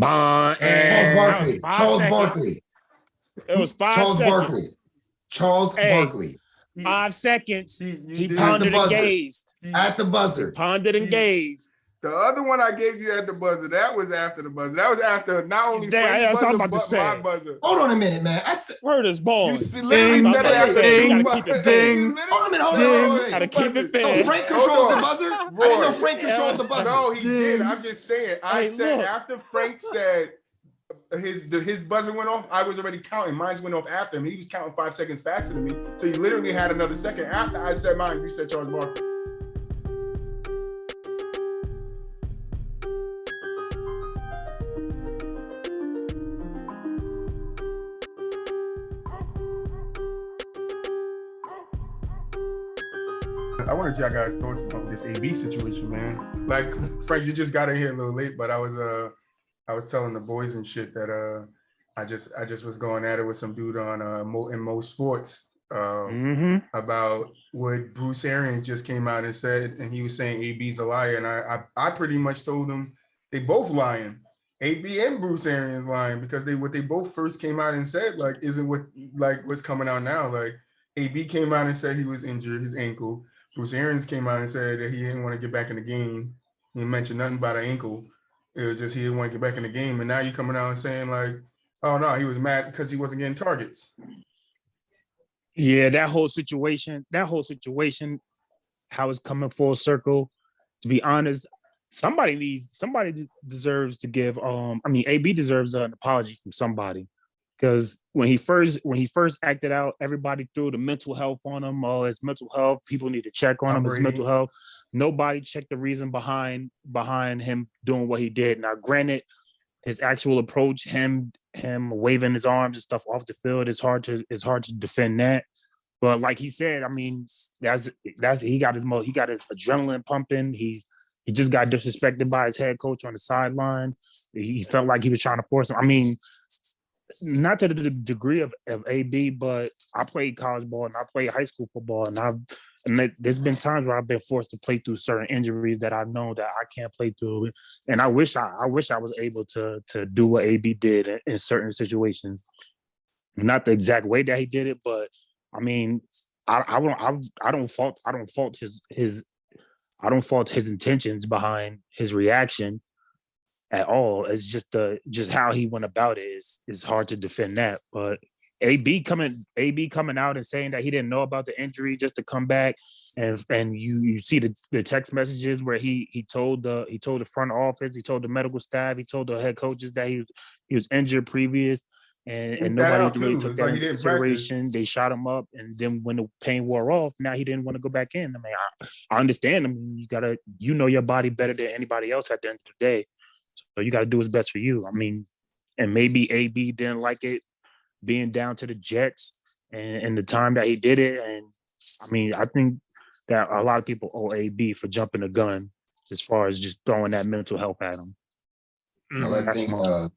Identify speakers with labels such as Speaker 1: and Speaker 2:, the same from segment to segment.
Speaker 1: Bond, and
Speaker 2: Barkley. Charles Barkley.
Speaker 1: It was 5
Speaker 2: Charles
Speaker 1: seconds.
Speaker 2: Barkley. Charles Barkley.
Speaker 1: 5 seconds. He
Speaker 2: At
Speaker 1: pondered
Speaker 2: the
Speaker 1: and
Speaker 2: buzzer.
Speaker 1: gazed.
Speaker 2: At the buzzer.
Speaker 1: He pondered and gazed.
Speaker 3: The other one I gave you at the buzzer, that was after the buzzer. That was after not only
Speaker 1: That's
Speaker 3: Frank's
Speaker 1: what I'm
Speaker 3: buzzer,
Speaker 1: about to
Speaker 3: but
Speaker 1: say.
Speaker 3: my buzzer.
Speaker 2: Hold on a minute, man. I said,
Speaker 1: Word is born.
Speaker 3: You literally said it after
Speaker 1: ding,
Speaker 3: two
Speaker 1: keep it
Speaker 3: ding.
Speaker 2: hold on a minute. Hold on.
Speaker 1: Gotta keep it
Speaker 2: No,
Speaker 1: fair.
Speaker 2: Frank controls the buzzer. I didn't know Frank controlled the buzzer.
Speaker 3: No, he did. I'm just saying. I
Speaker 1: Hey,
Speaker 3: said
Speaker 1: look.
Speaker 3: after Frank said his buzzer went off, I was already counting. Mine went off after him. He was counting 5 seconds faster than me. So he literally had another second after I said mine. You said Charles Barkley. I wanted y'all guys' thoughts on this AB situation, man. Like Frank, you just got in here a little late, but I was telling the boys and shit that I just was going at it with some dude on in Mo Sports about what Bruce Arians just came out and said, and he was saying AB's a liar, and I pretty much told him they both lying. AB and Bruce Arians lying because what they both first came out and said like isn't what's coming out now. Like AB came out and said he was injured, his ankle. Bruce Arians came out and said that he didn't want to get back in the game. He didn't mention nothing about an ankle. It was just he didn't want to get back in the game. And now you're coming out and saying like, oh no, he was mad because he wasn't getting targets.
Speaker 1: Yeah, that whole situation, how it's coming full circle. To be honest, somebody deserves to give. AB deserves an apology from somebody. Because when he first acted out, everybody threw the mental health on him. Oh, it's mental health. People need to check on him. It's mental health. Nobody checked the reason behind him doing what he did. Now, granted, his actual approach, him waving his arms and stuff off the field, it's hard to defend that. But like he said, I mean, he got his adrenaline pumping. He just got disrespected by his head coach on the sideline. He felt like he was trying to force him. I mean, not to the degree of AB, but I played college ball and I played high school football, and there's been times where I've been forced to play through certain injuries that I know that I can't play through, and I wish I was able to do what AB did in certain situations. Not the exact way that he did it, but I mean, I don't fault his intentions behind his reaction at all. It's just how he went about it is hard to defend that. But AB coming out and saying that he didn't know about the injury just to come back, and you see the text messages where he told the front office, he told the medical staff, he told the head coaches that he was injured previous, and nobody really took that into consideration. They shot him up, and then when the pain wore off, now he didn't want to go back in. I mean, I understand. I mean, you know your body better than anybody else at the end of the day. So you got to do what's best for you. I mean, and maybe AB didn't like it being down to the Jets and the time that he did it. And I mean, I think that a lot of people owe AB for jumping the gun as far as just throwing that mental health at him.
Speaker 2: Well,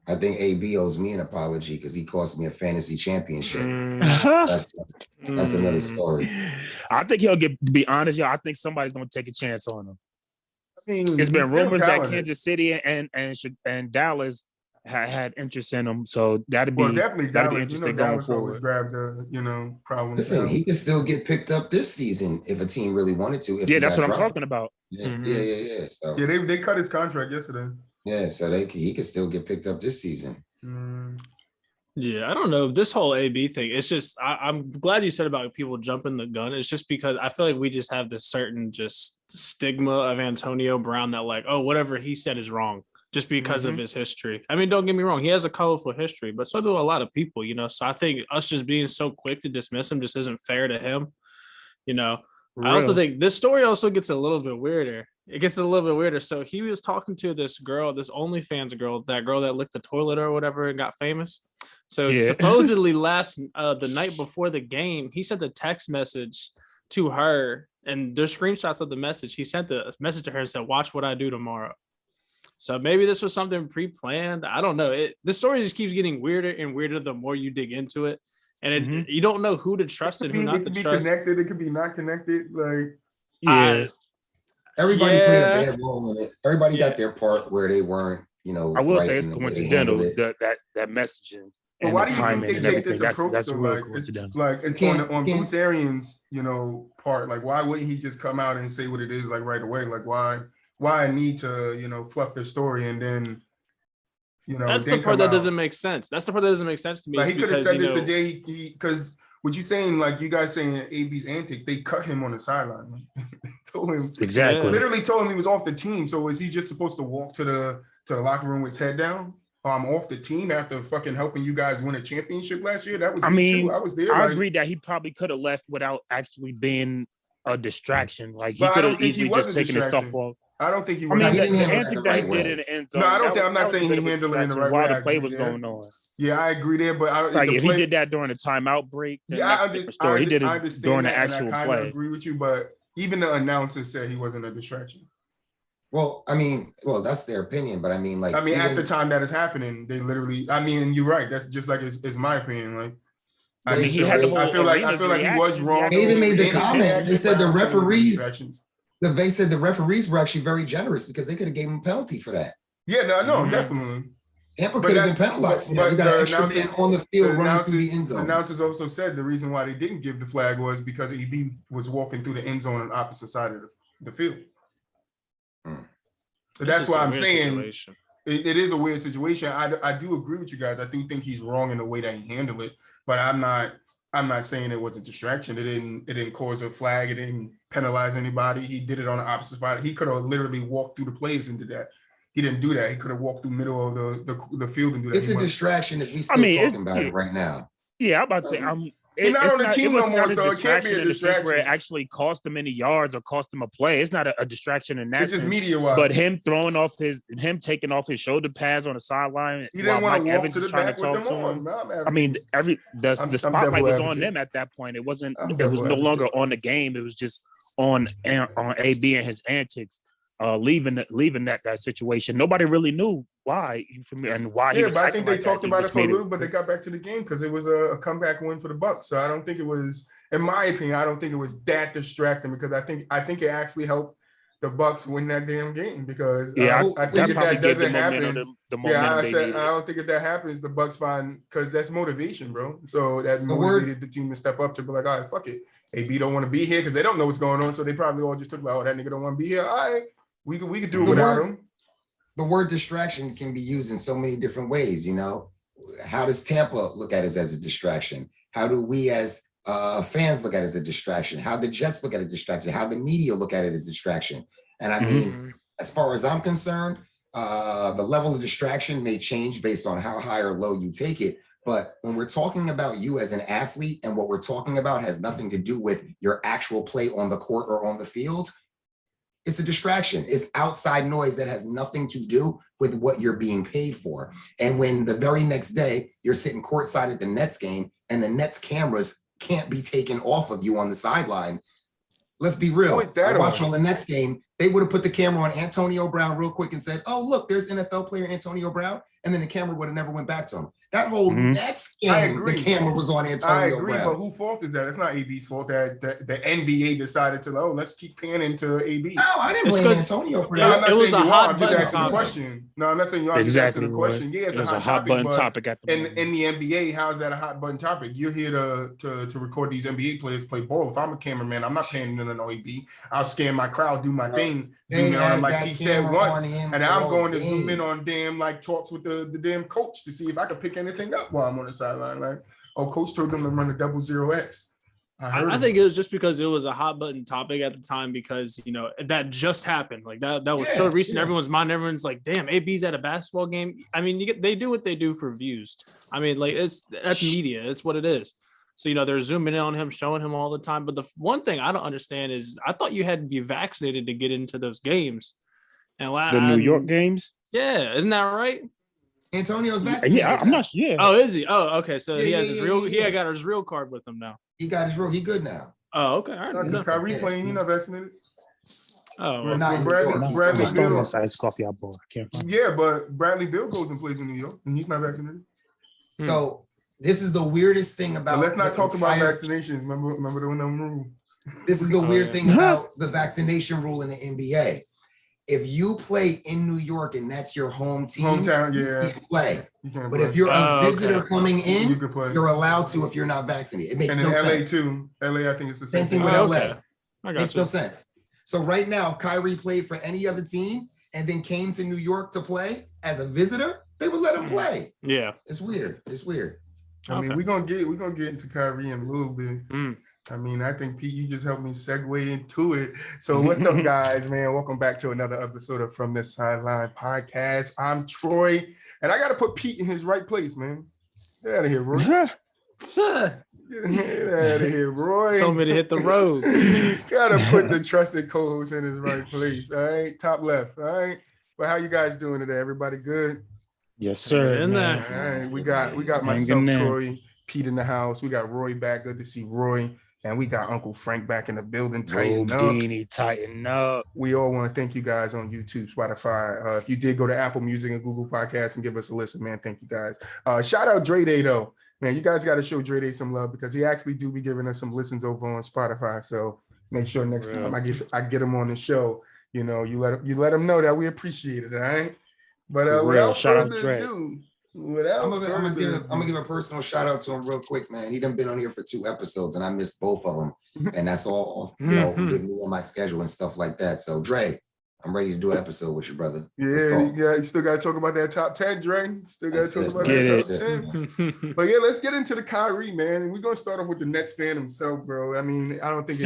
Speaker 2: I think AB owes me an apology because he cost me a fantasy championship. That's another story.
Speaker 1: I think to be honest, y'all, I think somebody's going to take a chance on him.
Speaker 3: I mean,
Speaker 1: it's been rumors that Kansas City and Dallas had interest in him, so that'd be interesting going forward.
Speaker 3: Grab the problem.
Speaker 2: Listen, he can still get picked up this season if a team really wanted to.
Speaker 1: That's what I'm talking about.
Speaker 2: Yeah. So,
Speaker 3: they cut his contract yesterday.
Speaker 2: Yeah, so he could still get picked up this season.
Speaker 4: Yeah, I don't know. This whole AB thing, it's just, I'm glad you said about people jumping the gun. It's just because I feel like we just have this certain just stigma of Antonio Brown that like, oh, whatever he said is wrong just because of his history. I mean, don't get me wrong. He has a colorful history, but so do a lot of people, So I think us just being so quick to dismiss him just isn't fair to him, I also think this story also gets a little bit weirder. It gets a little bit weirder. So he was talking to this girl, this OnlyFans girl, that girl that licked the toilet or whatever and got famous. So supposedly the night before the game, he sent a text message to her, and there's screenshots of the message. He sent the message to her and said, "Watch what I do tomorrow." So maybe this was something pre-planned. I don't know. The story just keeps getting weirder and weirder the more you dig into it. And you don't know who to trust and who not to trust.
Speaker 3: Connected. It could be not connected. Like,
Speaker 2: everybody played a bad role in it. Everybody got their part where they weren't know,
Speaker 1: I will
Speaker 2: right
Speaker 1: say it's
Speaker 2: in the way they handled
Speaker 1: coincidental
Speaker 2: it.
Speaker 1: that messaging
Speaker 3: But
Speaker 1: and
Speaker 3: why
Speaker 1: the
Speaker 3: do you think
Speaker 1: timing
Speaker 3: they
Speaker 1: and
Speaker 3: take
Speaker 1: everything.
Speaker 3: this approach?
Speaker 1: That's
Speaker 3: So
Speaker 1: real
Speaker 3: like,
Speaker 1: coincidental.
Speaker 3: it's like it's on Bruce Arians, you know, part. Like, why wouldn't he just come out and say what it is like right away? Like, why I need to, you know, fluff their story and then, you know,
Speaker 4: That's
Speaker 3: then
Speaker 4: the part
Speaker 3: come
Speaker 4: that
Speaker 3: out.
Speaker 4: doesn't make sense. That's the part that doesn't make sense to me.
Speaker 3: Like,
Speaker 4: is
Speaker 3: he could have
Speaker 4: because,
Speaker 3: said
Speaker 4: you
Speaker 3: this
Speaker 4: know,
Speaker 3: the day because what you saying, like you guys saying AB's antics, they cut him on the sideline. Told him
Speaker 1: Exactly.
Speaker 3: literally told him he was off the team. So is he just supposed to walk to the locker room with his head down? I'm off the team after fucking helping you guys win a championship last year. That was me too. I was there.
Speaker 1: I
Speaker 3: like,
Speaker 1: agree that he probably could have left without actually being a distraction. Like he
Speaker 3: But I
Speaker 1: could
Speaker 3: don't
Speaker 1: have
Speaker 3: think he
Speaker 1: easily
Speaker 3: was
Speaker 1: just
Speaker 3: a
Speaker 1: taken his stuff
Speaker 3: distraction.
Speaker 1: off.
Speaker 3: I don't think he
Speaker 1: I
Speaker 3: was.
Speaker 1: mean,
Speaker 2: he
Speaker 1: the
Speaker 2: didn't handle it
Speaker 1: antics
Speaker 2: the
Speaker 1: that he
Speaker 2: right
Speaker 1: did
Speaker 2: way.
Speaker 1: in the end zone.
Speaker 3: No, I don't think. I'm not
Speaker 1: was a
Speaker 3: saying
Speaker 1: bit
Speaker 3: he
Speaker 1: of a
Speaker 3: handled it in the
Speaker 1: distraction
Speaker 3: right
Speaker 1: while
Speaker 3: way. I
Speaker 1: the play
Speaker 3: agree
Speaker 1: was
Speaker 3: there.
Speaker 1: going on.
Speaker 3: Yeah, I agree there. But I don't.
Speaker 1: Like
Speaker 3: the
Speaker 1: if
Speaker 3: play,
Speaker 1: he did that during the timeout break, then
Speaker 3: yeah,
Speaker 1: that's a different story. He did
Speaker 3: I
Speaker 1: it
Speaker 3: understand
Speaker 1: during the
Speaker 3: that, and I
Speaker 1: actual
Speaker 3: kind of
Speaker 1: play.
Speaker 3: agree with you. But even the announcer said he wasn't a distraction.
Speaker 2: Well, I mean, that's their opinion, but I mean, like,
Speaker 3: I mean,
Speaker 2: even,
Speaker 3: at the time that is happening, they literally. I mean, and you're right. That's just like it's my opinion. Like,
Speaker 1: I mean, he had the whole
Speaker 3: I feel like he was
Speaker 1: reaction.
Speaker 3: wrong.
Speaker 2: They even made the
Speaker 3: in his
Speaker 2: comment.
Speaker 3: reaction,
Speaker 2: They said
Speaker 3: but I
Speaker 2: the
Speaker 3: don't think it was
Speaker 2: referees.
Speaker 3: distractions.
Speaker 2: They said the referees were actually very generous because they could have gave him a penalty for that.
Speaker 3: Yeah, no,
Speaker 1: Mhm.
Speaker 3: definitely.
Speaker 2: Tampa
Speaker 3: But
Speaker 2: could have been
Speaker 3: that's-
Speaker 2: penalized.
Speaker 3: but
Speaker 2: You got
Speaker 3: the
Speaker 2: an extra man
Speaker 3: announcers-
Speaker 2: on the field
Speaker 3: The
Speaker 2: running through the end zone.
Speaker 3: announcers also said the reason why they didn't give the flag was because EB was walking through the end zone on the opposite side of the field. So that's why I'm saying it is a weird situation. I do agree with you guys. I do think he's wrong in the way that he handled it, but I'm not saying it was a distraction. It didn't cause a flag. It didn't penalize anybody. He did it on the opposite side. He could have literally walked through the plays and did that. He didn't do that. He could have walked through middle of the field and do that.
Speaker 2: It's a distraction if we still talking about it right now.
Speaker 1: Yeah, I'm about to say
Speaker 3: He's not on the team no more, so it can't be a
Speaker 1: in the sense where it
Speaker 3: distraction.
Speaker 1: actually cost him any yards or cost him a play. It's not a distraction in that
Speaker 3: It's just
Speaker 1: sense.
Speaker 3: media-wise.
Speaker 1: But him taking off his shoulder pads on the sideline
Speaker 3: He didn't
Speaker 1: while
Speaker 3: want
Speaker 1: Mike
Speaker 3: to walk
Speaker 1: Evans
Speaker 3: to
Speaker 1: is
Speaker 3: the
Speaker 1: trying to
Speaker 3: back with
Speaker 1: talk
Speaker 3: them
Speaker 1: to
Speaker 3: on.
Speaker 1: him.
Speaker 3: No,
Speaker 1: I mean, the spotlight was on them at that point. It wasn't. It was no longer on the game. It was just on AB and his antics. Leaving that situation. Nobody really knew why and why.
Speaker 3: Yeah, but I think they talked about it for a little, but they got back to the game because it was a comeback win for the Bucs. So I don't think it was, in my opinion, I don't think it was that distracting because I think it actually helped the Bucs win that damn game because I think if that doesn't happen, I don't think if that happens, the Bucs find because that's motivation, bro. So that motivated the team to step up to be like, all right, fuck it. AB don't want to be here because they don't know what's going on, so they probably all just took about, oh, that nigga don't want to be here. All right. We could do it without him.
Speaker 2: The word distraction can be used in so many different ways, you know. How does Tampa look at it as a distraction? How do we as fans look at it as a distraction? How the Jets look at it as a distraction? How the media look at it as a distraction? And I mean, as far as I'm concerned, the level of distraction may change based on how high or low you take it. But when we're talking about you as an athlete and what we're talking about has nothing to do with your actual play on the court or on the field, it's a distraction. It's outside noise that has nothing to do with what you're being paid for. And when the very next day you're sitting courtside at the Nets game and the Nets cameras can't be taken off of you on the sideline, let's be real. I watch on the Nets game. They would have put the camera on Antonio Brown real quick and said, oh, look, there's NFL player Antonio Brown. And then the camera would have never went back to him. That whole Nets game, the camera was on Antonio Brown.
Speaker 3: But whose fault is that? It's not AB's fault that the NBA decided to, let's keep panning to AB.
Speaker 2: No, I didn't blame Antonio for that.
Speaker 3: I'm not saying you are. I'm just asking the question. No, I'm not saying you are. I'm just asking the question. Yeah, it's a hot button topic at the moment. In the NBA, how is that a hot button topic? You're here to record these NBA players play ball. If I'm a cameraman, I'm not paying in an AB. I'll scan my crowd, do my thing, zoom in on like he said once, and I'm going to zoom in on damn like talks with the damn coach to see if I can pick anything up while I'm on the sideline. Like, coach told them to run a 00X.
Speaker 4: I think it was just because it was a hot button topic at the time because, you know, that just happened. Like that was so recent. Everyone's mind. Everyone's like, damn, AB's at a basketball game. I mean, they do what they do for views. I mean, like that's media. It's what it is. So, you know, they're zooming in on him, showing him all the time. But the one thing I don't understand is I thought you had to be vaccinated to get into those games. And
Speaker 1: the New York games?
Speaker 4: Yeah. Isn't that right?
Speaker 2: Antonio's vaccinated.
Speaker 1: Yeah, I'm not. Yeah.
Speaker 4: Oh, is he? Oh, okay. So he has his real. He got his real card with him now.
Speaker 2: He got his real. He good now.
Speaker 4: Oh, okay. All right.
Speaker 3: Is Kyrie playing? He not vaccinated.
Speaker 4: Oh,
Speaker 2: we're not.
Speaker 3: Bradley Beal.
Speaker 1: Yeah,
Speaker 3: but Bradley Beal goes and plays in New York, and he's not vaccinated.
Speaker 2: So this is the weirdest thing about.
Speaker 3: But let's not talk about vaccinations. Remember the rule.
Speaker 2: This is the weird thing about the vaccination rule in the NBA. if you play in New York and that's your home team,
Speaker 3: Hometown,
Speaker 2: you
Speaker 3: yeah.
Speaker 2: can't play.
Speaker 3: You can't
Speaker 2: But
Speaker 3: play.
Speaker 2: if you're a
Speaker 4: Oh,
Speaker 2: visitor
Speaker 4: okay.
Speaker 2: coming in,
Speaker 3: You can play.
Speaker 2: you're allowed to if you're not vaccinated. It makes
Speaker 3: And in
Speaker 2: no
Speaker 3: LA
Speaker 2: sense.
Speaker 3: too. LA, I think it's the same
Speaker 2: Same thing
Speaker 3: thing.
Speaker 2: with
Speaker 4: Oh,
Speaker 2: LA.
Speaker 4: okay. I got
Speaker 2: Makes
Speaker 4: you.
Speaker 2: no sense. So right now, if Kyrie played for any other team and then came to New York to play as a visitor, they would let him play.
Speaker 4: Yeah.
Speaker 2: It's weird. It's weird.
Speaker 3: I mean,
Speaker 4: Okay.
Speaker 3: we're gonna get into Kyrie in a little bit. I mean, I think Pete, you just helped me segue into it. So what's up, guys, man? Welcome back to another episode of From This Sideline podcast. I'm Troy, and I gotta put Pete in his right place, man. Get out of here, Roy. Get out of here, Roy.
Speaker 4: Told me to hit the road.
Speaker 3: Gotta put the trusted co-host in his right place. All right, top left. All right. But how you guys doing today? Everybody good?
Speaker 1: Yes, sir.
Speaker 4: In
Speaker 1: man.
Speaker 4: there.
Speaker 3: All right, we got myself,
Speaker 1: Hanging in.
Speaker 3: Troy, Pete in the house. We got Roy back. Good to see Roy. And we got Uncle Frank back in the building. Tighten up.
Speaker 1: Rodini, tighten up.
Speaker 3: We all want to thank you guys on YouTube, Spotify. If you did go to Apple Music and Google Podcasts and give us a listen, man, thank you guys. Shout out Dre Day though, man. You guys got to show Dre Day some love because he actually do be giving us some listens over on Spotify. So make sure next time I get him on the show, you know, you let him know that we appreciate it. All right. But without
Speaker 1: shout out
Speaker 3: further
Speaker 1: Dre.
Speaker 3: ado,
Speaker 2: I'm gonna give a personal shout out to him real quick, man. He done been on here for 2 episodes and I missed both of them. And that's all, you know, with me and my schedule and stuff like that. So Dre, I'm ready to do an episode with you, brother.
Speaker 3: Yeah, you still got to talk about that top 10, Dre. Still got to talk about that top 10. But yeah, let's get into the Kyrie, man. And we're going to start off with the Nets fan himself, bro. I mean, I don't think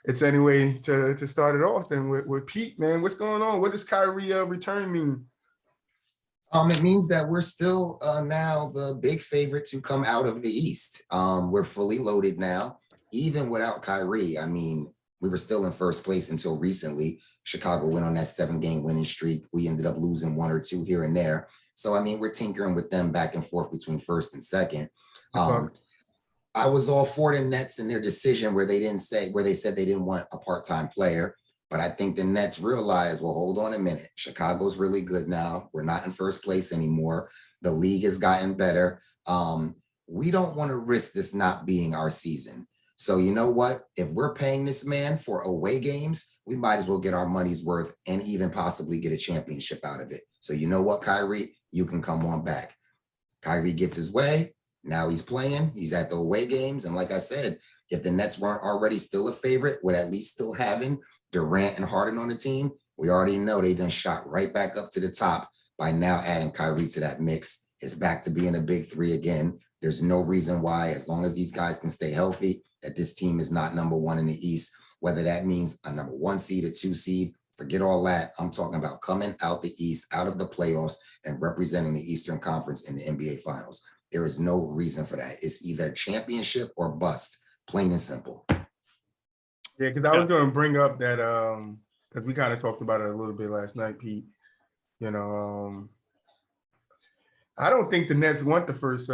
Speaker 3: it's any way to start it off then with Pete, man. What's going on? What does Kyrie return mean?
Speaker 2: It means that we're still now the big favorite to come out of the East. We're fully loaded now, even without Kyrie. I mean, we were still in first place until recently. Chicago went on that 7-game winning streak. We ended up losing 1 or 2 here and there. So, I mean, we're tinkering with them back and forth between first and second. I was all for the Nets and their decision where they said they didn't want a part-time player. But I think the Nets realized, well, hold on a minute. Chicago's really good now. We're not in first place anymore. The league has gotten better. We don't want to risk this not being our season. So you know what? If we're paying this man for away games, we might as well get our money's worth and even possibly get a championship out of it. So you know what, Kyrie? You can come on back. Kyrie gets his way. Now he's playing. He's at the away games. And like I said, if the Nets weren't already still a favorite, with at least still having Durant and Harden on the team, we already know they done shot right back up to the top by now adding Kyrie to that mix. It's back to being a big 3 again. There's no reason why, as long as these guys can stay healthy, that this team is not number 1 in the East, whether that means a number 1 seed, a 2 seed, forget all that. I'm talking about coming out the East, out of the playoffs and representing the Eastern Conference in the NBA Finals. There is no reason for that. It's either championship or bust, plain and simple.
Speaker 3: Yeah, because I was going to bring up that because we kind of talked about it a little bit last night, Pete. You know, I don't think the Nets want the first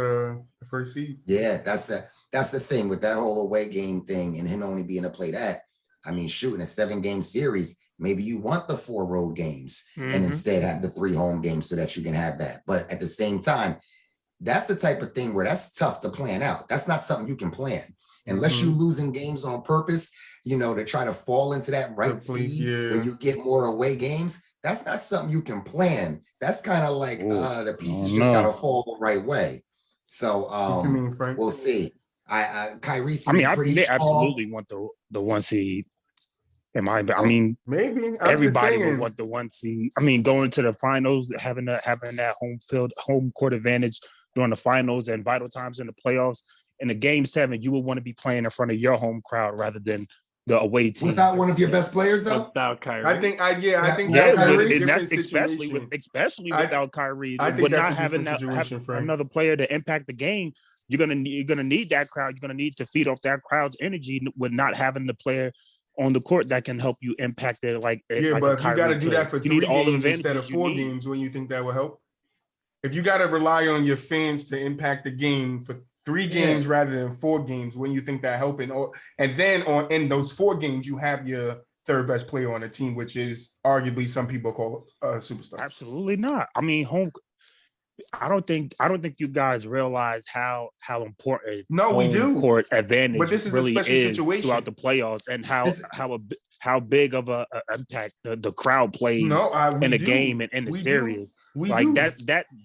Speaker 3: seed. Yeah, that's the thing with that whole away game thing and him only being to play that. I mean, shoot, in a 7-game series, maybe you want the 4 road games and instead have the 3 home games so that you can have that. But at the same time, that's the type of thing where that's tough to plan out. That's not something you can plan. Unless you losing games on purpose, you know, to try to fall into that right seed when you get more away games, that's not something you can plan. That's kind of like the pieces just got to fall the right way. So we'll see. Kyrie seems pretty
Speaker 1: they
Speaker 2: strong.
Speaker 1: absolutely want the 1 seed. I mean,
Speaker 3: maybe
Speaker 1: everybody would want the 1 seed. I mean, going to the finals, having that home court advantage during the finals and vital times in the playoffs. In a game 7, you would want to be playing in front of your home crowd rather than the away team.
Speaker 2: Without one of your best players, though.
Speaker 4: Without Kyrie,
Speaker 3: I think
Speaker 2: Kyrie,
Speaker 1: and that's especially without Kyrie.
Speaker 3: I think
Speaker 1: with
Speaker 3: that's
Speaker 1: not having another player to impact the game, you're gonna need that crowd. You're gonna need to feed off that crowd's energy with not having the player on the court that can help you impact it. But
Speaker 3: you got to do that for 3 games instead of 4 games. When you think that will help, if you got to rely on your fans to impact the game for 3 games rather than 4 games, when you think that helping, and then in those 4 games you have your 3rd best player on the team, which is arguably some people call a superstar.
Speaker 1: Absolutely not. I mean, I don't think you guys realize how important
Speaker 3: No, we
Speaker 1: home
Speaker 3: do.
Speaker 1: court
Speaker 3: But
Speaker 1: advantage
Speaker 3: this is a
Speaker 1: really
Speaker 3: special
Speaker 1: is
Speaker 3: situation.
Speaker 1: throughout the playoffs, and
Speaker 2: This-
Speaker 1: how big of a impact the crowd plays
Speaker 3: We
Speaker 1: in a
Speaker 3: do.
Speaker 1: game and in the
Speaker 3: We do.
Speaker 1: series.
Speaker 3: We
Speaker 1: Like
Speaker 3: do.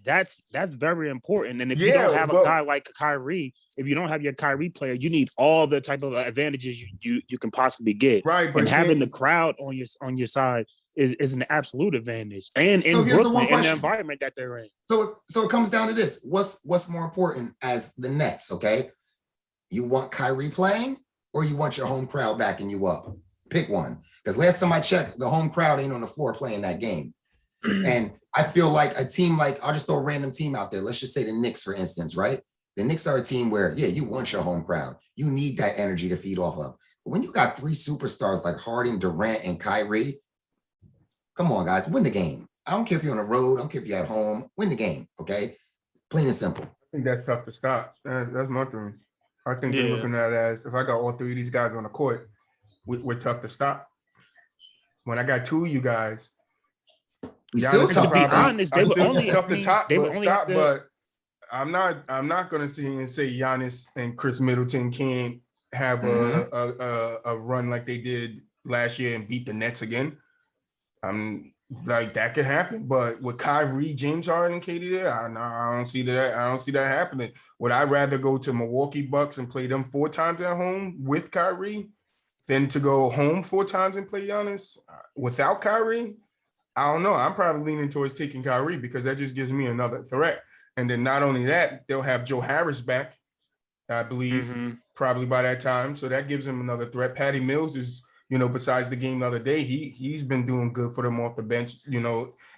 Speaker 1: that's very important. And if you
Speaker 3: Yeah,
Speaker 1: don't have a
Speaker 3: but-
Speaker 1: guy like Kyrie, if you don't have your Kyrie player, you need all the type of advantages you can possibly get.
Speaker 3: Right, but
Speaker 1: And having the crowd on your side is an absolute advantage. And in
Speaker 2: So here's the
Speaker 1: Brooklyn,
Speaker 2: one
Speaker 1: in the
Speaker 2: question.
Speaker 1: environment that they're in.
Speaker 2: So it comes down to this. What's more important as the Nets, okay? You want Kyrie playing or you want your home crowd backing you up? Pick one. Because last time I checked, the home crowd ain't on the floor playing that game. And I feel like a team like, I'll just throw a random team out there. Let's just say the Knicks, for instance, right? The Knicks are a team where, yeah, you want your home crowd. You need that energy to feed off of. But when you got three superstars like Harden, Durant, and Kyrie, come on, guys, win the game. I don't care if you're on the road. I don't care if you're at home. Win the game, okay? Plain and simple.
Speaker 3: I think that's tough to stop. That's my thing. I think they're
Speaker 4: Yeah.
Speaker 3: looking at it as if I got all three of these guys on the court, we're tough to stop. When I got two of you guys,
Speaker 2: We
Speaker 3: Giannis
Speaker 2: still
Speaker 3: is
Speaker 2: tough.
Speaker 1: To be
Speaker 3: probably-
Speaker 1: honest, they
Speaker 3: I'm
Speaker 1: would
Speaker 3: still
Speaker 1: only
Speaker 3: tough to top,
Speaker 1: they would
Speaker 3: but
Speaker 1: only
Speaker 3: stop.
Speaker 1: have to,
Speaker 3: But I'm not gonna sit here and say Giannis and Chris Middleton can't have a run like they did last year and beat the Nets again. I'm like that could happen, but with Kyrie, James Harden, and KD there, I don't see that. I don't see that happening. Would I rather go to Milwaukee Bucks and play them 4 times at home with Kyrie than to go home 4 times and play Giannis without Kyrie? I don't know. I'm probably leaning towards taking Kyrie because that just gives me another threat. And then not only that, they'll have Joe Harris back, I believe, probably by that time. So that gives him another threat. Patty Mills is, besides the game the other day, he's been doing good for them off the bench,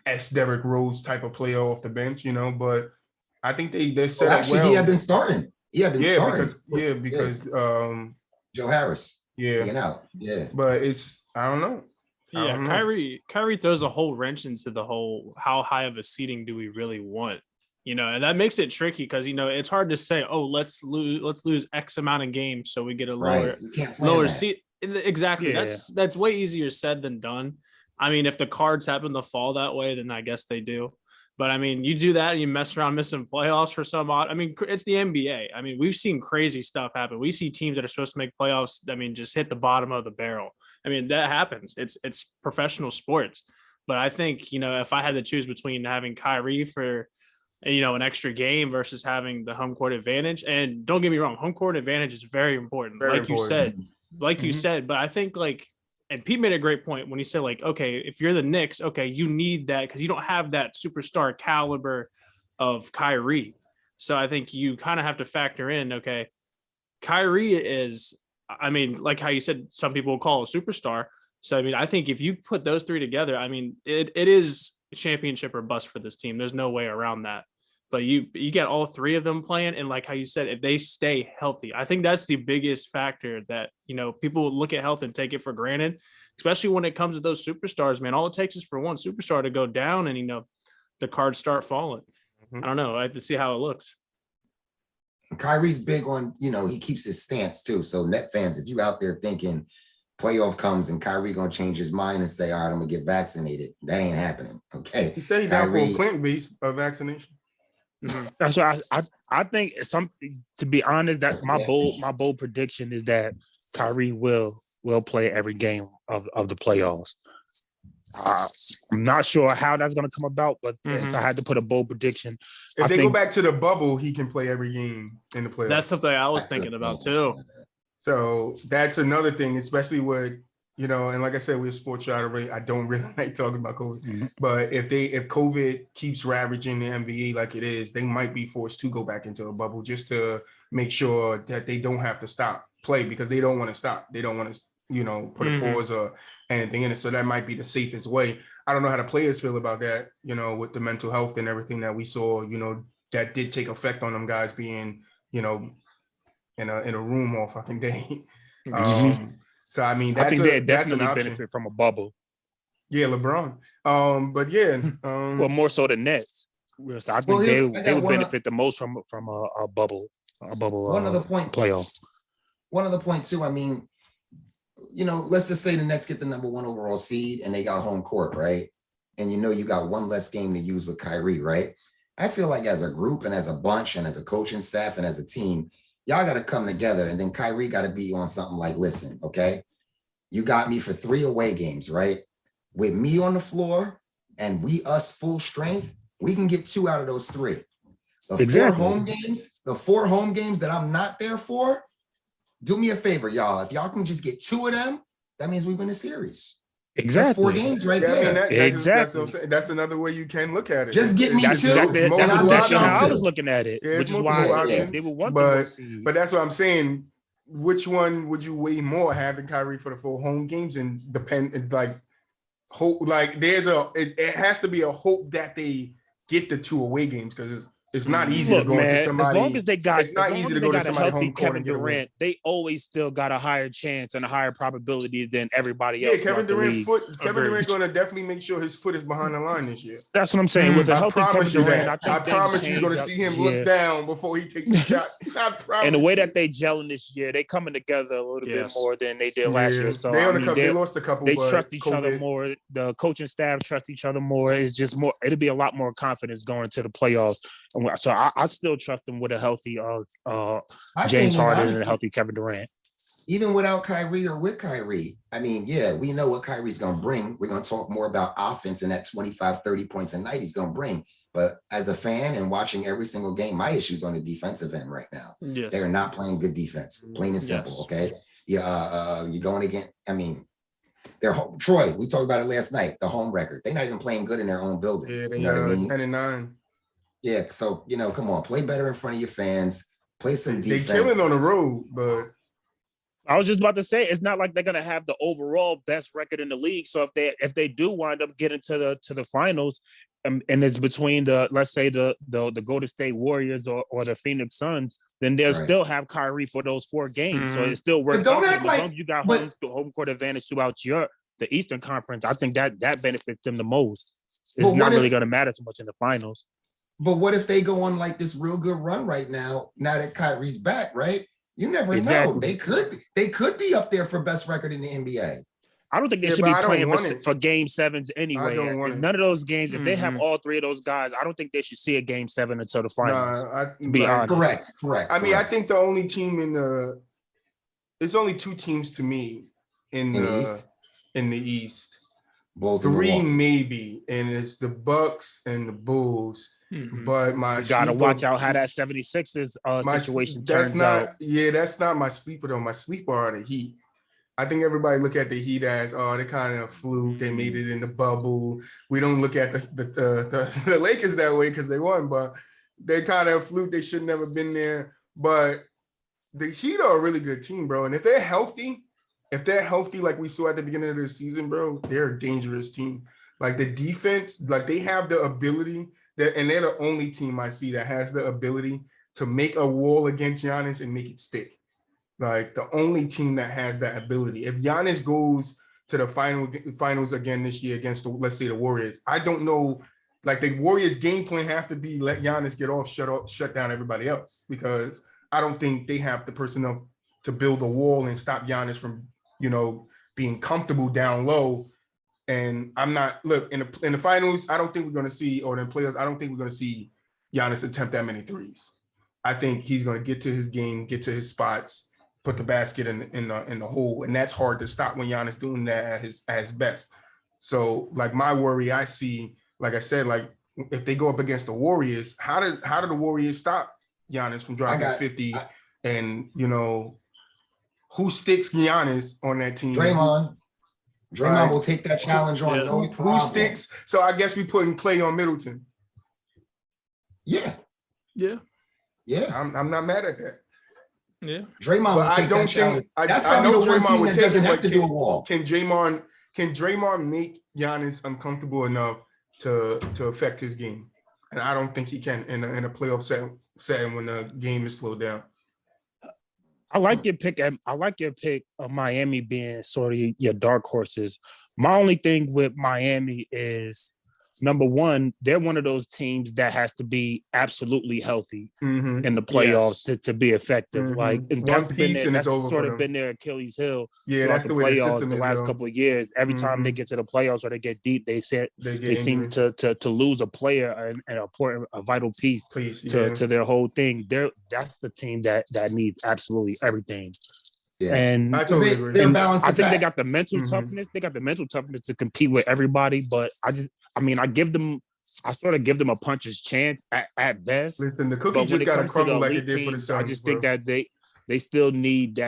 Speaker 3: as Derrick Rose type of player off the bench, but I think they're set up
Speaker 2: Actually,
Speaker 3: well.
Speaker 2: he had been starting.
Speaker 3: Because
Speaker 2: Joe Harris.
Speaker 3: yeah,
Speaker 2: Out. Yeah.
Speaker 3: but I don't know. I
Speaker 4: Yeah,
Speaker 3: don't know.
Speaker 4: Kyrie throws a whole wrench into the whole how high of a seating do we really want? And that makes it tricky because it's hard to say, oh, let's lose X amount of games so we get a
Speaker 2: Right. You can't plan that.
Speaker 4: seat. Exactly.
Speaker 1: Yeah.
Speaker 4: That's way easier said than done. I mean, if the cards happen to fall that way, then I guess they do. But I mean, you do that and you mess around missing playoffs for some odd. I mean, it's the NBA. I mean, we've seen crazy stuff happen. We see teams that are supposed to make playoffs. I mean, just hit the bottom of the barrel. I mean, that happens. It's professional sports. But I think, if I had to choose between having Kyrie for, an extra game versus having the home court advantage, and don't get me wrong, home court advantage is very important. You said, but I think and Pete made a great point when he said, okay, if you're the Knicks, okay, you need that because you don't have that superstar caliber of Kyrie. So I think you kind of have to factor in, okay, Kyrie is, I mean, like how you said, some people will call a superstar. So, I mean, I think if you put those three together, I mean, it is a championship or bust for this team. There's no way around that. But you get all three of them playing, and like how you said, if they stay healthy, I think that's the biggest factor that people look at health and take it for granted, especially when it comes to those superstars. Man, all it takes is for one superstar to go down, and the cards start falling. I don't know. I have to see how it looks.
Speaker 2: Kyrie's big on, he keeps his stance too. So Net fans, if you out there thinking playoff comes and Kyrie gonna change his mind and say, all right, I'm gonna get vaccinated, that ain't happening. Okay.
Speaker 3: He said he down for a plant-based vaccination.
Speaker 1: That's why I think to be honest, that my bold prediction is that Kyrie will play every game of the playoffs. I'm not sure how that's going to come about, but if I had to put a bold prediction,
Speaker 3: if they go back to the bubble, he can play every game in the playoffs.
Speaker 4: That's something I was thinking about too.
Speaker 3: So that's another thing, especially with and like I said, we're a sports show. I don't really like talking about COVID, but if COVID keeps ravaging the NBA like it is, they might be forced to go back into a bubble just to make sure that they don't have to stop play because they don't want to stop. They don't want to, put a pause or anything in it. So that might be the safest way. I don't know how the players feel about that, with the mental health and everything that we saw, that did take effect on them guys being, in a room all fucking day. So I mean,
Speaker 1: I think they definitely
Speaker 3: an
Speaker 1: benefit from a bubble.
Speaker 3: Yeah, LeBron. But yeah,
Speaker 1: well, more so the Nets. So I think they would benefit the most from a bubble.
Speaker 2: One other point,
Speaker 1: playoff.
Speaker 2: One other point too. I mean, let's just say the Nets get the number 1 overall seed and they got home court, right? And you got one less game to use with Kyrie, right? I feel like as a group and as a bunch and as a coaching staff and as a team, y'all got to come together. And then Kyrie got to be on something like, listen, okay, you got me for 3 away games, right? With me on the floor and us full strength, we can get 2 out of those 3. The 4 home games that I'm not there for, do me a favor, y'all. If y'all can just get 2 of them, that means we win a series.
Speaker 1: Exactly.
Speaker 2: That's 4 games right
Speaker 3: Yeah, I
Speaker 2: there.
Speaker 3: mean,
Speaker 1: Exactly.
Speaker 3: that's what I'm saying. That's another way you can look at it.
Speaker 2: Just get me
Speaker 1: That's
Speaker 2: 2.
Speaker 1: exactly,
Speaker 3: multiple
Speaker 1: that's exactly how I
Speaker 2: options.
Speaker 1: was looking at it,
Speaker 3: Yeah,
Speaker 1: which
Speaker 3: it's
Speaker 1: is why
Speaker 3: multiple
Speaker 1: I said
Speaker 3: options,
Speaker 1: they would want the most seed.
Speaker 3: But that's what I'm saying. Which one would you weigh more, having Kyrie for the 4 home games and like hope? Like it has to be a hope that they get the 2 away games, because it's not easy to go into somebody.
Speaker 1: As long as they got,
Speaker 3: it's not easy to go to somebody
Speaker 1: healthy
Speaker 3: home court
Speaker 1: Kevin
Speaker 3: and get
Speaker 1: Durant, they always still got a higher chance and a higher probability than everybody else.
Speaker 3: Yeah, Kevin Durant going to definitely make sure his foot is behind the line this year.
Speaker 1: That's what I'm saying. With a healthy Kevin Durant,
Speaker 3: I promise you're going to see him look down before he takes the shot. I promise.
Speaker 1: And the way that they gelling this year, they coming together a little bit more than they did last year. So
Speaker 3: they lost a couple.
Speaker 1: They trust each other more. The coaching staff trust each other more. It's just more. It'll be a lot more confidence going to the playoffs. So I still trust them with a healthy James Harden and a healthy Kevin Durant.
Speaker 2: Even without Kyrie or with Kyrie, I mean, yeah, we know what Kyrie's going to bring. We're going to talk more about offense and that 25, 30 points a night he's going to bring. But as a fan and watching every single game, my issue's on the defensive end right now. Yes. They're not playing good defense, plain and simple, okay? Yeah, you're going against, I mean, they're Troy, we talked about it last night, the home record. They're not even playing good in their own building.
Speaker 3: Yeah, they
Speaker 2: you know what I mean?
Speaker 3: 10-9.
Speaker 2: Yeah, so, come on, play better in front of your fans, play some defense.
Speaker 3: They're killing on the road, but
Speaker 1: I was just about to say, it's not like they're gonna have the overall best record in the league. So if they do wind up getting to the finals, and it's between let's say the Golden State Warriors or the Phoenix Suns, then they'll still have Kyrie for those 4 games. So it still works.
Speaker 2: Don't act like
Speaker 1: you got home court advantage throughout the Eastern Conference. I think that benefits them the most. It's not really gonna matter too much in the finals.
Speaker 2: But what if they go on like this real good run right now that Kyrie's back, right? You never know. They could be up there for best record in the NBA.
Speaker 1: I don't think they should be playing for game 7s anyway. None of those games, if they have all 3 of those guys, I don't think they should see a game 7 until the finals. To be honest.
Speaker 2: Correct.
Speaker 3: I mean, I think the only team there's only 2 teams to me in the East.
Speaker 2: Bulls
Speaker 3: 3 maybe, and it's the Bucks and the Bulls. But you
Speaker 1: gotta watch out how that 76ers situation turns out.
Speaker 3: Yeah, that's not my sleeper though. My sleeper are the Heat. I think everybody look at the Heat as they kind of fluke. They made it in the bubble. We don't look at the Lakers that way because they won, but they kind of fluke. They should never been there. But the Heat are a really good team, bro. And if they're healthy like we saw at the beginning of the season, bro, they're a dangerous team. Like the defense, like they have the ability. And they're the only team I see that has the ability to make a wall against Giannis and make it stick. Like the only team that has that ability. If Giannis goes to the finals again this year against, let's say, the Warriors, I don't know. Like the Warriors' game plan have to be let Giannis get off, shut down everybody else, because I don't think they have the personnel to build a wall and stop Giannis from, being comfortable down low. And I'm not in the finals. I don't think we're going to see, or in playoffs, I don't think we're going to see Giannis attempt that many threes. I think he's going to get to his game, get to his spots, put the basket in the hole, and that's hard to stop when Giannis doing that at his best. So, like my worry, I see, like I said, like if they go up against the Warriors, how do the Warriors stop Giannis from dropping 50? And who sticks Giannis on that team?
Speaker 2: Draymond will take that challenge on no problem.
Speaker 3: Who sticks? So I guess we putting Clay on Middleton.
Speaker 2: Yeah.
Speaker 3: I'm not mad at that.
Speaker 4: Yeah.
Speaker 2: Draymond will take that challenge. That's probably the one team that doesn't have to do a wall.
Speaker 3: Can Draymond make Giannis uncomfortable enough to affect his game? And I don't think he can in a playoff setting when the game is slowed down.
Speaker 1: I like your pick. I like your pick of Miami being sort of your dark horses. My only thing with Miami is number one, they're one of those teams that has to be absolutely healthy in the playoffs to be effective. Like, and
Speaker 3: One piece and it's over
Speaker 1: sort
Speaker 3: for
Speaker 1: of
Speaker 3: them.
Speaker 1: been their Achilles heel.
Speaker 3: Yeah, that's the way the system
Speaker 1: the
Speaker 3: is.
Speaker 1: last
Speaker 3: though.
Speaker 1: couple of years. Every time they get to the playoffs or they get deep, they seem to lose a player and a vital piece to their whole thing. That's the team that needs absolutely everything. Yeah. And
Speaker 3: I totally agree.
Speaker 1: I think they got the mental toughness. They got the mental toughness to compete with everybody. But I sort of give them a puncher's chance at best.
Speaker 3: Listen, the cookie just got to crumble like it did for the Suns.
Speaker 1: I just think that they still need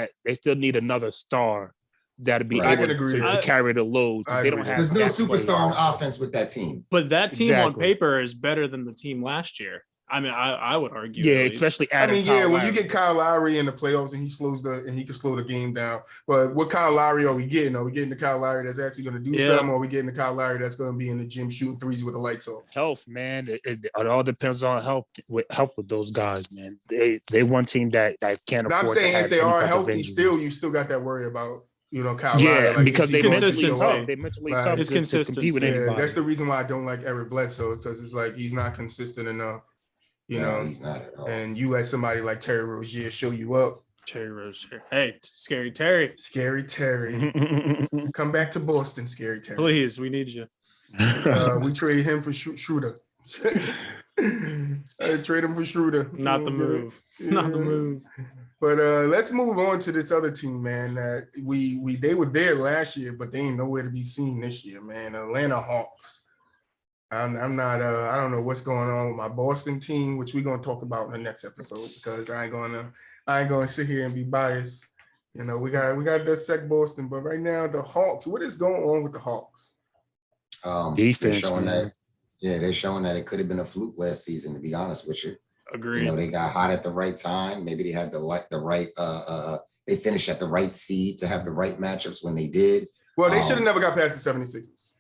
Speaker 1: another star that'll be able to carry the load. They don't have.
Speaker 2: There's no superstar on offense with that team.
Speaker 4: But that team on paper is better than the team last year. I mean, I would argue.
Speaker 1: Yeah, especially adding Kyle
Speaker 3: when you get Kyle Lowry in the playoffs and he can slow the game down. But what Kyle Lowry are we getting? Are we getting the Kyle Lowry that's actually going to do something, or are we getting the Kyle Lowry that's going to be in the gym shooting threes with the lights on?
Speaker 1: Health, man. It all depends on health with those guys, man. They one team that can't afford.
Speaker 3: I'm saying if they are healthy, you still got that worry about. Kyle
Speaker 1: Lowry, because they mentally
Speaker 4: tough.
Speaker 1: They mentally tough to compete with anybody.
Speaker 3: That's the reason why I don't like Eric Bledsoe, because it's like he's not consistent enough.
Speaker 2: He's not at all.
Speaker 3: And you let somebody like Terry Rozier show you up.
Speaker 4: Terry Rozier. Hey, Scary Terry.
Speaker 3: Scary Terry. Come back to Boston, Scary Terry.
Speaker 4: Please, we need you.
Speaker 3: We trade him for Schroeder. Trade him for Schroeder.
Speaker 4: Not the move. Not the move.
Speaker 3: But let's move on to this other team, man. That they were there last year, but they ain't nowhere to be seen this year, man. Atlanta Hawks. I'm not. I don't know what's going on with my Boston team, which we're gonna talk about in the next episode, because I ain't gonna sit here and be biased. We got dissect Boston, but right now the Hawks. What is going on with the Hawks?
Speaker 1: Defense.
Speaker 2: They're showing that it could have been a fluke last season. To be honest with you,
Speaker 4: agreed.
Speaker 2: They got hot at the right time. Maybe they had the right. They finished at the right seed to have the right matchups when they did.
Speaker 3: Well, they should have never got past the 76ers.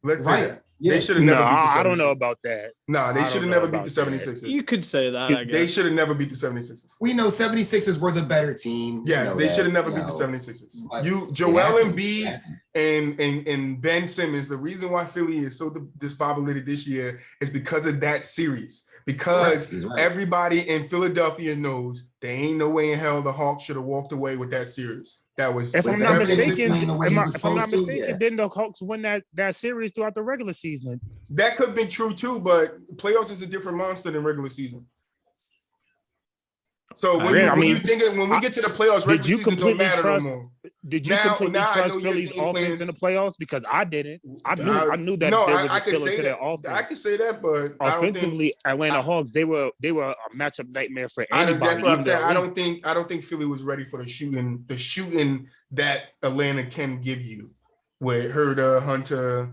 Speaker 3: Let's say that.
Speaker 2: Yeah.
Speaker 3: They should have never beat the 76ers.
Speaker 1: I don't know about that.
Speaker 3: No, they should have never beat the 76ers.
Speaker 4: You could say that, I guess.
Speaker 3: They should have never beat the 76ers.
Speaker 2: We know 76ers were the better team.
Speaker 3: Yeah, they should have never beat the 76ers. Joel Embiid and Ben Simmons, the reason why Philly is so discombobulated this year is because of that series. Because everybody in Philadelphia knows there ain't no way in hell the Hawks should have walked away with that series. That was,
Speaker 1: if I'm not mistaken, didn't the Hawks win that series throughout the regular season?
Speaker 3: That could have been true too, but playoffs is a different monster than regular season. So when we get to the playoffs, regular season don't matter no more.
Speaker 1: Did you completely trust Philly's offense in the playoffs? Because I didn't. I knew that there was a ceiling to their offense.
Speaker 3: I can say that, but
Speaker 1: offensively, Atlanta Hawks, they were a matchup nightmare for anybody.
Speaker 3: That's what I'm saying. I don't think Philly was ready for the shooting that Atlanta can give you with Herder, Hunter,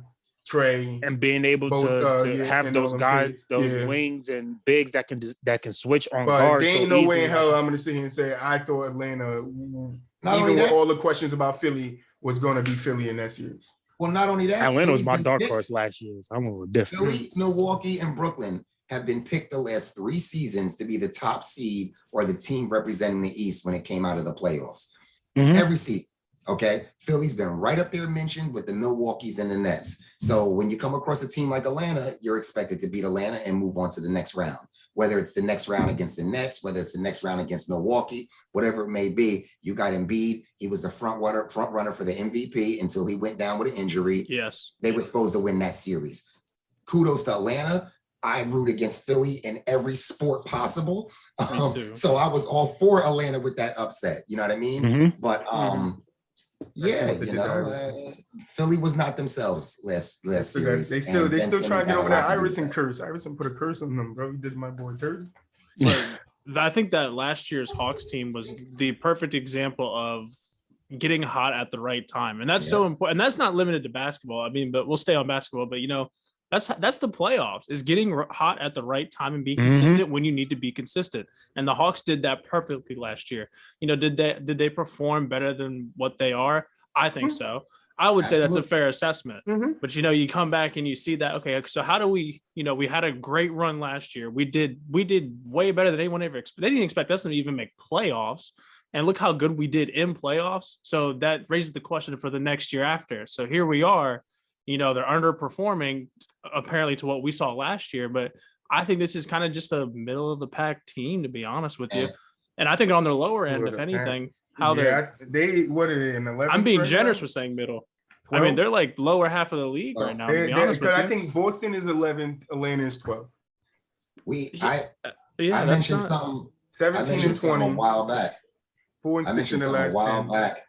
Speaker 3: Trey,
Speaker 1: and being able to have those guys, those wings and bigs that can switch on guard.
Speaker 3: But there ain't no way in hell I'm going to sit here and say I thought Atlanta, even with all the questions about Philly, was going to be Philly in that series.
Speaker 2: Well, not only that,
Speaker 1: Atlanta was my dark horse last year. So I'm a little different.
Speaker 2: Philly, Milwaukee, and Brooklyn have been picked the last 3 seasons to be the top seed or the team representing the East when it came out of the playoffs. Every season. Okay, Philly's been right up there mentioned with the Milwaukees and the Nets. So when you come across a team like Atlanta, you're expected to beat Atlanta and move on to the next round. Whether it's the next round against the Nets, whether it's the next round against Milwaukee, whatever it may be, you got Embiid. He was the front runner for the MVP until he went down with an injury.
Speaker 4: Yes,
Speaker 2: they were supposed to win that series. Kudos to Atlanta. I root against Philly in every sport possible. So I was all for Atlanta with that upset. You know what I mean? But Philly was not themselves last series.
Speaker 3: They still trying to get over that Iverson curse. Iverson put a curse on them, bro. He did my boy dirty.
Speaker 4: I think that last year's Hawks team was the perfect example of getting hot at the right time, and that's so important. And that's not limited to basketball. I mean, but we'll stay on basketball. But that's the playoffs, is getting hot at the right time and being consistent when you need to be consistent. And the Hawks did that perfectly last year. Did they perform better than what they are? I think so. I would say that's a fair assessment. But you come back and you see that, okay, so how do we, we had a great run last year. We did way better than anyone ever expected. They didn't expect us to even make playoffs. And look how good we did in playoffs. So that raises the question for the next year after. So here we are. you know, they're underperforming apparently to what we saw last year. But I think this is kind of just a middle of the pack team, to be honest with you. And I think on their lower end, if anything,
Speaker 3: they what are they in 11th?
Speaker 4: I'm being generous with saying middle. 12? I mean, they're like lower half of the league right now, to be honest with you.
Speaker 3: I think Boston is 11th, Atlanta is 12th.
Speaker 2: I mentioned something
Speaker 3: 17 and 20
Speaker 2: a while back.
Speaker 3: 4 and 6 in the last 10.
Speaker 2: Back.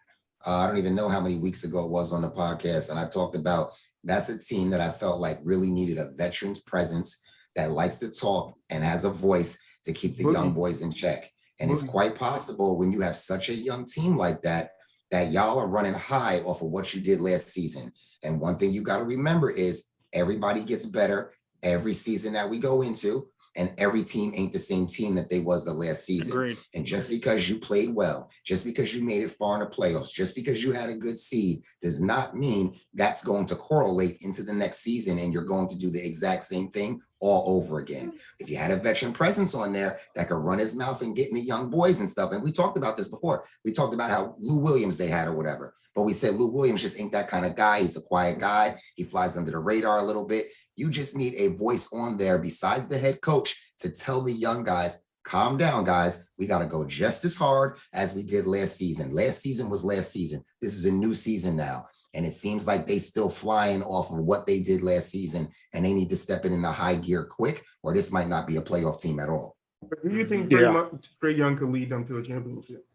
Speaker 2: I don't even know how many weeks ago it was on the podcast, and I talked about that's a team that I felt like really needed a veteran's presence that likes to talk and has a voice to keep the young boys in check. And it's quite possible when you have such a young team like that y'all are running high off of what you did last season. And one thing you got to remember is everybody gets better every season that we go into, and every team ain't the same team that they was the last season.
Speaker 4: Agreed.
Speaker 2: And just because you played well, just because you made it far in the playoffs, just because you had a good seed does not mean that's going to correlate into the next season and you're going to do the exact same thing all over again. If you had a veteran presence on there that could run his mouth and get in the young boys and stuff, and we talked about this before. We talked about how Lou Williams they had or whatever, but we said Lou Williams just ain't that kind of guy. He's a quiet guy. He flies under the radar a little bit. You just need a voice on there besides the head coach to tell the young guys, calm down, guys. We got to go just as hard as we did last season. Last season was last season. This is a new season now. And it seems like they still flying off of what they did last season, and they need to step it in the high gear quick, or this might not be a playoff team at all.
Speaker 3: But do you think Trae Young could lead them to a championship?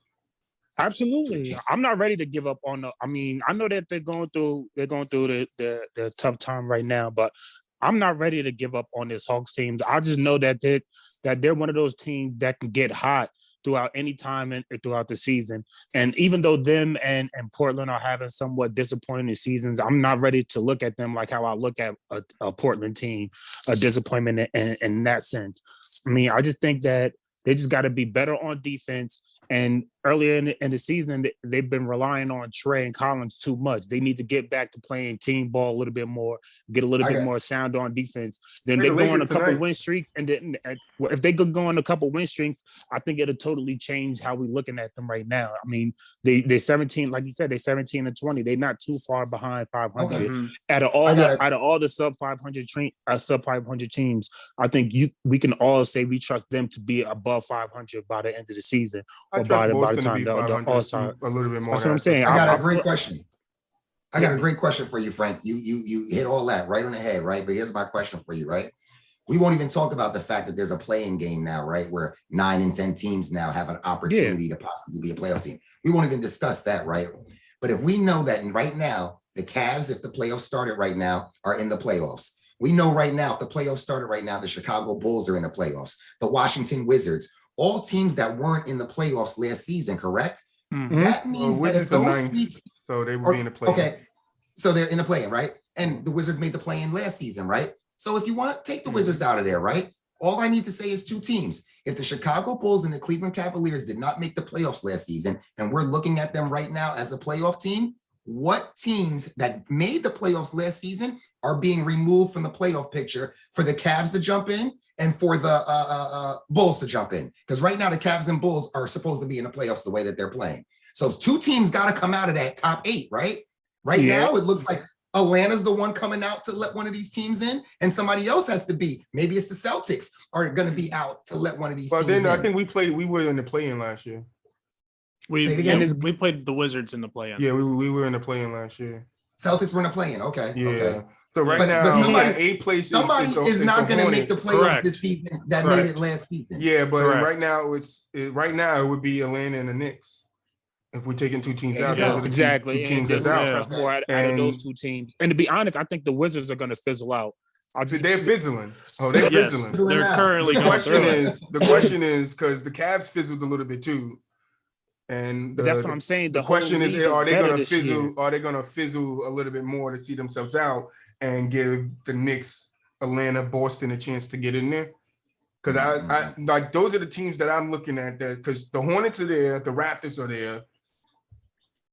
Speaker 1: Absolutely. I'm not ready to give up on I know that they're going through the tough time right now, but I'm not ready to give up on this Hawks team. I just know that they're one of those teams that can get hot throughout any time and throughout the season. And even though them and Portland are having somewhat disappointing seasons, I'm not ready to look at them like how I look at a Portland team, a disappointment in that sense. I mean, I just think that they just got to be better on defense. And earlier in the season, they've been relying on Trae and Collins too much. They need to get back to playing team ball a little bit more, get a little bit more sound on defense. Then they go on a couple win streaks, and then if they could go on a couple win streaks, I think it'll totally change how we're looking at them right now. I mean, they're 17, like you said, they're 17 and 20. They're not too far behind 500. Okay. Out of all the sub 500 teams, I think we can all say we trust them to be above 500 by the end of the season. By the time the All-Star,
Speaker 3: a little bit more.
Speaker 1: That's what I'm saying.
Speaker 2: I got a great question. I got a great question for you, Frank. You hit all that right on the head, right? But here's my question for you, right? We won't even talk about the fact that there's a play-in game now, right? Where 9 and 10 teams now have an opportunity to possibly be a playoff team. We won't even discuss that, right? But if we know that right now, the Cavs, if the playoffs started right now, are in the playoffs. We know right now, if the playoffs started right now, the Chicago Bulls are in the playoffs. The Washington Wizards, all teams that weren't in the playoffs last season, correct? Mm-hmm. That means that if those teams,
Speaker 3: so they will be in the play-in.
Speaker 2: Okay, so they're in the play-in, right? And the Wizards made the play-in last season, right? So if you want to take the Wizards out of there, right? All I need to say is two teams. If the Chicago Bulls and the Cleveland Cavaliers did not make the playoffs last season, and we're looking at them right now as a playoff team, what teams that made the playoffs last season are being removed from the playoff picture for the Cavs to jump in and for the Bulls to jump in? Because right now the Cavs and Bulls are supposed to be in the playoffs the way that they're playing. So two teams got to come out of that top 8, right? Right now it looks like Atlanta's the one coming out to let one of these teams in, and somebody else has to be. Maybe it's the Celtics are going to be out to let one of these teams in.
Speaker 3: But then I think we were in the play-in last year.
Speaker 4: We played the Wizards in the play-in.
Speaker 3: Yeah, we were in the play-in last year.
Speaker 2: Celtics were in the play-in. Okay.
Speaker 3: Yeah.
Speaker 2: Okay.
Speaker 3: So but somebody
Speaker 2: is not going to make the playoffs this season that made it last season.
Speaker 3: Yeah, but right now it would be Atlanta and the Knicks. If we're taking two teams out, those are the two teams that's out.
Speaker 1: More out of those two teams. And to be honest, I think the Wizards are going to fizzle out.
Speaker 3: They're fizzling. Oh, they're fizzling.
Speaker 4: They're currently
Speaker 3: the question is because the Cavs fizzled a little bit too. And
Speaker 1: that's what I'm saying.
Speaker 3: The question is, are they going to fizzle? Are they going to fizzle a little bit more to see themselves out and give the Knicks, Atlanta, Boston a chance to get in there? Because I like those are the teams that I'm looking at. Because the Hornets are there, the Raptors are there,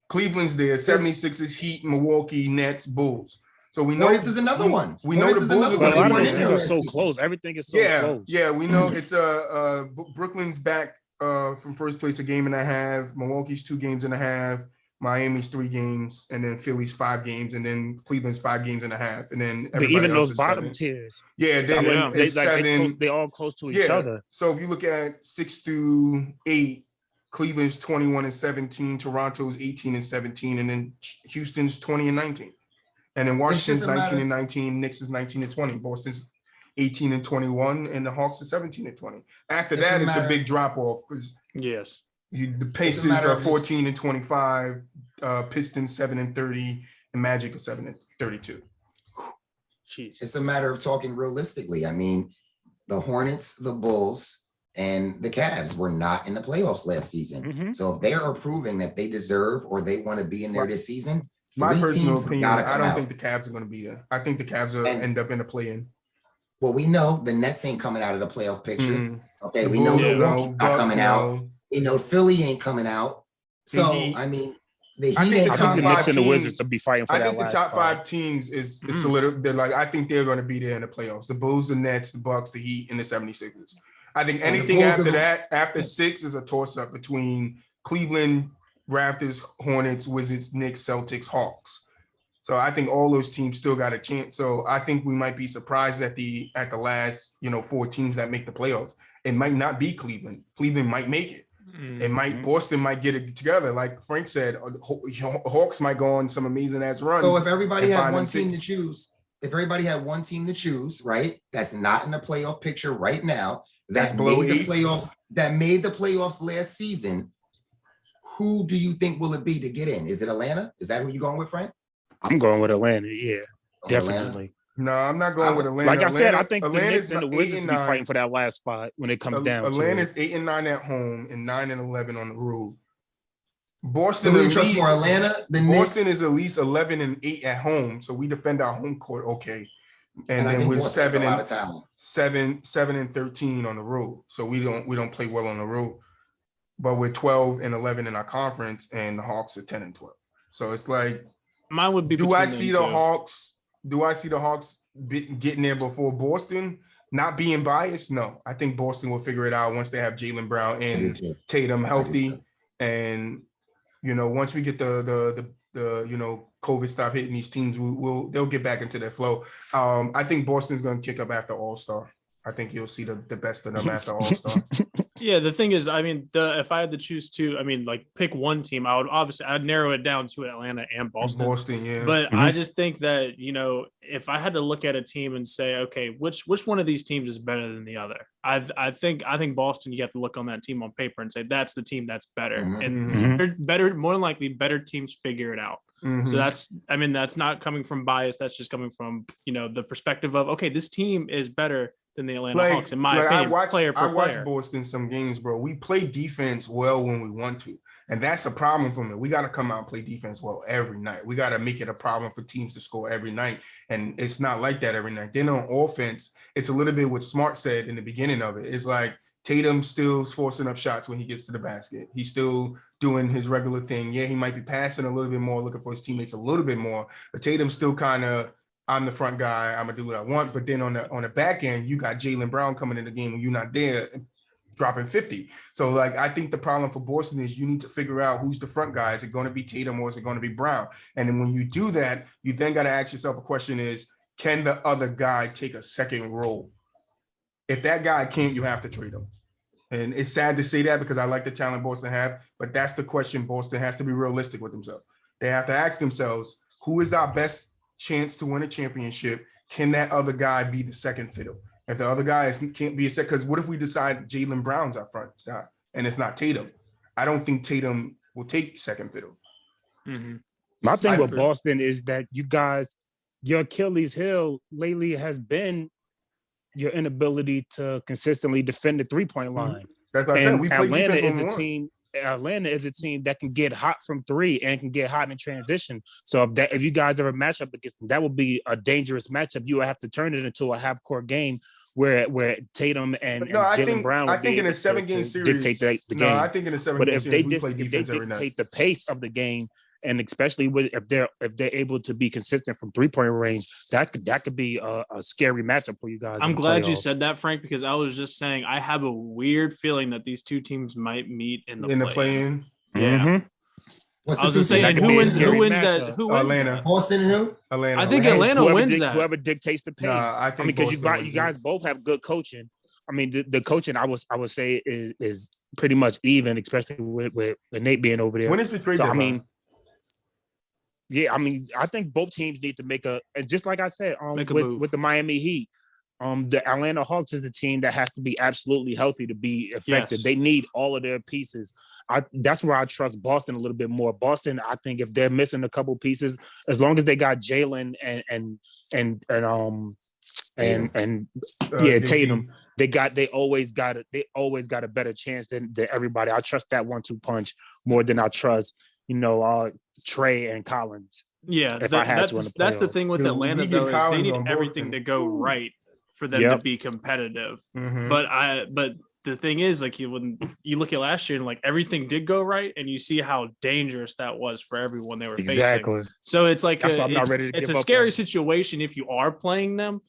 Speaker 3: Cleveland's there, 76ers, Heat, Milwaukee, Nets, Bulls. So we know
Speaker 2: this is another one.
Speaker 3: We know the Bulls are going
Speaker 1: to be there. So close. Everything is so close.
Speaker 3: Yeah, we know it's Brooklyn's back from first place, a game and a half. Milwaukee's 2 games and a half. Miami's 3 games, and then Philly's 5 games, and then Cleveland's 5 games and a half, and then
Speaker 1: But
Speaker 3: everybody
Speaker 1: even
Speaker 3: else
Speaker 1: those
Speaker 3: is
Speaker 1: bottom
Speaker 3: 7.
Speaker 1: tiers,
Speaker 3: Yeah,
Speaker 1: I
Speaker 3: then
Speaker 1: mean,
Speaker 3: it's 7.
Speaker 1: they all close to each other.
Speaker 3: So if you look at 6 through 8, Cleveland's 21-17, Toronto's 18-17, and then Houston's 20-19. And then Washington's 19-19, Knicks is 19-20, Boston's 18-21, and the Hawks are 17-20. After that, it's a big drop off because
Speaker 4: Yes.
Speaker 3: the Pacers are 14-25, Pistons 7-30, and Magic are 7-32.
Speaker 4: Jeez.
Speaker 2: It's a matter of talking realistically. I mean, the Hornets, the Bulls, and the Cavs were not in the playoffs last season.
Speaker 1: Mm-hmm.
Speaker 2: So if they are proving that they deserve or they want to be in there this season,
Speaker 3: My
Speaker 2: 3
Speaker 3: personal
Speaker 2: teams
Speaker 3: opinion,
Speaker 2: gotta
Speaker 3: I
Speaker 2: come
Speaker 3: don't
Speaker 2: out.
Speaker 3: think the Cavs are going to be there. I think the Cavs will end up in the play-in.
Speaker 2: Well, we know the Nets ain't coming out of the playoff picture.
Speaker 3: Mm.
Speaker 2: Okay,
Speaker 3: The
Speaker 2: we know
Speaker 3: Bulls
Speaker 2: Milwaukee's
Speaker 3: no,
Speaker 2: not
Speaker 3: Bucks
Speaker 2: coming
Speaker 3: no.
Speaker 2: out. We know Philly ain't coming out. So
Speaker 3: Heat.
Speaker 2: I mean, the
Speaker 3: I
Speaker 2: Heat
Speaker 3: think
Speaker 2: ain't
Speaker 3: the
Speaker 1: I think
Speaker 3: top
Speaker 1: the
Speaker 2: coming out.
Speaker 1: Knicks and the
Speaker 3: teams-
Speaker 1: Wizards will be fighting for
Speaker 3: I
Speaker 1: that
Speaker 3: think the
Speaker 1: last
Speaker 3: top
Speaker 1: spot.
Speaker 3: 5 teams is solid. They're like, I think they're going to be there in the playoffs. The Bulls, the Nets, the Bucks, the Heat, and the 76ers. I think
Speaker 2: And the
Speaker 3: anything
Speaker 2: Bulls
Speaker 3: after
Speaker 2: are the-
Speaker 3: that, after 6 is a toss-up between Cleveland, Raptors, Hornets, Wizards, Knicks, Celtics, Hawks. So I think all those teams still got a chance. So I think we might be surprised at the last 4 teams that make the playoffs. It might not be Cleveland. Cleveland might make it. It might Boston might get it together. Like Frank said, Hawks might go on some amazing ass run.
Speaker 2: So if everybody
Speaker 3: and
Speaker 2: had
Speaker 3: find
Speaker 2: one
Speaker 3: them
Speaker 2: team
Speaker 3: 6.
Speaker 2: to choose, if everybody had one team to choose, right? That's not in the playoff picture right now.
Speaker 3: That's
Speaker 2: That
Speaker 3: below
Speaker 2: made the
Speaker 3: 8.
Speaker 2: playoffs. That made the playoffs last season. Who do you think will it be to get in? Is it Atlanta? Is that who you going with, Frank?
Speaker 1: I'm going with Atlanta. Yeah,
Speaker 2: Or Atlanta?
Speaker 1: definitely.
Speaker 3: No, I'm not going with Atlanta.
Speaker 1: Like I said, I
Speaker 3: Atlanta-
Speaker 1: think the
Speaker 3: Atlanta's
Speaker 1: Knicks and the
Speaker 3: 8
Speaker 1: Wizards
Speaker 3: and
Speaker 1: will be
Speaker 3: 9.
Speaker 1: fighting for that last spot when it comes down to it.
Speaker 3: Atlanta's 8 and 9 at home and 9 and 11 on the road. Boston,
Speaker 2: So who
Speaker 3: at
Speaker 2: you trust
Speaker 3: least,
Speaker 2: more, Atlanta, the
Speaker 3: Boston
Speaker 2: Knicks?
Speaker 3: is at least 11 and 8 at home, so we defend our home court okay. And
Speaker 2: I
Speaker 3: then
Speaker 2: think
Speaker 3: we're
Speaker 2: Boston has
Speaker 3: 7
Speaker 2: a lot
Speaker 3: and
Speaker 2: of talent.
Speaker 3: 7 and 13 on the road, so we don't play well on the road. But we're 12 and 11 in our conference, and the Hawks are 10 and 12. So it's like,
Speaker 4: Mine would be.
Speaker 3: do I
Speaker 4: between
Speaker 3: see
Speaker 4: them
Speaker 3: the
Speaker 4: two.
Speaker 3: Hawks? Do I see the Hawks getting there before Boston? Not being biased, no. I think Boston will figure it out once they have Jaylen Brown
Speaker 2: I do
Speaker 3: and
Speaker 2: too.
Speaker 3: Tatum
Speaker 2: I do
Speaker 3: healthy,
Speaker 2: too.
Speaker 3: and once we get the COVID stop hitting these teams, they'll get back into their flow. I think Boston's going to kick up after All-Star. I think you'll see the best of them after All-Star.
Speaker 4: Yeah, the thing is, I mean, if I had to choose two, I mean, like pick one team, I'd narrow it down to Atlanta and Boston.
Speaker 3: Boston, yeah.
Speaker 4: But I just think that, if I had to look at a team and say, okay, which one of these teams is better than the other? I think Boston, you have to look on that team on paper and say that's the team that's better. And they're better, more than likely better teams figure it out. So that's not coming from bias. That's just coming from, the perspective of, okay, this team is better than the Atlanta Hawks, in my opinion, player for
Speaker 3: I watched
Speaker 4: player.
Speaker 3: Boston some games, bro. We play defense well when we want to. And that's a problem for me. We got to come out and play defense well every night. We got to make it a problem for teams to score every night. And it's not like that every night. Then on offense, it's a little bit what Smart said in the beginning of it. It's like Tatum still forcing up shots when he gets to the basket. He's still doing his regular thing. Yeah, he might be passing a little bit more, looking for his teammates a little bit more, but Tatum's still kind of, I'm the front guy, I'm gonna do what I want. But then on the back end, you got Jaylen Brown coming in the game when you're not there, dropping 50. So like, I think the problem for Boston is you need to figure out who's the front guy. Is it going to be Tatum or is it going to be Brown? And then when you do that, you then got to ask yourself a question is, can the other guy take a second role? If that guy can't, you have to trade him. And it's sad to say that because I like the talent Boston have, but that's the question. Boston has to be realistic with themselves. They have to ask themselves, who is our best chance to win a championship? Can that other guy be the second fiddle? If the other guy can't be a second, because what if we decide Jaylen Brown's our front guy and it's not Tatum? I don't think Tatum will take second fiddle.
Speaker 1: My thing with Boston is that you guys, your Achilles heel lately has been your inability to consistently defend the 3-point line.
Speaker 3: That's what I said.
Speaker 1: And
Speaker 3: We play
Speaker 1: Atlanta
Speaker 3: defense
Speaker 1: is a
Speaker 3: on one.
Speaker 1: team. Atlanta is a team that can get hot from 3 and can get hot in transition. So if you guys ever match up against them, that would be a dangerous matchup. You would have to turn it into a half-court game where Tatum and Jaylen Brown would be
Speaker 3: in a
Speaker 1: able
Speaker 3: 7-game
Speaker 1: to
Speaker 3: series,
Speaker 1: dictate the game.
Speaker 3: I think in a 7-game
Speaker 1: But if
Speaker 3: series,
Speaker 1: they
Speaker 3: we play defense every night.
Speaker 1: dictate the pace of the game, and especially if they're able to be consistent from 3-point range, that could be a scary matchup for you guys.
Speaker 4: I'm glad you said that, Frank, because I was just saying I have a weird feeling that these two teams might meet in the play-in.
Speaker 3: play-in.
Speaker 4: Yeah.
Speaker 2: What's
Speaker 4: I
Speaker 2: the
Speaker 4: was
Speaker 2: two
Speaker 4: just saying,
Speaker 1: That
Speaker 2: teams?
Speaker 1: could be
Speaker 4: who
Speaker 1: a
Speaker 4: wins?
Speaker 1: scary
Speaker 4: Who wins that?
Speaker 1: matchup.
Speaker 4: Who wins
Speaker 3: Atlanta.
Speaker 4: that?
Speaker 2: Boston and who?
Speaker 3: Atlanta.
Speaker 4: I think
Speaker 2: Atlanta.
Speaker 4: Atlanta wins that.
Speaker 1: Whoever dictates the pace.
Speaker 3: Nah, I
Speaker 1: I
Speaker 3: think
Speaker 1: mean, because
Speaker 3: Boston
Speaker 1: you
Speaker 3: wins
Speaker 1: guys both have good coaching. I mean, the coaching I would say is pretty much even, especially with Nate being over there.
Speaker 3: When is the trade
Speaker 1: So I
Speaker 3: deadline?
Speaker 1: mean, yeah, I mean, I think both teams need to make and just like I said,
Speaker 4: Make a move.
Speaker 1: with the Miami Heat, the Atlanta Hawks is the team that has to be absolutely healthy to be effective.
Speaker 4: Yes.
Speaker 1: They need all of their pieces. That's where I trust Boston a little bit more. Boston, I think if they're missing a couple pieces, as long as they got Jalen and Tatum, they always got a better chance than everybody. I trust that 1-2 punch more than I trust, Trey and Collins.
Speaker 4: Yeah,
Speaker 1: If I had to in the
Speaker 4: that's the
Speaker 1: playoffs.
Speaker 4: thing with
Speaker 3: Dude,
Speaker 4: Atlanta
Speaker 3: we get
Speaker 4: though, is they
Speaker 3: Collins
Speaker 4: need
Speaker 3: on
Speaker 4: everything
Speaker 3: Boston.
Speaker 4: to go right for them to be competitive.
Speaker 3: Mhm.
Speaker 4: But the thing is, like, when you look at last year and like everything did go right, and you see how dangerous that was for everyone they were
Speaker 1: Exactly.
Speaker 4: facing. So it's like
Speaker 1: That's why I'm not ready to
Speaker 4: it's
Speaker 1: give
Speaker 4: a
Speaker 1: up
Speaker 4: scary
Speaker 1: on.
Speaker 4: situation if you are playing them.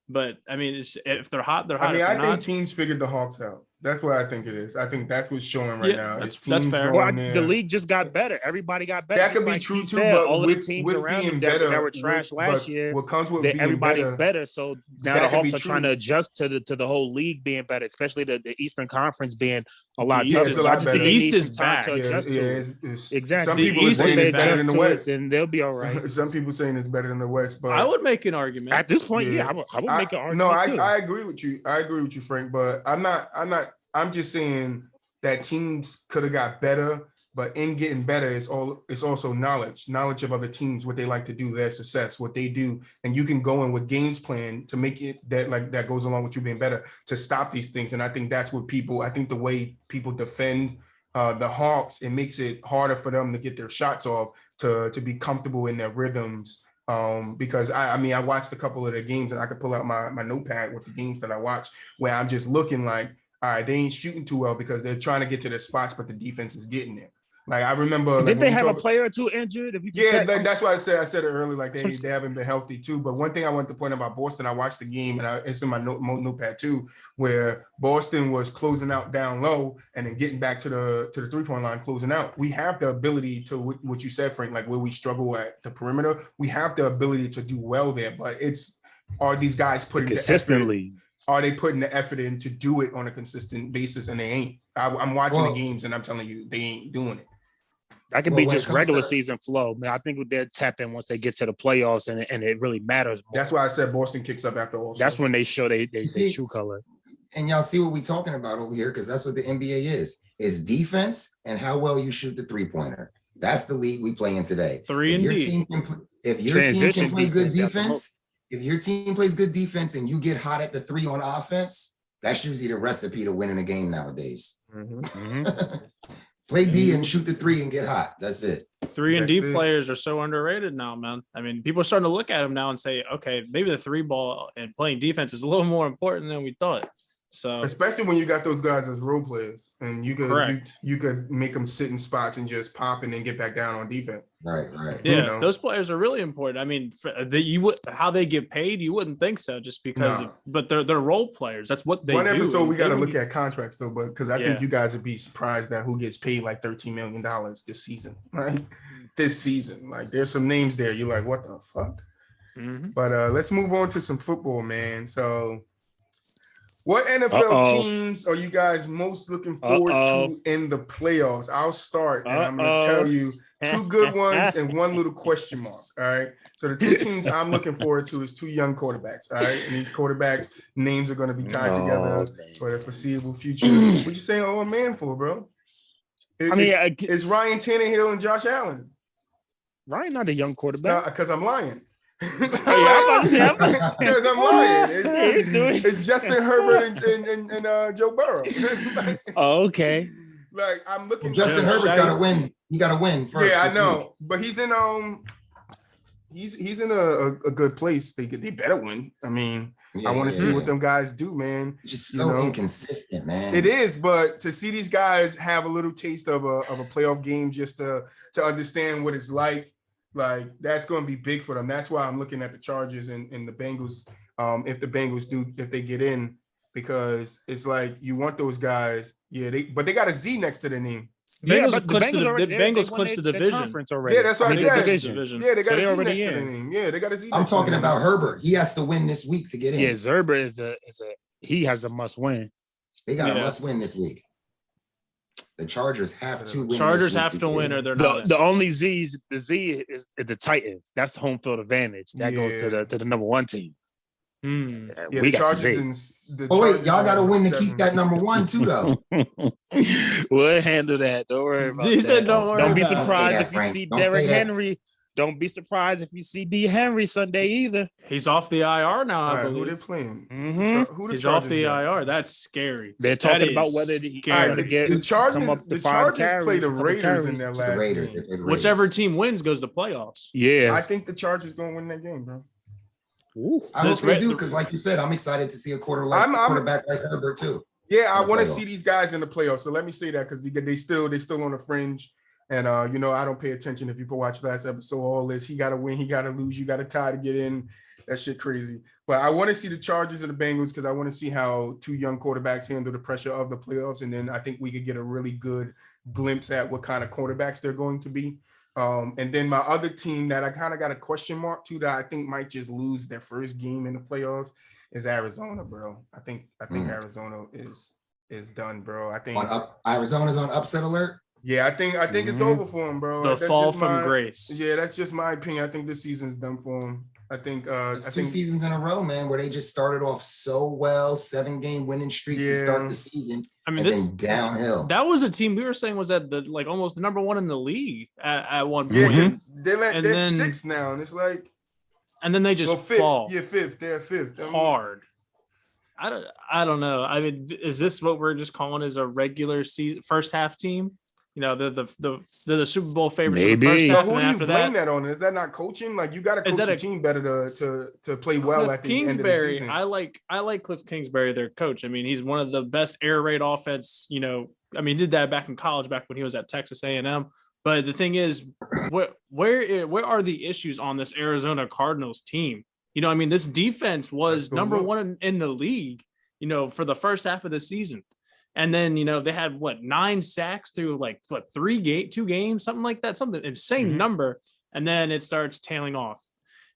Speaker 4: But I mean, if they're hot, they're hot.
Speaker 3: I mean,
Speaker 4: If
Speaker 3: I
Speaker 4: they're
Speaker 3: think
Speaker 4: not,
Speaker 3: teams figured the Hawks out. That's what I think it is. I think that's what's showing right
Speaker 4: Yeah,
Speaker 3: now.
Speaker 4: that's
Speaker 3: It's teams
Speaker 4: fair.
Speaker 3: going
Speaker 1: Well,
Speaker 3: there.
Speaker 1: the league just got better. Everybody got better.
Speaker 3: That could
Speaker 1: Just
Speaker 3: be
Speaker 1: like
Speaker 3: true
Speaker 1: he
Speaker 3: too,
Speaker 1: said,
Speaker 3: but
Speaker 1: all of
Speaker 3: with,
Speaker 1: the teams
Speaker 3: with
Speaker 1: around
Speaker 3: being
Speaker 1: him
Speaker 3: better,
Speaker 1: that were trash last year,
Speaker 3: what comes with being
Speaker 1: everybody's
Speaker 3: better,
Speaker 1: So now
Speaker 3: that
Speaker 1: the
Speaker 3: could be
Speaker 1: Hawks are trying to
Speaker 3: true.
Speaker 1: adjust to the whole league being better, especially the Eastern Conference being a lot
Speaker 4: The East
Speaker 1: tougher.
Speaker 3: is
Speaker 1: So
Speaker 3: a
Speaker 1: I
Speaker 3: lot
Speaker 1: just
Speaker 3: better.
Speaker 1: think they
Speaker 4: The East
Speaker 1: need
Speaker 4: is
Speaker 1: some time to
Speaker 4: back.
Speaker 1: adjust to it. Exactly.
Speaker 3: Some
Speaker 4: The
Speaker 3: people are
Speaker 4: East
Speaker 3: saying
Speaker 4: is
Speaker 3: it's better
Speaker 4: back.
Speaker 3: than the
Speaker 1: To it,
Speaker 3: West.
Speaker 1: then they'll be all right.
Speaker 3: Some people saying it's better than the West, but
Speaker 4: I would make an argument
Speaker 1: At this point,
Speaker 3: Yeah.
Speaker 1: I would make an argument.
Speaker 3: No,
Speaker 1: too.
Speaker 3: I agree with you. I agree with you, Frank. But I'm just saying that teams could have got better, but in getting better, it's also knowledge of other teams, what they like to do, their success, what they do, and you can go in with games plan to make it that goes along with you being better to stop these things. And I think that's what I think the way people defend the Hawks, it makes it harder for them to get their shots off, to be comfortable in their rhythms. Because I mean, I watched a couple of the games and I could pull out my notepad with the games that I watched where I'm just looking like, all right, they ain't shooting too well because they're trying to get to their spots, but the defense is getting there. Like I remember,
Speaker 1: Did they have a player or two injured? If you can
Speaker 3: yeah,
Speaker 1: check?
Speaker 3: that's why I said it earlier. Like they haven't been healthy too. But one thing I wanted to point out about Boston, I watched the game and it's in my notepad too, where Boston was closing out down low and then getting back to the 3-point line, closing out. We have the ability to what you said, Frank, like where we struggle at the perimeter. We have the ability to do well there, but are these guys putting
Speaker 1: consistently?
Speaker 3: Are they putting the effort in to do it on a consistent basis? And they ain't. I'm watching the games and I'm telling you, they ain't doing it.
Speaker 1: That could be just regular season flow. Man, I think they'll tap in once they get to the playoffs and it really matters more.
Speaker 3: That's why I said Boston kicks up after all.
Speaker 1: That's when they show they true color.
Speaker 2: And y'all see what we're talking about over here, because that's what the NBA is defense and how well you shoot the 3-pointer. That's the league we play in today. If your team can play good defense, if your team plays good defense and you get hot at the 3 on offense, that's usually the recipe to winning a game nowadays. Play D and shoot the 3 and get hot. That's it.
Speaker 4: 3 and D players are so underrated now, man. I mean, people are starting to look at them now and say, okay, maybe the 3 ball and playing defense is a little more important than we thought. So
Speaker 3: especially when you got those guys as role players and you could make them sit in spots and just pop and then get back down on defense.
Speaker 2: Right.
Speaker 4: Yeah, those players are really important. I mean, how they get paid, you wouldn't think so, just because but they're role players. That's what they do.
Speaker 3: One episode we got to look at contracts though, but because I think you guys would be surprised at who gets paid like $13 million this season, right? This season, like there's some names there. You're like, what the fuck? But let's move on to some football, man. So what NFL teams are you guys most looking forward to in the playoffs? I'll start and I'm going to tell you 2 good ones and 1 little question mark. All right. So the 2 teams I'm looking forward to is 2 young quarterbacks. All right. And these quarterbacks' names are going to be tied together for the foreseeable future. What you saying, oh man, for, bro? It's Ryan Tannehill and Josh Allen.
Speaker 1: Ryan not a young quarterback.
Speaker 3: Because I'm lying.
Speaker 1: I'm about to say,
Speaker 3: because I'm lying. It's Justin Herbert and Joe Burrow.
Speaker 1: Okay.
Speaker 3: Like I'm looking.
Speaker 2: Justin Herbert's got to win. You got to win first.
Speaker 3: Yeah, I know, but he's in he's in a good place. They better win. I mean, I want to see what them guys do, man.
Speaker 2: It's just so inconsistent, man.
Speaker 3: It is, but to see these guys have a little taste of a playoff game, just to understand what it's like that's going to be big for them. That's why I'm looking at the Chargers and the Bengals. If they get in, because it's like you want those guys. Yeah, but they got a Z next to their name.
Speaker 1: Yeah,
Speaker 4: Bengals
Speaker 1: but the
Speaker 4: clinched
Speaker 1: Bengals already
Speaker 4: the Bengals
Speaker 1: they won
Speaker 4: clinched the
Speaker 1: their
Speaker 4: division.
Speaker 1: conference already.
Speaker 3: Yeah, that's what I
Speaker 1: mean,
Speaker 3: said.
Speaker 1: the division.
Speaker 3: Yeah, they got
Speaker 1: So
Speaker 3: a
Speaker 1: they're
Speaker 3: Z
Speaker 1: already
Speaker 3: next to
Speaker 1: in.
Speaker 3: their name. Yeah, they got a Z.
Speaker 2: I'm
Speaker 3: next to
Speaker 2: talking
Speaker 3: their name.
Speaker 2: about Herbert. He has to win this week to get in.
Speaker 1: Yeah, Zerber is a he has a must win.
Speaker 2: They got a
Speaker 4: Yeah.
Speaker 2: must win this week. The Chargers have to win.
Speaker 4: Chargers
Speaker 2: this week
Speaker 4: have to win,
Speaker 2: get
Speaker 4: or
Speaker 2: in.
Speaker 4: they're not.
Speaker 1: The only the Z is the Titans. That's the home field advantage. That goes to
Speaker 3: Yeah.
Speaker 1: the number one team.
Speaker 3: Yeah,
Speaker 1: We
Speaker 3: the
Speaker 1: got
Speaker 3: Chargers
Speaker 1: the Z.
Speaker 3: and the
Speaker 2: Oh wait,
Speaker 3: Chargers
Speaker 2: y'all got to
Speaker 3: are
Speaker 2: win to
Speaker 3: 7.
Speaker 2: keep that number 1 too, though.
Speaker 1: We'll handle that. Don't worry about
Speaker 4: He
Speaker 1: that.
Speaker 4: said, "Don't worry
Speaker 1: Don't be
Speaker 4: about it."
Speaker 1: surprised
Speaker 2: Don't say
Speaker 1: if
Speaker 2: that,
Speaker 1: you
Speaker 2: Frank.
Speaker 1: see
Speaker 2: Don't
Speaker 1: Derrick
Speaker 2: say that.
Speaker 1: Henry. Don't be surprised if you see D. Henry Sunday either.
Speaker 4: He's off the IR now,
Speaker 3: All
Speaker 4: I
Speaker 3: right, who they
Speaker 4: believe.
Speaker 3: playing?
Speaker 1: Mhm.
Speaker 3: Who the
Speaker 4: He's off
Speaker 3: Chargers
Speaker 4: the
Speaker 3: got?
Speaker 4: IR. That's scary.
Speaker 1: They're
Speaker 4: That
Speaker 1: talking about
Speaker 4: is
Speaker 1: whether he
Speaker 3: All right,
Speaker 1: got to
Speaker 3: the
Speaker 1: get
Speaker 3: Chargers.
Speaker 1: come up to
Speaker 3: The
Speaker 1: 5
Speaker 3: Chargers
Speaker 1: carries,
Speaker 3: play
Speaker 1: a
Speaker 3: the
Speaker 1: couple
Speaker 3: Raiders
Speaker 1: carries
Speaker 3: in their
Speaker 1: to
Speaker 2: The
Speaker 3: last
Speaker 2: Raiders.
Speaker 3: game.
Speaker 2: They play the
Speaker 4: Whichever
Speaker 2: Raiders.
Speaker 4: team wins goes to playoffs.
Speaker 1: Yeah,
Speaker 3: I think the Chargers gonna win that game, bro.
Speaker 1: Ooh.
Speaker 2: I hope
Speaker 4: This
Speaker 2: they
Speaker 4: Ra-
Speaker 2: do because, like you said, I'm excited to see a
Speaker 3: I'm-
Speaker 2: quarterback like Herbert too.
Speaker 3: Yeah, I
Speaker 2: In the
Speaker 3: want to
Speaker 2: playoffs.
Speaker 3: see these guys in the playoffs. So let me say that because they still on the fringe. And you know, I don't pay attention. If you can watch last episode, all this, he gotta win, he gotta lose, you gotta tie to get in. That shit crazy. But I want to see the Chargers and the Bengals because I want to see how 2 young quarterbacks handle the pressure of the playoffs. And then I think we could get a really good glimpse at what kind of quarterbacks they're going to be. And then my other team that I kind of got a question mark to that I think might just lose their first game in the playoffs is Arizona, bro. I think Arizona is done, bro. I think
Speaker 2: Arizona's on upset alert.
Speaker 3: yeah, I think it's over for him, bro.
Speaker 4: The
Speaker 3: That's
Speaker 4: fall
Speaker 3: just
Speaker 4: from
Speaker 3: my-
Speaker 4: grace.
Speaker 3: Yeah, that's just my opinion. I think this season's done for him. I think
Speaker 2: It's 2 seasons in a row, man, where they just started off so well, 7-game winning streaks to start the season,
Speaker 4: I mean,
Speaker 2: and then downhill.
Speaker 4: that was a team we were saying was at the like almost the number 1 in the league at one point.
Speaker 3: yeah,
Speaker 1: Mhm.
Speaker 3: because
Speaker 4: And
Speaker 3: they're
Speaker 4: then-
Speaker 3: 6 now, and it's like
Speaker 4: And then they just
Speaker 3: fifth.
Speaker 4: fall
Speaker 3: Yeah, 5th. They're 5th. I mean,
Speaker 4: hard. I don't know. I mean, is this what we're just calling as a regular season first half team? You know, they're the Super Bowl favorites for the first
Speaker 1: Maybe.
Speaker 4: half,
Speaker 3: But who
Speaker 4: and
Speaker 3: do you
Speaker 4: after
Speaker 3: blame
Speaker 4: that,
Speaker 3: that on? Is that not coaching? Like you got to
Speaker 4: Is
Speaker 3: coach
Speaker 4: that
Speaker 3: a
Speaker 4: a-
Speaker 3: team better to play well
Speaker 4: Cliff
Speaker 3: at the end of the
Speaker 4: Kingsbury.
Speaker 3: season.
Speaker 4: I like Cliff Kingsbury, their coach. I mean, he's one of the best air raid offense. You know, I mean, he did that back in college, back when he was at Texas A&M. But the thing is, where are the issues on this Arizona Cardinals team? You know, I mean, this defense was
Speaker 3: Let's go
Speaker 4: number
Speaker 3: look.
Speaker 4: 1 in the league, you know, for the first half of the season. And then, you know, they had 9 sacks through like 2 games, something like that, something insane
Speaker 1: Mhm.
Speaker 4: number. And then it starts tailing off.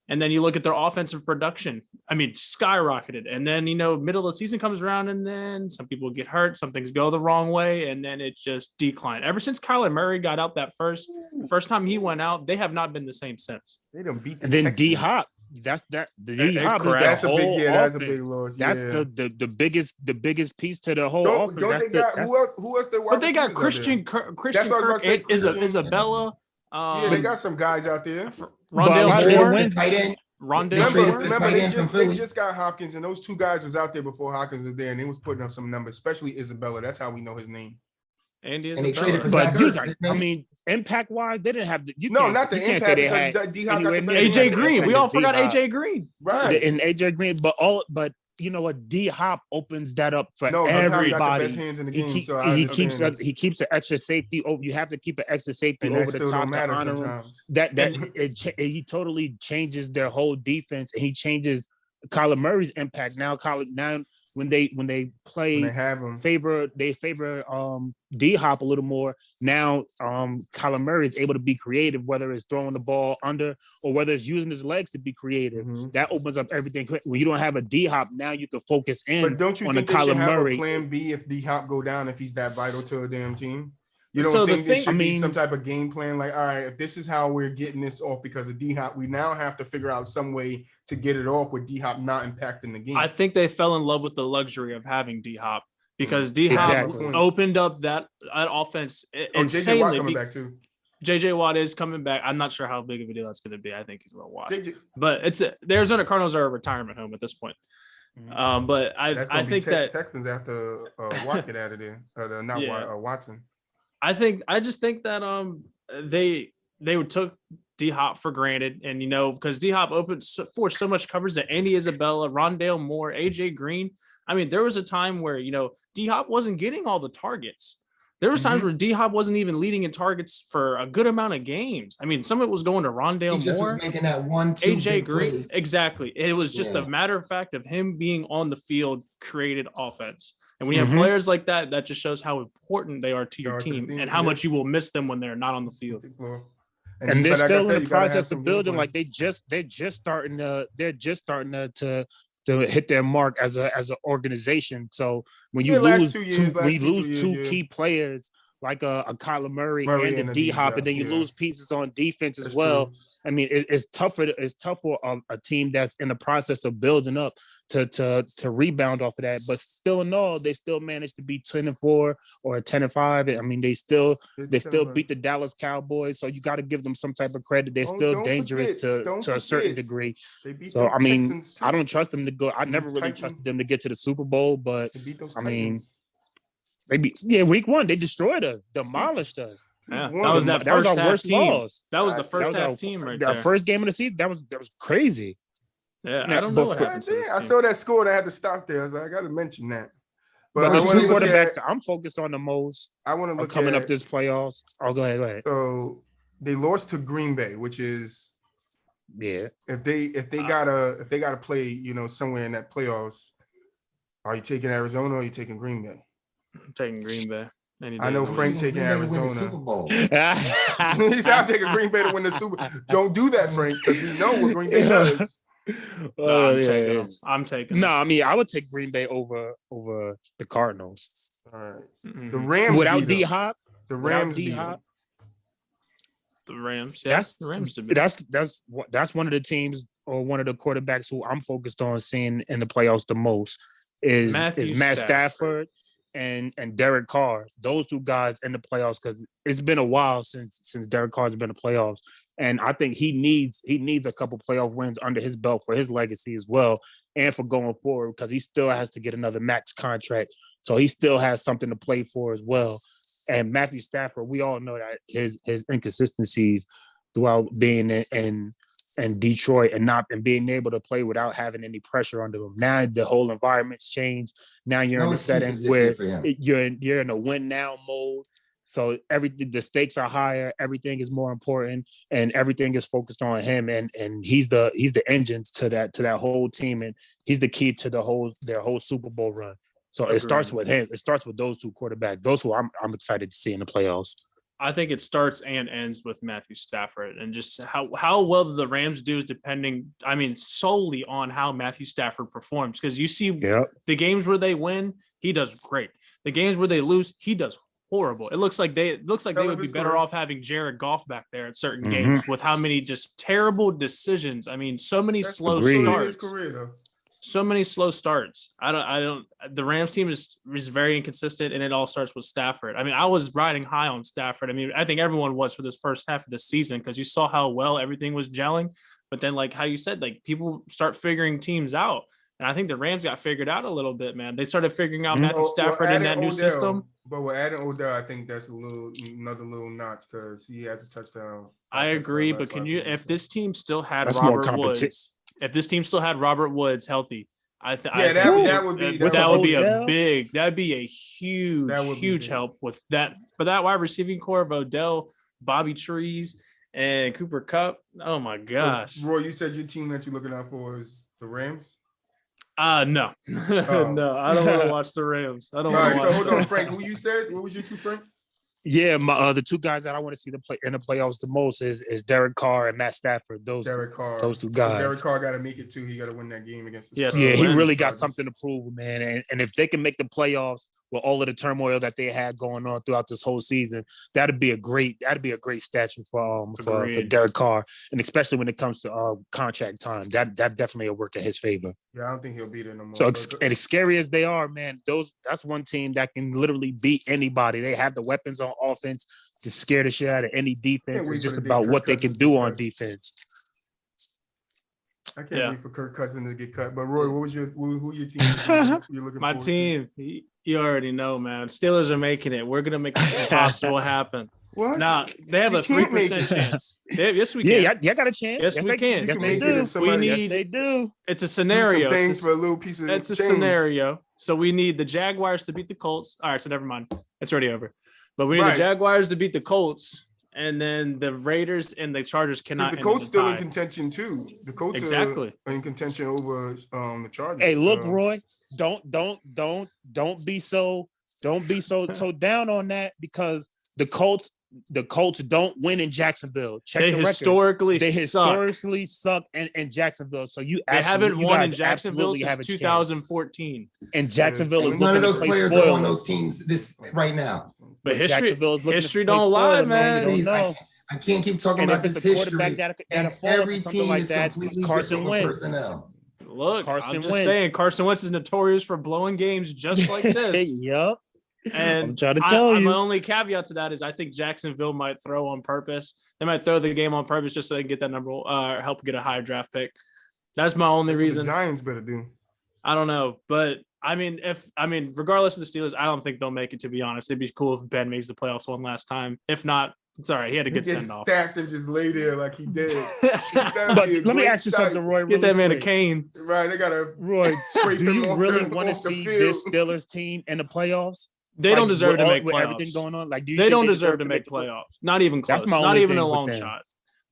Speaker 4: And then you look at their offensive production. I mean, skyrocketed. And then, you know, middle of the season comes around and then some people get hurt, some things go the wrong way, and then it just declined. Ever since Kyler Murray got out that first time he went out, they have not been the same since.
Speaker 3: They done beat the
Speaker 1: And then
Speaker 3: Texans.
Speaker 1: D Hop. That's the D Hop is
Speaker 4: correct.
Speaker 1: the
Speaker 3: That's a
Speaker 1: whole
Speaker 3: big that's a
Speaker 1: offense.
Speaker 3: big loss.
Speaker 1: That's
Speaker 3: yeah.
Speaker 1: the biggest piece to the whole
Speaker 3: Don't
Speaker 1: offense.
Speaker 3: they got who else?
Speaker 4: But they got Christian
Speaker 3: That's what I was gonna
Speaker 4: Kirk,
Speaker 3: say, Christian.
Speaker 4: Isabella.
Speaker 3: Yeah, they got some guys out there.
Speaker 1: But a lot
Speaker 4: Rondale
Speaker 1: of
Speaker 2: Traded
Speaker 1: them
Speaker 2: for
Speaker 4: Moore.
Speaker 2: the tight end.
Speaker 4: Rondale
Speaker 2: They traded
Speaker 4: Moore.
Speaker 2: for the
Speaker 3: Remember,
Speaker 2: tight
Speaker 3: they
Speaker 2: end from
Speaker 3: just
Speaker 2: Philly.
Speaker 3: got Hopkins, and those 2 guys was out there before Hopkins was there, and they was putting up some numbers, especially Isabella. That's how we know his name.
Speaker 4: Andy
Speaker 2: And they traded for
Speaker 4: Isabella.
Speaker 2: Zach
Speaker 1: But
Speaker 2: Ertz,
Speaker 1: you,
Speaker 2: didn't
Speaker 1: I
Speaker 2: they?
Speaker 1: mean, impact wise, they didn't have the. You
Speaker 3: No,
Speaker 1: can't,
Speaker 3: not the
Speaker 1: you can't
Speaker 3: impact
Speaker 1: say they
Speaker 3: because
Speaker 1: had
Speaker 3: D-Hop got the
Speaker 1: anywhere
Speaker 3: best
Speaker 1: near
Speaker 4: AJ
Speaker 1: the
Speaker 4: Green.
Speaker 1: impact
Speaker 4: We all
Speaker 1: as
Speaker 4: forgot
Speaker 1: D-Hop.
Speaker 4: AJ Green.
Speaker 3: Right.
Speaker 1: And AJ Green, but you know what? D Hop opens that up for
Speaker 3: No, D-Hop got the
Speaker 1: everybody.
Speaker 3: best hands in the
Speaker 1: He,
Speaker 3: game,
Speaker 1: keep,
Speaker 3: so I
Speaker 1: he
Speaker 3: understand
Speaker 1: keeps
Speaker 3: this.
Speaker 1: he keeps an extra safety over. You have to keep an extra safety
Speaker 3: And that
Speaker 1: over the
Speaker 3: still
Speaker 1: top
Speaker 3: don't
Speaker 1: to
Speaker 3: matter
Speaker 1: honor him.
Speaker 3: sometimes.
Speaker 1: He totally changes their whole defense, and he changes Kyler Murray's impact. Now when they play
Speaker 3: When they have him.
Speaker 1: favor D Hop a little more. Now Kyler Murray is able to be creative, whether it's throwing the ball under or whether it's using his legs to be creative.
Speaker 3: Mhm.
Speaker 1: That opens up everything. When you don't have a D Hop, now you can focus in
Speaker 3: But don't you
Speaker 1: on the
Speaker 3: think they should
Speaker 1: Kyler
Speaker 3: have
Speaker 1: Murray.
Speaker 3: a plan B if D-Hop go down, if he's that vital to a damn team? You don't
Speaker 4: So the
Speaker 3: think there
Speaker 4: thing-
Speaker 3: should
Speaker 1: I
Speaker 3: be
Speaker 1: mean-
Speaker 3: some type of game plan? Like, all right, if this is how we're getting this off because of D-Hop, we now have to figure out some way to get it off with D-Hop not impacting the game.
Speaker 4: I think they fell in love with the luxury of having D Hop because D Hop
Speaker 1: Exactly.
Speaker 4: opened up that offense
Speaker 3: JJ Watt
Speaker 4: insanely.
Speaker 3: coming back too.
Speaker 4: JJ Watt is coming back. I'm not sure how big of a deal that's going to be. I think he's going to watch,
Speaker 3: JJ
Speaker 4: but the Arizona Cardinals are a retirement home at this point. But
Speaker 3: That's
Speaker 4: I
Speaker 3: gonna be
Speaker 4: think that
Speaker 3: Texans after Watt get out of there. Not
Speaker 4: Yeah.
Speaker 3: Watt, Watson.
Speaker 4: I just think that they took D Hop for granted, and you know, because D Hop forced so much coverage that Andy Isabella, Rondale Moore, AJ Green. I mean, there was a time where, you know, D Hop wasn't getting all the targets. There was times where D Hop wasn't even leading in targets for a good amount of games. I mean, some of it was going to Rondale
Speaker 2: He just
Speaker 4: Moore,
Speaker 2: was making that 1-2
Speaker 4: AJ
Speaker 2: big
Speaker 4: Green.
Speaker 2: plays.
Speaker 4: Exactly. It was just
Speaker 2: Yeah.
Speaker 4: a matter of fact of him being on the field created offense. And when you have
Speaker 1: Mhm.
Speaker 4: players like that, that just shows how important they are to your team and how much you will miss them when they're not on the field.
Speaker 1: And they're
Speaker 3: but like I
Speaker 1: still
Speaker 3: said,
Speaker 1: in
Speaker 3: you
Speaker 1: the
Speaker 3: gotta have
Speaker 1: process
Speaker 3: some
Speaker 1: of
Speaker 3: game
Speaker 1: building.
Speaker 3: plan.
Speaker 1: Like they're just starting to hit their mark as an organization. So when you
Speaker 3: last
Speaker 1: lose
Speaker 3: 2 years,
Speaker 1: when you lose
Speaker 3: 3
Speaker 1: two
Speaker 3: years,
Speaker 1: key players like a Kyler Murray and a
Speaker 3: and a
Speaker 1: D-Hop, and then you
Speaker 3: yeah.
Speaker 1: lose pieces on defense as
Speaker 3: That's
Speaker 1: well.
Speaker 3: true.
Speaker 1: I mean, it's tough for a team that's in the process of building up to rebound off of that. But still in all, they still managed to be 10-4 or 10-5. I mean, they still beat the Dallas Cowboys. So you got to give them some type of credit. They're still dangerous to a certain degree. So I mean, I don't trust them to go. I never really trusted them to get to the Super Bowl, but I mean, week 1 they destroyed us, demolished us.
Speaker 4: Yeah, that was that
Speaker 1: was
Speaker 4: first
Speaker 1: our
Speaker 4: half
Speaker 1: worst
Speaker 4: team.
Speaker 1: loss.
Speaker 4: That was the first half team right there.
Speaker 1: Our first game of the season. That was crazy.
Speaker 4: Yeah, I don't know what happened.
Speaker 3: I saw that score and I had to stop there. I was like, I got to mention that.
Speaker 1: But the two quarterbacks I'm focused on the most.
Speaker 3: I want to look
Speaker 1: coming up this playoffs. Oh, go ahead.
Speaker 3: So they lost to Green Bay, which is If they gotta play, somewhere in that playoffs, are you taking Arizona or are you taking Green Bay?
Speaker 4: I'm taking Green Bay.
Speaker 3: I know Frank taking Arizona.
Speaker 2: Super Bowl.
Speaker 3: He's not taking Green Bay to win the Super Bowl. Don't do that, Frank, because we know what Green Bay does.
Speaker 4: I'm taking.
Speaker 1: No, I mean I would take Green Bay over the Cardinals.
Speaker 3: All right.
Speaker 4: Mm-hmm.
Speaker 3: The Rams
Speaker 1: without D-Hop.
Speaker 3: The Rams
Speaker 1: D-Hop.
Speaker 4: The Rams. Yeah, the
Speaker 1: Rams. That's one of the teams or one of the quarterbacks who I'm focused on seeing in the playoffs the most is Matt Stafford and Derek Carr. Those two guys in the playoffs, because it's been a while since Derek Carr's been in the playoffs. And I think he needs a couple playoff wins under his belt for his legacy as well, and for going forward, because he still has to get another max contract. So he still has something to play for as well. And Matthew Stafford, we all know that his inconsistencies throughout being in Detroit and being able to play without having any pressure under him. Now the whole environment's changed. Now you're in a setting where you're in a win now mode. So the stakes are higher, everything is more important, and everything is focused on him. And he's the engine to that whole team, and he's the key to their whole Super Bowl run. So it starts with him. It starts with those two quarterbacks. Those who I'm excited to see in the playoffs.
Speaker 4: I think it starts and ends with Matthew Stafford, and just how well the Rams do is depending, solely on how Matthew Stafford performs. Because you see the games where they win, he does great. The games where they lose, he does horrible. It looks like they would be better off having Jared Goff back there at certain games with how many just terrible decisions. So many slow starts. So many slow starts. The Rams team is very inconsistent, and it all starts with Stafford. I was riding high on Stafford. I think everyone was for this first half of the season, because you saw how well everything was gelling. But then, like how you said, like people start figuring teams out. And I think the Rams got figured out a little bit, man. They started figuring out Matthew Stafford in that new system.
Speaker 3: But with adding Odell, I think that's another little notch, because he has a touchdown.
Speaker 4: I agree, but if this team still had Robert Woods, healthy, that would be a huge help with that. For that wide receiving core of Odell, Bobby Trees, and Cooper Kupp. Oh my gosh.
Speaker 3: Roy, you said your team that you're looking out for is the Rams?
Speaker 4: No. No, I don't want to watch the Rams. I don't want to watch.
Speaker 3: So hold on, Frank. Who you said? What was your two, Frank?
Speaker 1: Yeah, the two guys that I want to see in the playoffs the most is Derek Carr and Matt Stafford. Those two guys.
Speaker 3: So Derek Carr got to make it too. He got to win that game against the
Speaker 1: he really got something to prove, man. And if they can make the playoffs with all of the turmoil that they had going on throughout this whole season, that'd be a great statue for Derek Carr, and especially when it comes to contract time, that's definitely a work in his favor.
Speaker 3: Yeah, I don't think he'll beat it no more.
Speaker 1: So and as scary as they are, man, that's one team that can literally beat anybody. They have the weapons on offense to scare the shit out of any defense. It's just about what they can do on defense.
Speaker 3: I can't wait for Kirk Cousins to get cut. But Roy, who your team? You're looking
Speaker 4: My team, you already know, man. Steelers are making it. We're gonna make the impossible happen. What? Now they have a 3% chance. Yes, we can.
Speaker 1: Yeah, you got a chance.
Speaker 4: Yes, we can.
Speaker 1: Yes, they do.
Speaker 4: Yes,
Speaker 1: they do.
Speaker 4: It's a scenario.
Speaker 3: Things for a little piece of
Speaker 4: It's a scenario. So we need the Jaguars to beat the Colts. All right, so never mind. It's already over. But we need the Jaguars to beat the Colts, and then the Raiders and the Chargers cannot.
Speaker 3: The Colts still in
Speaker 4: tie.
Speaker 3: contention too. The Colts
Speaker 4: Exactly
Speaker 3: are in contention over the Chargers.
Speaker 1: Hey, look, Roy, don't be so down on that, because the Colts don't win in Jacksonville. Check
Speaker 4: they
Speaker 1: the record.
Speaker 4: They historically
Speaker 1: suck in Jacksonville. So
Speaker 4: they haven't won in Jacksonville since 2014.
Speaker 1: And Jacksonville is
Speaker 2: none of those
Speaker 1: play
Speaker 2: players
Speaker 1: spoiler.
Speaker 2: are on those teams this right now.
Speaker 4: But history
Speaker 1: don't
Speaker 4: lie, man.
Speaker 1: Don't know.
Speaker 2: I can't keep talking
Speaker 1: And
Speaker 2: about
Speaker 1: if
Speaker 2: this
Speaker 1: it's a quarterback
Speaker 2: history.
Speaker 1: that
Speaker 2: And
Speaker 1: fall
Speaker 2: every
Speaker 1: for something
Speaker 2: team
Speaker 1: like
Speaker 2: is
Speaker 1: that,
Speaker 2: completely
Speaker 1: Carson
Speaker 2: different
Speaker 1: Wentz.
Speaker 2: personnel.
Speaker 4: Look,
Speaker 1: Carson
Speaker 4: I'm just
Speaker 1: Wentz.
Speaker 4: saying, Carson Wentz is notorious for blowing games just like this.
Speaker 1: Yup.
Speaker 4: And
Speaker 1: I'm trying to tell you.
Speaker 4: My only caveat to that is I think Jacksonville might throw on purpose. They might throw the game on purpose just so they can get that number, help get a higher draft pick. That's my only reason.
Speaker 3: The Giants better do.
Speaker 4: I don't know, but regardless of the Steelers, I don't think they'll make it. To be honest, it'd be cool if Ben makes the playoffs one last time. If not, it's all right. He had a good send off.
Speaker 3: Stacked and just lay there like he did.
Speaker 1: But let me ask you something, Roy.
Speaker 4: Get that man a cane.
Speaker 3: Right, they gotta
Speaker 1: Roy,
Speaker 3: scrape
Speaker 1: do
Speaker 3: him
Speaker 1: you
Speaker 3: off
Speaker 1: really
Speaker 3: the-
Speaker 1: want to
Speaker 3: off the
Speaker 1: see
Speaker 3: field.
Speaker 1: this Steelers team in the playoffs?
Speaker 4: They don't deserve to make
Speaker 1: with
Speaker 4: playoffs.
Speaker 1: everything going on. Like, do you
Speaker 4: They
Speaker 1: think
Speaker 4: don't
Speaker 1: they
Speaker 4: deserve to make
Speaker 1: playoffs?
Speaker 4: playoffs. Not even close.
Speaker 1: That's my
Speaker 4: Not
Speaker 1: only
Speaker 4: even a
Speaker 1: thing with
Speaker 4: long
Speaker 1: them.
Speaker 4: shot.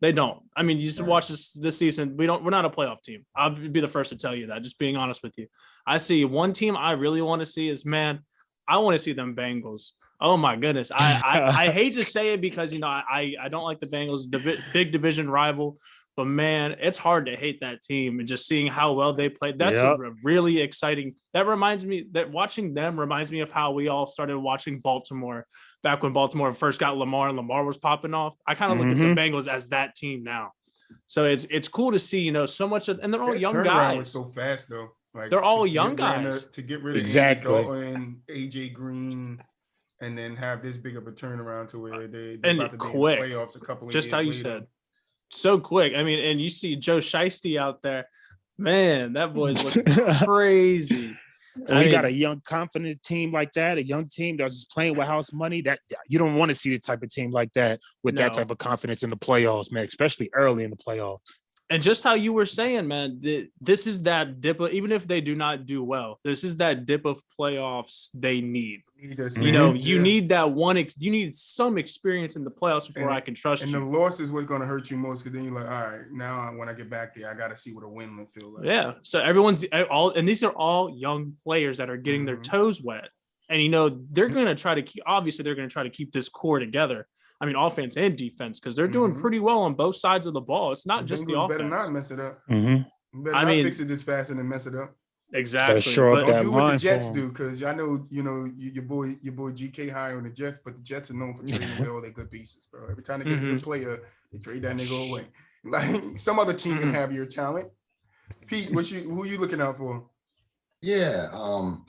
Speaker 4: They don't. I mean, you used to watch this season. We're not a playoff team. I'll be the first to tell you that. Just being honest with you. I see one team I really want to see is, man, I want to see them Bengals. Oh my goodness. I hate to say it because I don't like the Bengals, big division rival. But man, it's hard to hate that team, and just seeing how well they played. That's a really exciting. Watching them reminds me of how we all started watching Baltimore back when Baltimore first got Lamar and Lamar was popping off. I kind of look at the Bengals as that team now. So it's cool to see, so much of, and they're all young guys.
Speaker 3: Was so fast though. Like,
Speaker 4: they're all young guys.
Speaker 3: To get rid of
Speaker 1: Exactly.
Speaker 3: Andy Dalton, AJ Green, and then have this big of a turnaround to where they're about to be
Speaker 4: quick.
Speaker 3: in the playoffs a couple of
Speaker 4: Just
Speaker 3: years
Speaker 4: how you
Speaker 3: later.
Speaker 4: said. So quick. I mean, and you see Joe Shiesty out there. Man, that boy's looking crazy.
Speaker 1: And we got a young, confident team like that, a young team that's just playing with house money. That you don't want to see the type of team like that with that type of confidence in the playoffs, man, especially early in the playoffs.
Speaker 4: And just how you were saying, man, this is that dip of, even if they do not do well, this is that dip of playoffs they need. You need that one. You need some experience in the playoffs before I can trust you.
Speaker 3: And the loss is what's going to hurt you most, because then you're like, all right, now when I get back there, I got to see what a win would feel like.
Speaker 4: Yeah. So everyone's all, and these are all young players that are getting their toes wet. And, they're going to try to keep, obviously, they're going to try to keep this core together. I mean, offense and defense, because they're doing pretty well on both sides of the ball. It's not just the offense.
Speaker 3: Better not mess it up.
Speaker 1: Mm-hmm.
Speaker 3: Better not fix it this fast and then mess it up.
Speaker 4: Exactly.
Speaker 1: But
Speaker 3: Don't do what the Jets do, because I know your boy GK high on the Jets, but the Jets are known for trading away all their good pieces, bro. Every time they get a good player, they trade that nigga away. Like, some other team can have your talent. Pete, who you looking out for?
Speaker 2: Yeah,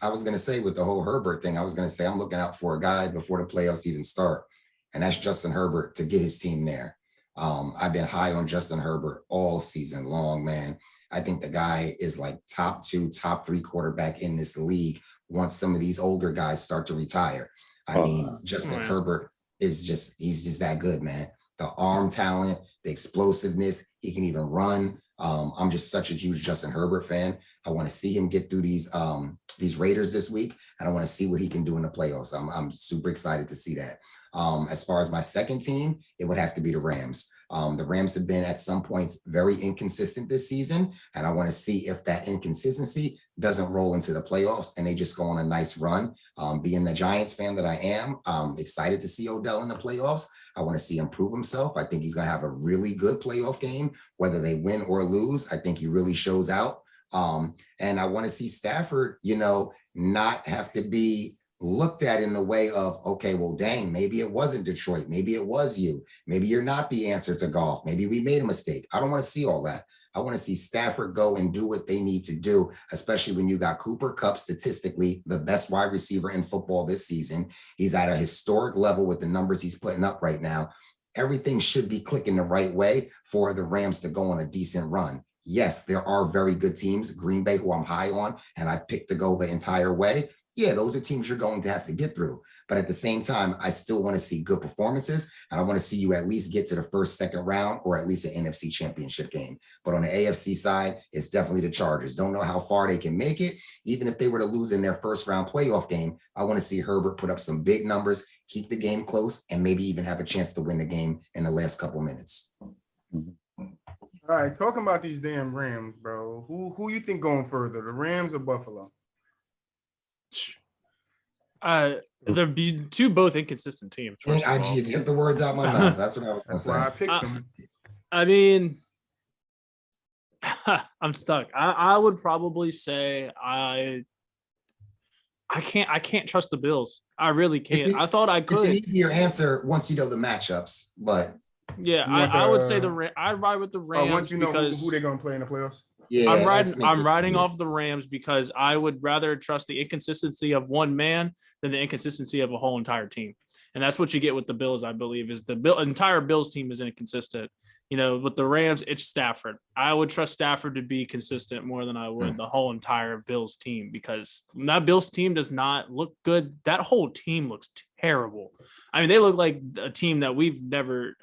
Speaker 2: I was gonna say with the whole Herbert thing, I was gonna say I'm looking out for a guy before the playoffs even start, and that's Justin Herbert, to get his team there. I've been high on Justin Herbert all season long, man. I think the guy is like top 2, top 3 quarterback in this league once some of these older guys start to retire. I mean, Justin Herbert he's just that good, man. The arm talent, the explosiveness, he can even run. I'm just such a huge Justin Herbert fan. I want to see him get through these Raiders this week, and I want to see what he can do in the playoffs. I'm super excited to see that. As far as my second team, it would have to be the Rams. The Rams have been at some points very inconsistent this season, and I want to see if that inconsistency doesn't roll into the playoffs and they just go on a nice run. Being the Giants fan that I am, I'm excited to see Odell in the playoffs. I want to see him prove himself. I think he's going to have a really good playoff game, whether they win or lose. I think he really shows out. And I want to see Stafford, not have to be looked at in the way of, okay, well, dang, maybe it wasn't Detroit. Maybe it was you. Maybe you're not the answer to golf. Maybe we made a mistake. I don't want to see all that. I want to see Stafford go and do what they need to do, especially when you got Cooper Kupp, statistically the best wide receiver in football this season. He's at a historic level with the numbers he's putting up right now. Everything should be clicking the right way for the Rams to go on a decent run. Yes, there are very good teams, Green Bay, who I'm high on, and I picked to go the entire way. yeah, those are teams you're going to have to get through. But at the same time, I still want to see good performances. And I want to see you at least get to the first, second round, or at least an NFC championship game. But on the AFC side, it's definitely the Chargers. Don't know how far they can make it. Even if they were to lose in their first round playoff game, I want to see Herbert put up some big numbers, keep the game close, and maybe even have a chance to win the game in the last couple minutes.
Speaker 3: All right, talking about these damn Rams, bro. Who you think going further, the Rams or Buffalo?
Speaker 4: They're two both inconsistent teams.
Speaker 2: I get the words out of my mouth. That's what I was going to say.
Speaker 3: Why I picked them.
Speaker 4: I mean, I'm stuck. I would probably say I can't trust the Bills. I really can't. I thought I could.
Speaker 2: It's an easier answer once you know the matchups, but
Speaker 4: yeah, I would say I'd ride with the Rams.
Speaker 3: Once you know
Speaker 4: because
Speaker 3: who they're going to play in the playoffs.
Speaker 2: yeah,
Speaker 4: I'm riding off the Rams because I would rather trust the inconsistency of one man than the inconsistency of a whole entire team. And that's what you get with the Bills, I believe, is the entire Bills team is inconsistent. You know, with the Rams, it's Stafford. I would trust Stafford to be consistent more than I would the whole entire Bills team, because that Bills team does not look good. That whole team looks terrible. I mean, they look like a team that we've never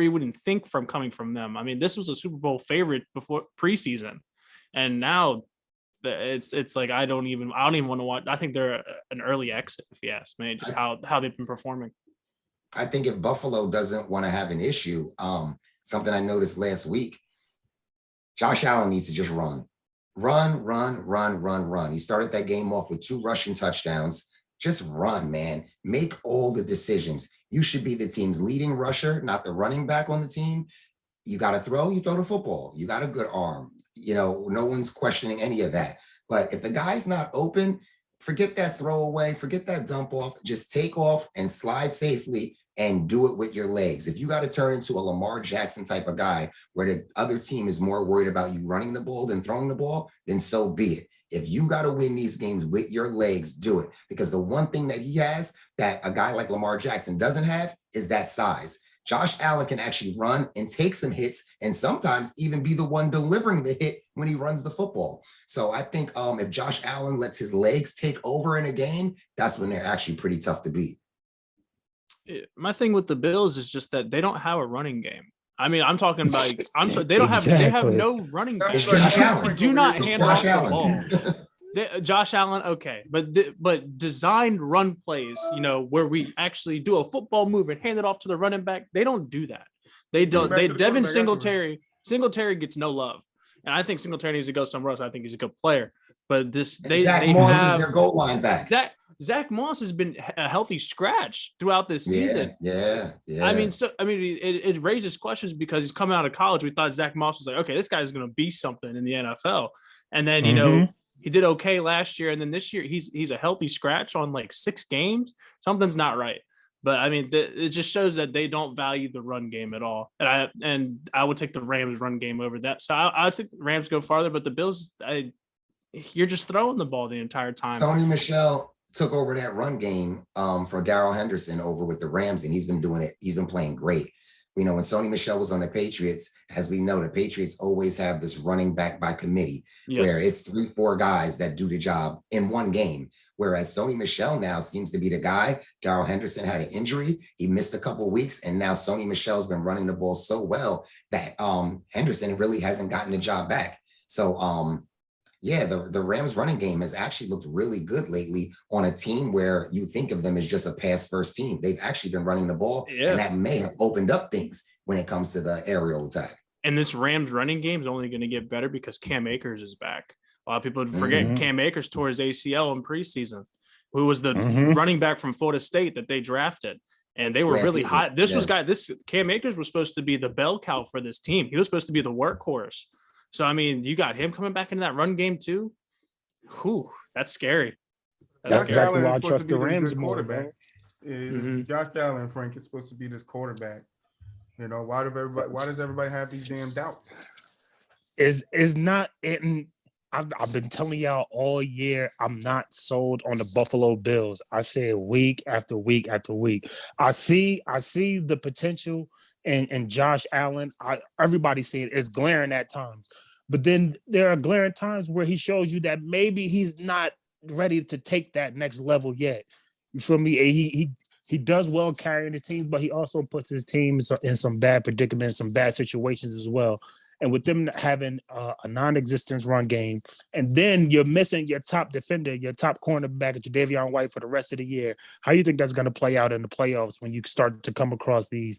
Speaker 4: even think from coming from them. I mean, this was a Super Bowl favorite before preseason, and now it's like I don't even want to watch. I think they're an early exit, if you ask me, just how they've been performing.
Speaker 2: I think if Buffalo doesn't want to have an issue, something I noticed last week, Josh Allen needs to just run. He started that game off with 2 rushing touchdowns. Just run, man. Make all the decisions. You should be the team's leading rusher, not the running back on the team. You got to throw, you throw the football. You got a good arm. You know, no one's questioning any of that. But if the guy's not open, forget that throwaway, forget that dump off. Just take off and slide safely and do it with your legs. If you got to turn into a Lamar Jackson type of guy where the other team is more worried about you running the ball than throwing the ball, then so be it. If you got to win these games with your legs, do it. Because the one thing that he has that a guy like Lamar Jackson doesn't have is that size. Josh Allen can actually run and take some hits and sometimes even be the one delivering the hit when he runs the football. So I think if Josh Allen lets his legs take over in a game, that's when they're actually pretty tough to beat.
Speaker 4: My thing with the Bills is just that they don't have a running game. I mean, I'm talking about they don't have they have no running game. Do not hand off the ball. Josh Allen, okay, but designed run plays, you know, where we actually do a football move and hand it off to the running back. They don't do that. They don't. Devin Singletary gets no love, and I think Singletary needs to go somewhere else. I think he's a good player, but
Speaker 2: Zach Moss have, is their goal line back.
Speaker 4: Zach Moss has been a healthy scratch throughout this season.
Speaker 2: Yeah.
Speaker 4: I mean, it raises questions because he's coming out of college. We thought Zach Moss was like, okay, this guy's going to be something in the NFL. And then, you know, he did okay last year. And then this year he's a healthy scratch on like 6 games. Something's not right. But I mean, it just shows that they don't value the run game at all. And I would take the Rams run game over that. So I think the Rams go farther, but the Bills, you're just throwing the ball the entire time.
Speaker 2: Sony Michel took over that run game for Darrell Henderson over with the Rams, and he's been doing it. He's been playing great. You know, when Sony Michel was on the Patriots, as we know, the Patriots always have this running back by committee where it's 3-4 guys that do the job in one game. Whereas Sony Michel now seems to be the guy. Darrell Henderson had an injury. He missed a couple of weeks, and now Sony Michel's been running the ball so well that Henderson really hasn't gotten the job back. So, yeah, the Rams running game has actually looked really good lately on a team where you think of them as just a pass first team. They've actually been running the ball, and that may have opened up things when it comes to the aerial attack.
Speaker 4: And this Rams running game is only going to get better because Cam Akers is back. A lot of people forget Cam Akers tore his ACL in preseason, who was the running back from Florida State that they drafted. And they were really hot. This Cam Akers was supposed to be the bell cow for this team. He was supposed to be the workhorse. So, I mean, you got him coming back into that run game too. Whew, that's scary.
Speaker 1: That's exactly why I trust the Rams more.
Speaker 3: Josh Allen, Frank, is supposed to be this quarterback. You know, why does everybody have these damn doubts?
Speaker 1: Is not in. I've been telling y'all all year, I'm not sold on the Buffalo Bills. I say it week after week after week. I see the potential in Josh Allen. Everybody saying it's glaring at times, but then there are glaring times where he shows you that maybe he's not ready to take that next level yet. You feel me? He does well carrying his teams, but he also puts his teams in some bad predicaments, some bad situations as well. And with them having a non-existence run game, and then you're missing your top defender, your top cornerback, Jadeveon White for the rest of the year. How do you think that's going to play out in the playoffs when you start to come across these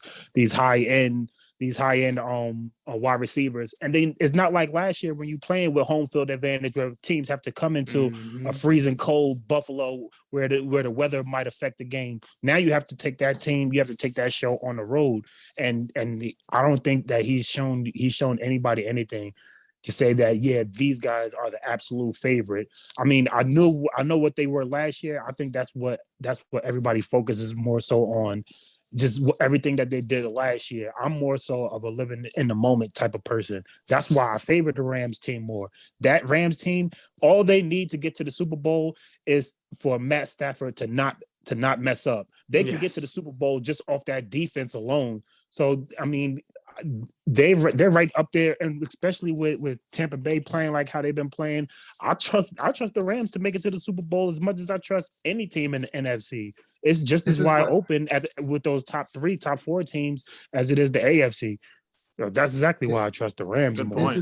Speaker 1: high end wide receivers? And then it's not like last year when you playing with home field advantage where teams have to come into a freezing cold Buffalo where the weather might affect the game. Now you have to take that team, you have to take that show on the road. And I don't think that he's shown anybody anything to say that, yeah, these guys are the absolute favorite. I mean, I know what they were last year. I think that's what everybody focuses more so on, just everything that they did last year. I'm more so of a living in the moment type of person. That's why I favor the Rams team more. That Rams team, all they need to get to the Super Bowl is for Matt Stafford to not mess up. They can get to the Super Bowl just off that defense alone. So, I mean, they're right up there, and especially with Tampa Bay playing like how they've been playing, I trust the Rams to make it to the Super Bowl as much as I trust any team in the NFC. It's just as wide open with those top 4 teams as it is the AFC. So that's exactly why I trust the Rams more.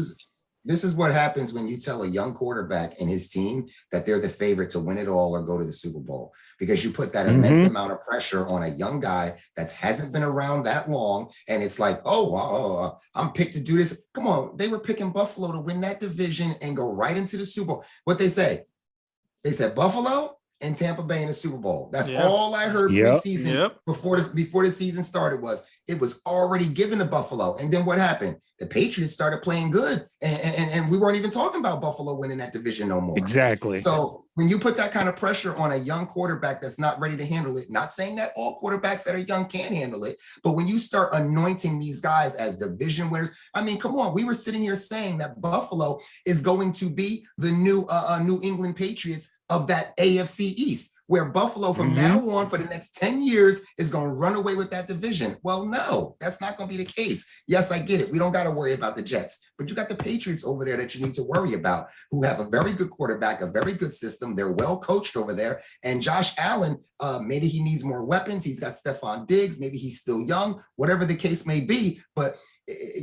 Speaker 2: This is what happens when you tell a young quarterback and his team that they're the favorite to win it all or go to the Super Bowl, because you put that immense amount of pressure on a young guy that hasn't been around that long. And it's like, I'm picked to do this. Come on. They were picking Buffalo to win that division and go right into the Super Bowl. What they say? They said Buffalo and Tampa Bay in the Super Bowl. That's all I heard preseason before the season started. It was already given to Buffalo. And then what happened? The Patriots started playing good, and we weren't even talking about Buffalo winning that division no more.
Speaker 1: Exactly.
Speaker 2: So when you put that kind of pressure on a young quarterback that's not ready to handle it, not saying that all quarterbacks that are young can handle it, but when you start anointing these guys as division winners, I mean, come on, we were sitting here saying that Buffalo is going to be the new New England Patriots of that AFC East, where Buffalo from now on for the next 10 years is going to run away with that division. Well, no, that's not going to be the case. Yes, I get it. We don't got to worry about the Jets, but you got the Patriots over there that you need to worry about, who have a very good quarterback, a very good system. They're well coached over there. And Josh Allen, maybe he needs more weapons. He's got Stephon Diggs. Maybe he's still young, whatever the case may be. But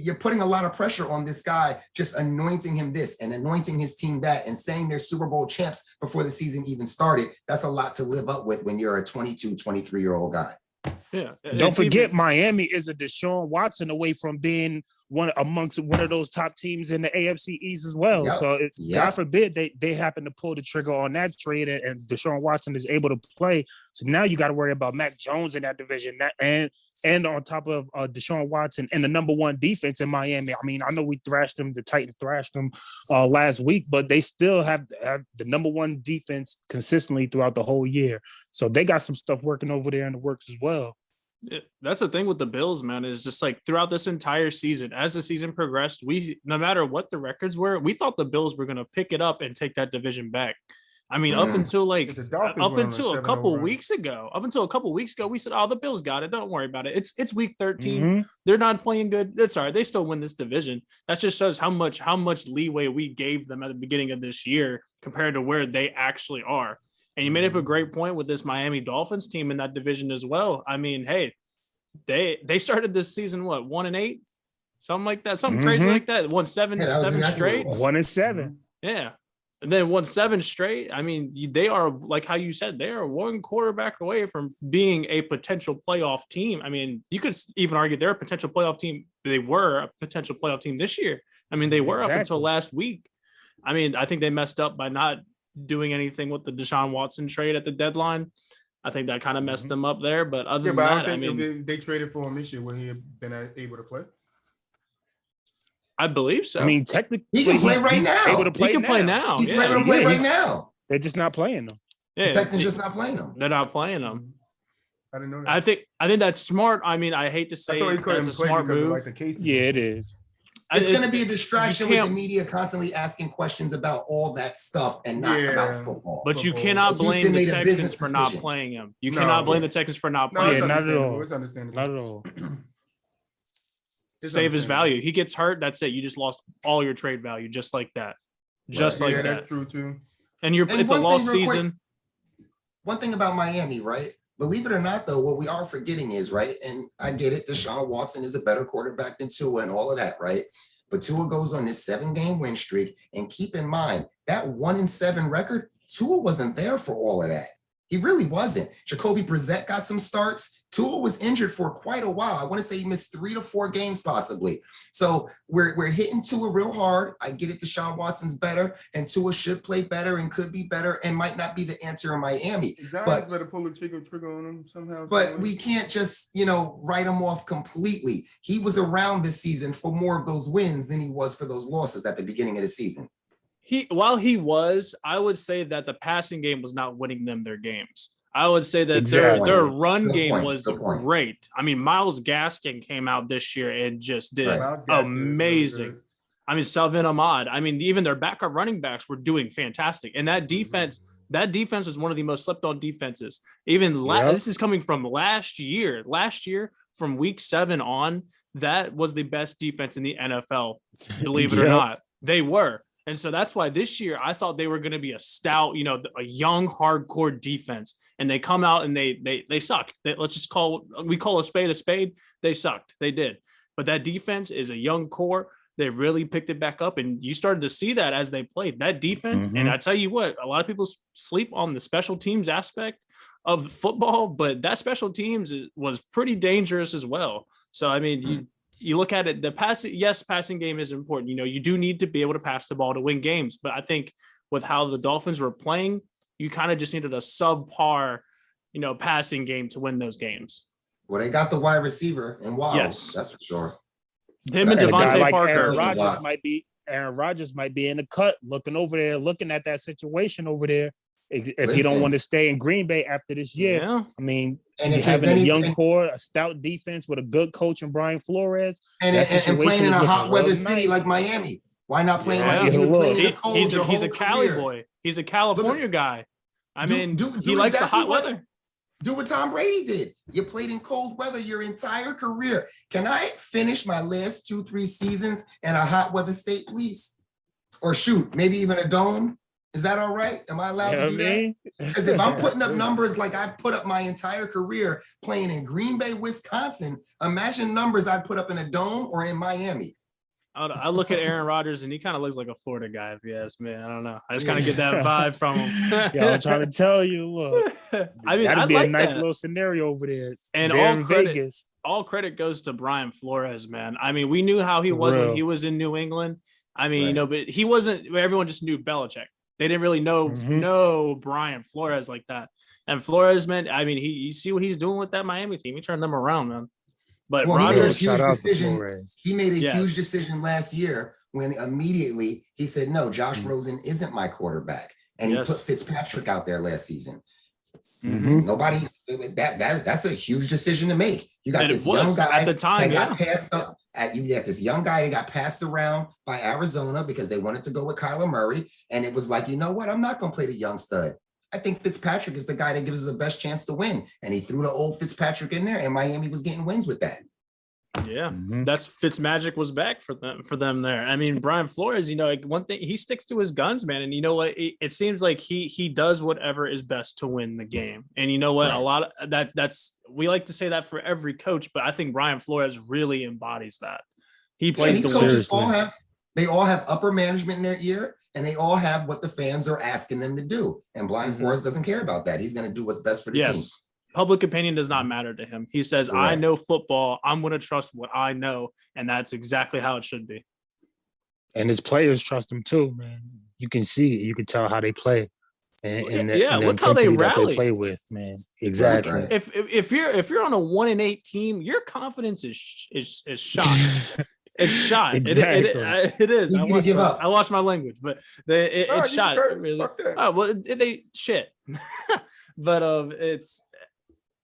Speaker 2: you're putting a lot of pressure on this guy, just anointing him this and anointing his team that and saying they're Super Bowl champs before the season even started. That's a lot to live up with when you're a 22, 23-year-old guy.
Speaker 4: Yeah.
Speaker 1: Don't forget, Miami is a Deshaun Watson away from being one of those top teams in the AFC East as well. Yep. So God forbid they happen to pull the trigger on that trade and Deshaun Watson is able to play. So now you got to worry about Mac Jones in that division and on top of Deshaun Watson and the number 1 defense in Miami. I mean, I know the Titans thrashed them last week, but they still have the number 1 defense consistently throughout the whole year. So they got some stuff working over there in the works as well.
Speaker 4: That's the thing with the Bills, man, is just like throughout this entire season, as the season progressed, no matter what the records were, we thought the Bills were going to pick it up and take that division back. I mean, up until a couple weeks ago, we said, "Oh, the Bills got it. Don't worry about it. It's week 13. They're not playing good. It's all right. They still win this division." That just shows how much leeway we gave them at the beginning of this year compared to where they actually are. And you made up a great point with this Miami Dolphins team in that division as well. I mean, hey, they started this season 1-8, something like that, something crazy like that. Won seven straight.
Speaker 1: 1-7.
Speaker 4: Yeah. And then won 7 straight. I mean, they are, like how you said, they are 1 quarterback away from being a potential playoff team. I mean, you could even argue they're a potential playoff team. They were a potential playoff team this year. I mean, they were up until last week. I mean, I think they messed up by not doing anything with the Deshaun Watson trade at the deadline. I think that kind of messed them up there. But other than that, I mean,
Speaker 3: if they traded for him this year, would he have been able to play?
Speaker 4: I believe so.
Speaker 1: I mean, technically,
Speaker 2: he can play right now.
Speaker 1: Able to play
Speaker 4: he can
Speaker 1: now.
Speaker 4: play now.
Speaker 2: He's able to play right now.
Speaker 1: They're just not playing them.
Speaker 4: Yeah,
Speaker 2: the Texans just not playing them.
Speaker 4: They're not playing them.
Speaker 3: I didn't know that.
Speaker 4: I think that's smart. I mean, I hate to say that's a smart move.
Speaker 3: Like the case.
Speaker 1: Yeah, it is.
Speaker 2: It's going to be a distraction with the media constantly asking questions about all that stuff and not about football.
Speaker 4: But you cannot blame the Texans for not playing him. You cannot blame the Texans for not playing him.
Speaker 1: Not at all.
Speaker 3: It's understandable.
Speaker 1: Not at all.
Speaker 4: To save his value. He gets hurt, that's it. You just lost all your trade value just like that. Just like that.
Speaker 3: That's true too.
Speaker 4: And it's a lost season.
Speaker 2: One thing about Miami, right? Believe it or not, though, what we are forgetting is, right? And I get it, Deshaun Watson is a better quarterback than Tua and all of that, right? But Tua goes on this 7-game win streak. And keep in mind, that 1-7 record, Tua wasn't there for all of that. He really wasn't. Jacoby Brissett got some starts. Tua was injured for quite a while. I want to say he missed 3 to 4 games possibly. So we're hitting Tua real hard. I get it. Deshaun Watson's better, and Tua should play better and could be better and might not be the answer in Miami.
Speaker 3: But better pull the trigger on him somehow.
Speaker 2: But we can't just, write him off completely. He was around this season for more of those wins than he was for those losses at the beginning of the season.
Speaker 4: I would say that the passing game was not winning them their games. I would say that their run game was great. I mean, Myles Gaskin came out this year and just did amazing. I mean, Salvin Ahmad. I mean, even their backup running backs were doing fantastic. And that defense was one of the most slept on defenses. This is coming from last year. Last year, from week 7 on, that was the best defense in the NFL. Believe it or not, they were. And so that's why this year I thought they were going to be a stout, a young, hardcore defense. And they come out and they suck. We call a spade a spade. They sucked. They did. But that defense is a young core. They really picked it back up. And you started to see that as they played that defense. And I tell you what, a lot of people sleep on the special teams aspect of football, but that special teams was pretty dangerous as well. So, I mean, you look at it, passing game is important. You do need to be able to pass the ball to win games. But I think with how the Dolphins were playing, you kind of just needed a subpar, passing game to win those games.
Speaker 2: Well, they got the wide receiver and
Speaker 4: yes,
Speaker 2: that's for sure.
Speaker 4: Him and Devontae Parker.
Speaker 1: Aaron Rodgers might be in the cut, looking over there, looking at that situation over there. If you don't want to stay in Green Bay after this year, I mean, and having a young core, a stout defense with a good coach and Brian Flores,
Speaker 2: and playing in a hot weather city like Miami. Why not play in Miami?
Speaker 4: He's a Cali boy. He's a California guy. I mean, he likes the hot weather.
Speaker 2: Do what Tom Brady did. You played in cold weather your entire career. Can I finish my last 2-3 seasons in a hot weather state, please? Or shoot, maybe even a dome? Is that all right? Am I allowed to do that? Because if I'm putting up numbers like I put up my entire career playing in Green Bay, Wisconsin, imagine numbers I put up in a dome or in Miami.
Speaker 4: I look at Aaron Rodgers and he kind of looks like a Florida guy, if you ask me. I don't know. I just kind of get that vibe from him.
Speaker 1: Yeah, I'm trying to tell you. I mean, that'd be a nice little scenario over there. And
Speaker 4: all credit goes to Brian Flores, man. I mean, we knew how he was when he was in New England. I mean, but he wasn't. Everyone just knew Belichick. They didn't really know Brian Flores like that. And Flores, man, I mean, you see what he's doing with that Miami team. He turned them around, man. But Rodgers,
Speaker 2: he made a huge decision last year when immediately he said, no, Josh Rosen isn't my quarterback. And he put Fitzpatrick out there last season. Nobody, that's a huge decision to make. You got this young guy
Speaker 4: at the time
Speaker 2: that got passed up. You got this young guy that got passed around by Arizona because they wanted to go with Kyler Murray. And it was like, you know what? I'm not going to play the young stud. I think Fitzpatrick is the guy that gives us the best chance to win. And he threw the old Fitzpatrick in there, and Miami was getting wins with that.
Speaker 4: Yeah, that's Fitzmagic was back for them there. I mean, Brian Flores, one thing, he sticks to his guns, man. And you know what? It seems like he does whatever is best to win the game. And you know what? A lot of that's we like to say that for every coach, but I think Brian Flores really embodies that. He plays
Speaker 2: these coaches all have upper management in their ear, and they all have what the fans are asking them to do. And Brian Flores doesn't care about that. He's going to do what's best for the team.
Speaker 4: Public opinion does not matter to him. He says, I know football. I'm going to trust what I know. And that's exactly how it should be.
Speaker 1: And his players trust him too, man. You can see it. You can tell how they play. And
Speaker 4: look how they rally.
Speaker 1: They play with, man. Exactly.
Speaker 2: Right.
Speaker 4: If you're on a 1-8 team, your confidence is shot. It's shot.
Speaker 1: Exactly.
Speaker 4: It is.
Speaker 2: I
Speaker 4: watch my language, but it's shot. Really. They shit. But it's.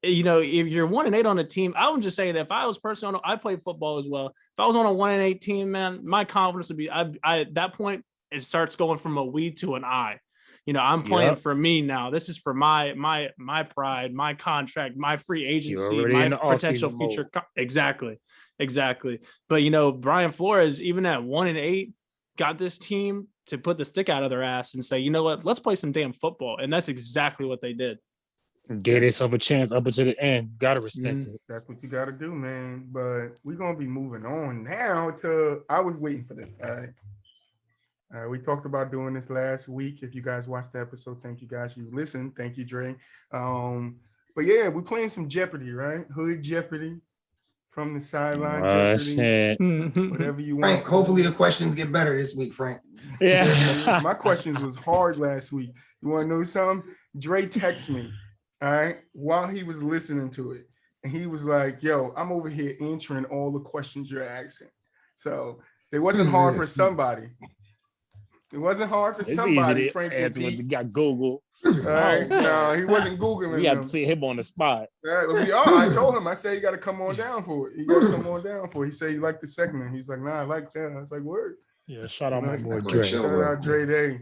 Speaker 4: If you're 1-8 on a team, I would just say that if I was personally, I played football as well. If I was on a 1-8 team, man, my confidence would be, at that point, it starts going from a we to an I. I'm playing for me now. This is for my pride, my contract, my free agency, my potential future. Exactly. But Brian Flores, even at 1-8, got this team to put the stick out of their ass and say, you know what, let's play some damn football. And that's exactly what they did.
Speaker 1: Gave yourself a chance up until the end. Gotta respect it.
Speaker 3: That's what you gotta do, man. But we're gonna be moving on now to I was waiting for this. All right. We talked about doing this last week. If you guys watched the episode, thank you guys. You listened. Thank you, Dre. But yeah, we're playing some Jeopardy, right? Hood Jeopardy. From the sideline, Jeopardy, whatever you want.
Speaker 2: Frank, hopefully the questions get better this week, Frank.
Speaker 1: Yeah.
Speaker 3: My questions was hard last week. You want to know something? Dre texted me, all right, while he was listening to it. And he was like, yo, I'm over here answering all the questions you're asking. So it wasn't hard for somebody. It wasn't hard for somebody, Frank.
Speaker 1: You got Google.
Speaker 3: All right, no, he wasn't Googling.
Speaker 1: We got to see him on the spot.
Speaker 3: I told him, I said, you got to come on down for it. You got to come on down for it. He said he liked the segment. He's like, nah, I like that. I was like, word.
Speaker 1: Yeah, shout out my boy Dre.
Speaker 3: Shout out Dre Day.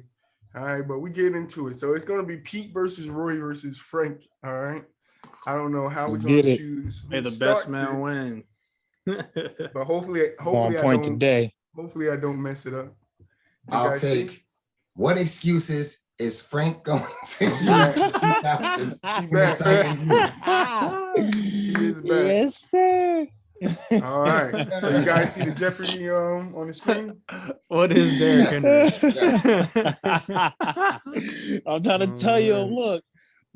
Speaker 3: All right, but we get into it. So it's going to be Pete versus Roy versus Frank. All right. I don't know how we're going to choose.
Speaker 4: May the best man win.
Speaker 3: But hopefully I don't mess it up.
Speaker 2: I'll take what excuses is Frank going to use for 2000?
Speaker 3: He is back.
Speaker 1: Yes, sir.
Speaker 3: All right. So you guys see the Jeopardy on the screen?
Speaker 4: What is Derrick Henry?
Speaker 1: I'm trying to tell you,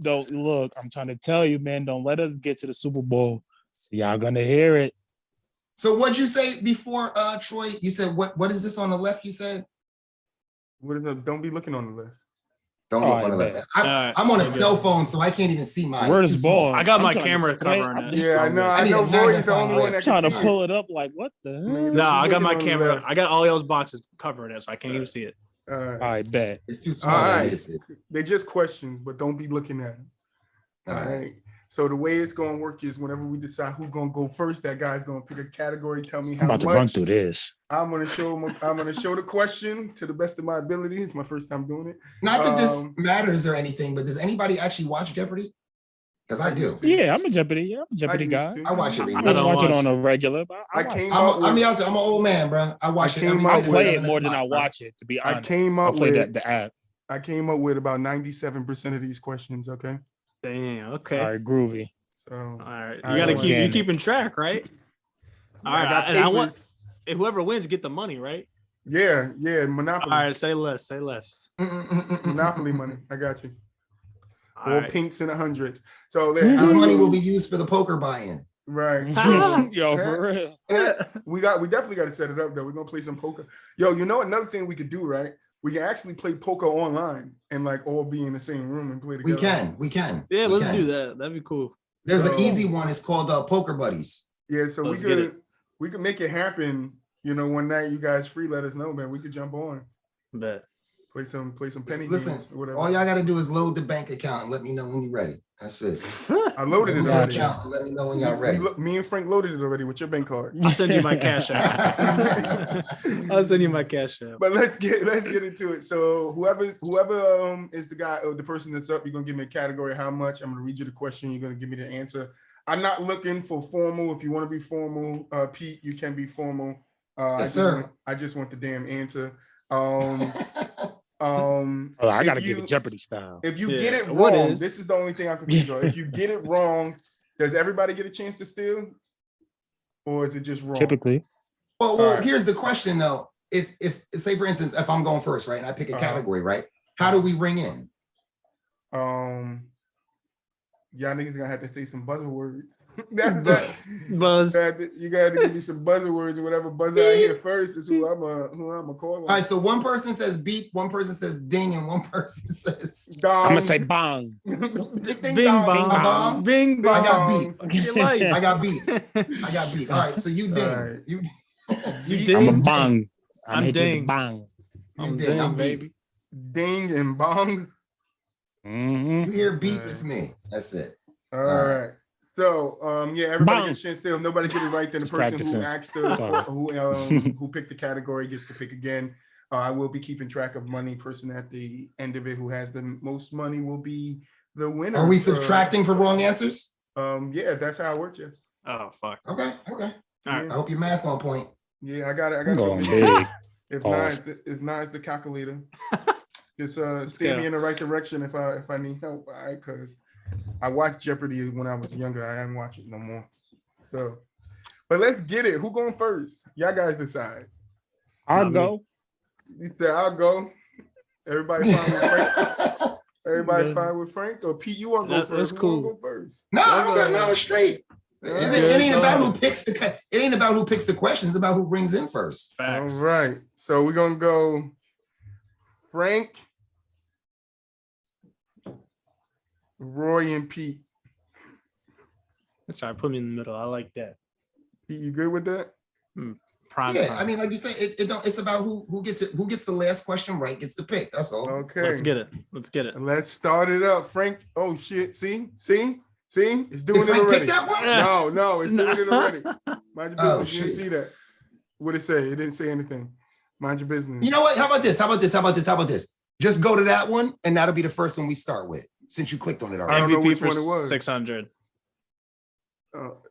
Speaker 1: I'm trying to tell you, man, don't let us get to the Super Bowl. Y'all gonna hear it.
Speaker 2: So what'd you say before, Troy? You said what is this on the left? You said
Speaker 3: what is it? Don't be looking on the left.
Speaker 2: Don't look on the left. I'm on a cell phone, so I can't even see mine.
Speaker 1: Where's the ball?
Speaker 4: I got my camera covering it.
Speaker 3: Yeah, I know. I know Roy's the only one that
Speaker 1: trying to pull it up. Like, what the hell?
Speaker 4: No, I got my camera. I got all those boxes covering it, so I can't even see it.
Speaker 1: I bet.
Speaker 2: It's too small.
Speaker 3: All right. They're just questions, but don't be looking at them. All right. So the way it's going to work is whenever we decide who's going to go first, that guy's going to pick a category. Tell me how much.
Speaker 1: I'm about to run through this.
Speaker 3: I'm going to show the question to the best of my ability. It's my first time doing it.
Speaker 2: Not that this matters or anything, but does anybody actually watch Jeopardy? Because I do.
Speaker 1: Yeah, I'm a Jeopardy guy.
Speaker 2: I watch it.
Speaker 1: I don't watch it on a regular, but
Speaker 2: I'm an old man, bro. I watch it.
Speaker 1: I play it more than I watch it, to be honest. I play the app.
Speaker 3: I came up with about 97% of these questions, okay?
Speaker 4: Damn, okay.
Speaker 1: All right, groovy.
Speaker 3: So,
Speaker 4: all right. You gotta keep keeping track, right? All right. And I want whoever wins get the money, right?
Speaker 3: Yeah, Monopoly.
Speaker 4: All right, say less.
Speaker 3: Monopoly money. I got you.
Speaker 4: All right.
Speaker 3: Pinks in 100s. So
Speaker 2: this money will be used for the poker buy-in.
Speaker 3: Right.
Speaker 1: Yo, for real.
Speaker 3: We definitely got to set it up though. We're gonna play some poker. Yo, you know another thing we could do, right? We can actually play poker online and like all be in the same room and play together.
Speaker 2: We can.
Speaker 4: Yeah, let's do that. That'd be cool.
Speaker 2: There's an easy one. It's called Poker Buddies.
Speaker 3: Yeah, so we could make it happen. You know, one night you guys free, let us know, man. We could jump on.
Speaker 4: Bet.
Speaker 3: Play some penny
Speaker 2: Listen,
Speaker 3: games or whatever.
Speaker 2: All y'all got to do is load the bank account and let me know when you're ready. That's it.
Speaker 3: I loaded it already.
Speaker 2: Let me know when y'all ready.
Speaker 3: Me and Frank loaded it already with your bank card.
Speaker 4: I'll send you my cash app. I'll send you my cash app.
Speaker 3: But let's get into it. So whoever is the guy or the person that's up, you're gonna give me a category. How much? I'm gonna read you the question. You're gonna give me the answer. I'm not looking for formal. If you want to be formal, Pete, you can be formal.
Speaker 2: Yes, sir.
Speaker 3: I just want the damn answer.
Speaker 1: I gotta give it Jeopardy style.
Speaker 3: If you get it wrong, this is the only thing I can control. If you get it wrong, does everybody get a chance to steal, or is it just wrong?
Speaker 1: Typically.
Speaker 2: Well, here's the question though. If say for instance, if I'm going first, right, and I pick a category, right, how do we ring in?
Speaker 3: Y'all niggas gonna have to say some buzzwords.
Speaker 4: Buzz.
Speaker 3: You gotta give me some buzzwords or whatever buzzer I hear first is who I'm a call.
Speaker 2: All right, so one person says beep, one person says ding, and one person says
Speaker 3: dong.
Speaker 1: I'm gonna say bong.
Speaker 4: Bing bong. Bing bong.
Speaker 2: I got beep.
Speaker 4: I
Speaker 2: got beep. All right, so you ding.
Speaker 3: Right.
Speaker 2: You
Speaker 4: ding.
Speaker 1: I'm a bong.
Speaker 4: I'm ding.
Speaker 1: Bong.
Speaker 2: I'm ding. I'm
Speaker 4: baby.
Speaker 3: Ding and bong.
Speaker 2: You hear beep, it's me. That's it.
Speaker 3: All right. So everybody gets a chance still. If nobody get it right, then the person who asked us who picked the category gets to pick again. I will be keeping track of money. Person at the end of it who has the most money will be the winner.
Speaker 2: Are we subtracting for wrong answers?
Speaker 3: Yeah, that's how it works. Yes.
Speaker 4: Oh fuck.
Speaker 2: Okay.
Speaker 4: All right.
Speaker 2: I hope your math on point.
Speaker 3: Yeah, I got it.
Speaker 1: I'm going big.
Speaker 3: If
Speaker 1: Pause.
Speaker 3: not, it's the calculator. Just steer me in the right direction if I need help. All right, because I watched Jeopardy when I was younger. I haven't watched it no more. So, but let's get it. Who going first? Y'all guys decide.
Speaker 1: I'll go.
Speaker 3: You said I'll go. Everybody fine with Frank? Everybody fine with Frank? Or Pete, you want to go first?
Speaker 4: That's
Speaker 3: Who
Speaker 4: cool.
Speaker 3: wanna go first?
Speaker 2: No, I don't got no straight. It ain't about who picks it ain't about who picks the questions, it's about who brings in first.
Speaker 4: Facts.
Speaker 3: All right. So we're gonna go Frank, Roy, and Pete.
Speaker 4: That's right. Put me in the middle. I like that.
Speaker 3: Pete, you good with that?
Speaker 4: Prime.
Speaker 2: Yeah,
Speaker 4: time.
Speaker 2: I mean, like you said, it's about who gets it, who gets the last question right gets the pick. That's all.
Speaker 3: Okay.
Speaker 4: Let's get it. Let's get it.
Speaker 3: Let's start it up. Frank. Oh shit. See? It's doing
Speaker 2: Did
Speaker 3: it
Speaker 2: Frank
Speaker 3: already.
Speaker 2: pick that one?
Speaker 3: No, it's doing it already. Mind your
Speaker 2: Oh,
Speaker 3: business. You didn't
Speaker 2: shit.
Speaker 3: see that. What it say? It didn't say anything. Mind your business.
Speaker 2: You know what? How about this? Just go to that one, and that'll be the first one we start with, since you clicked on it
Speaker 3: I
Speaker 2: already.
Speaker 3: don't know
Speaker 4: MVP
Speaker 3: which
Speaker 4: for
Speaker 3: one it was.
Speaker 4: 600.